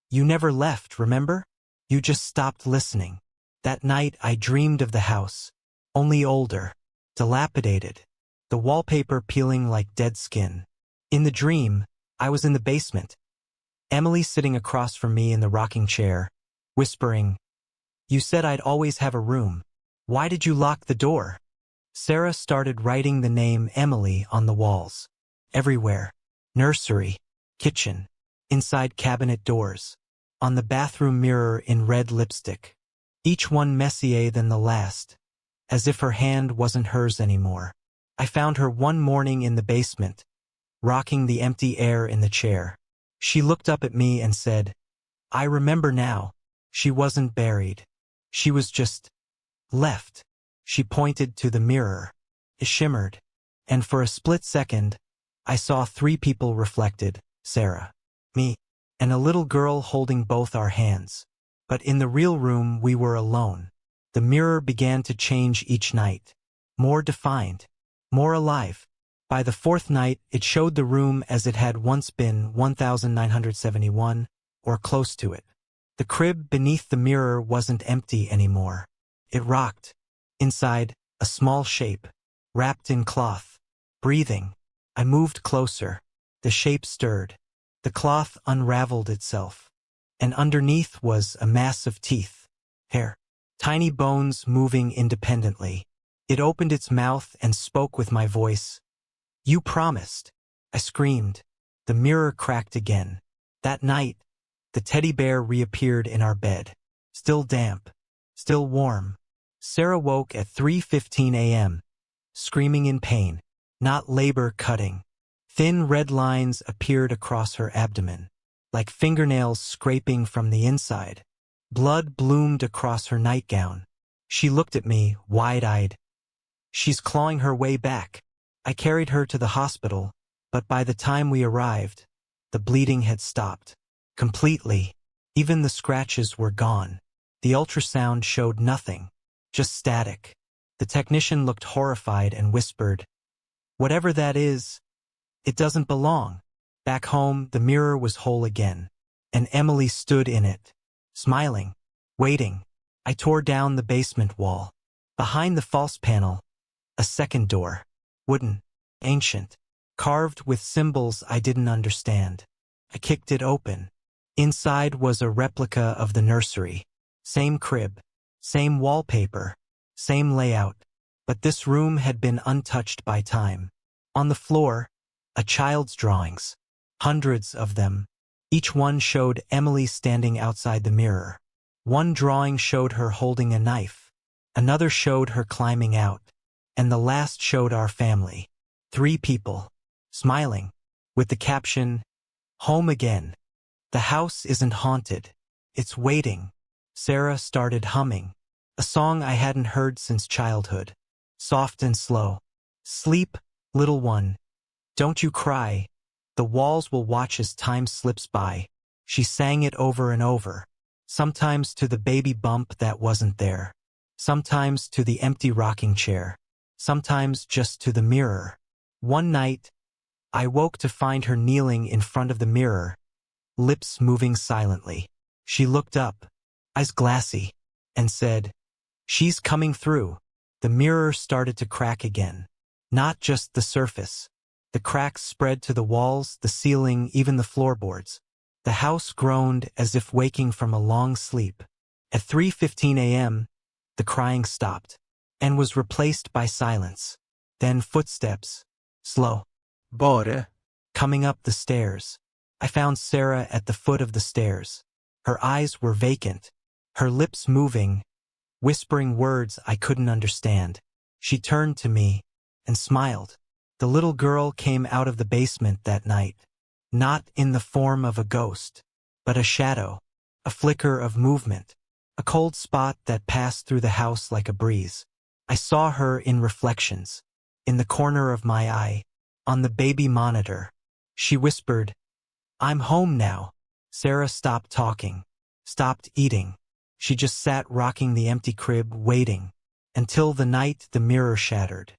"You never left, remember? You just stopped listening." That night I dreamed of the house, only older, dilapidated, the wallpaper peeling like dead skin. In the dream, I was in the basement, Emily sitting across from me in the rocking chair, whispering, "You said I'd always have a room. Why did you lock the door?" Sarah started writing the name Emily on the walls. Everywhere. Nursery, kitchen, inside cabinet doors, on the bathroom mirror in red lipstick. Each one messier than the last, as if her hand wasn't hers anymore. I found her one morning in the basement, rocking the empty air in the chair. She looked up at me and said, "I remember now. She wasn't buried. She was just left." She pointed to the mirror. It shimmered, and for a split second, I saw three people reflected: Sarah, me, and a little girl holding both our hands. But in the real room, we were alone. The mirror began to change each night. More defined, more alive. By the fourth night, it showed the room as it had once been, 1971, or close to it. The crib beneath the mirror wasn't empty anymore. It rocked. Inside, a small shape, wrapped in cloth, breathing. I moved closer. The shape stirred. The cloth unraveled itself. And underneath was a mass of teeth, hair, tiny bones moving independently. It opened its mouth and spoke with my voice. "You promised." I screamed. The mirror cracked again. That night, the teddy bear reappeared in our bed. Still damp, still warm. Sarah woke at 3:15 a.m., screaming in pain, not labor cutting. Thin red lines appeared across her abdomen, like fingernails scraping from the inside. Blood bloomed across her nightgown. She looked at me, wide-eyed. "She's clawing her way back." I carried her to the hospital, but by the time we arrived, the bleeding had stopped. Completely. Even the scratches were gone. The ultrasound showed nothing. Just static. The technician looked horrified and whispered, "Whatever that is, it doesn't belong." Back home, the mirror was whole again, and Emily stood in it, smiling, waiting. I tore down the basement wall. Behind the false panel, a second door, wooden, ancient, carved with symbols I didn't understand. I kicked it open. Inside was a replica of the nursery. Same crib. Same wallpaper, same layout, but this room had been untouched by time. On the floor, a child's drawings, hundreds of them. Each one showed Emily standing outside the mirror. One drawing showed her holding a knife, another showed her climbing out, and the last showed our family. 3 people, smiling, with the caption, "Home again. The house isn't haunted. It's waiting." Sarah started humming, a song I hadn't heard since childhood, soft and slow. "Sleep, little one. Don't you cry. The walls will watch as time slips by." She sang it over and over, sometimes to the baby bump that wasn't there, sometimes to the empty rocking chair, sometimes just to the mirror. One night, I woke to find her kneeling in front of the mirror, lips moving silently. She looked up, eyes glassy, and said, "She's coming through." the mirror started to crack again. Not just the surface. The cracks spread to the walls, the ceiling, even the floorboards. The house groaned as if waking from a long sleep. At 3:15 a.m., the crying stopped and was replaced by silence. Then footsteps, slow, Bara. coming up the stairs. I found Sarah at the foot of the stairs. Her eyes were vacant, her lips moving, whispering words I couldn't understand. She turned to me and smiled. The little girl came out of the basement that night, not in the form of a ghost, but a shadow, a flicker of movement, a cold spot that passed through the house like a breeze. I saw her in reflections, in the corner of my eye, on the baby monitor. She whispered, "I'm home now." Sarah stopped talking, stopped eating. She just sat rocking the empty crib, waiting, until the night the mirror shattered.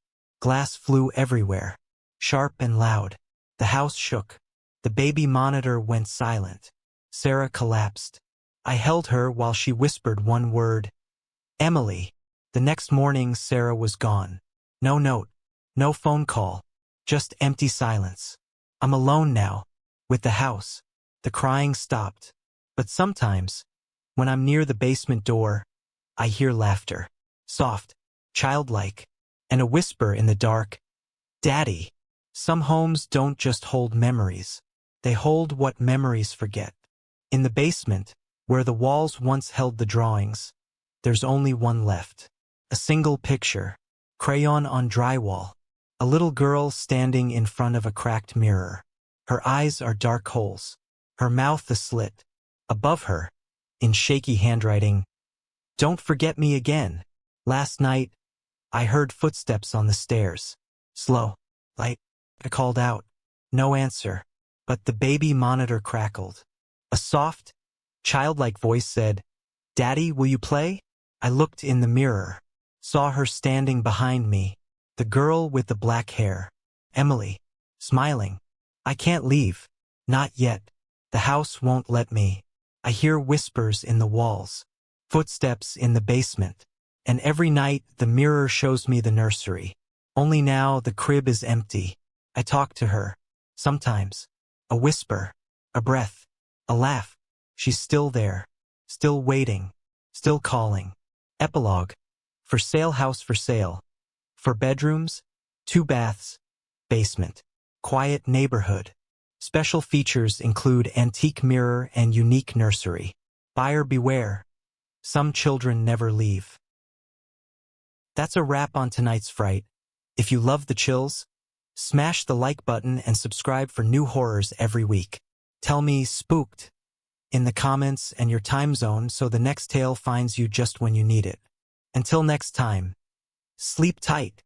Glass flew everywhere, sharp and loud. The house shook. The baby monitor went silent. Sarah collapsed. I held her while she whispered one word, "Emily." The next morning, Sarah was gone. No note, no phone call, just empty silence. I'm alone now, with the house. The crying stopped. But sometimes, when I'm near the basement door, I hear laughter. Soft, childlike, and a whisper in the dark, "Daddy." Some homes don't just hold memories. They hold what memories forget. In the basement, where the walls once held the drawings, there's only one left. A single picture, crayon on drywall. A little girl standing in front of a cracked mirror. Her eyes are dark holes, her mouth a slit. Above her, in shaky handwriting, "Don't forget me again." Last night, I heard footsteps on the stairs. Slow, light. I called out. No answer. But the baby monitor crackled. A soft, childlike voice said, "Daddy, will you play?" I looked in the mirror, saw her standing behind me, the girl with the black hair, Emily, smiling. I can't leave. Not yet. The house won't let me. I hear whispers in the walls, footsteps in the basement, and every night the mirror shows me the nursery. Only now the crib is empty. I talk to her. Sometimes. A whisper, a breath, a laugh. She's still there, still waiting, still calling. Epilogue. For sale, house for sale. 4 bedrooms, 2 baths, basement. Quiet neighborhood. Special features include antique mirror and unique nursery. Buyer beware. Some children never leave. That's a wrap on tonight's Fright. If you love the chills, smash the like button and subscribe for new horrors every week. Tell me spooked in the comments and your time zone so the next tale finds you just when you need it. Until next time, sleep tight.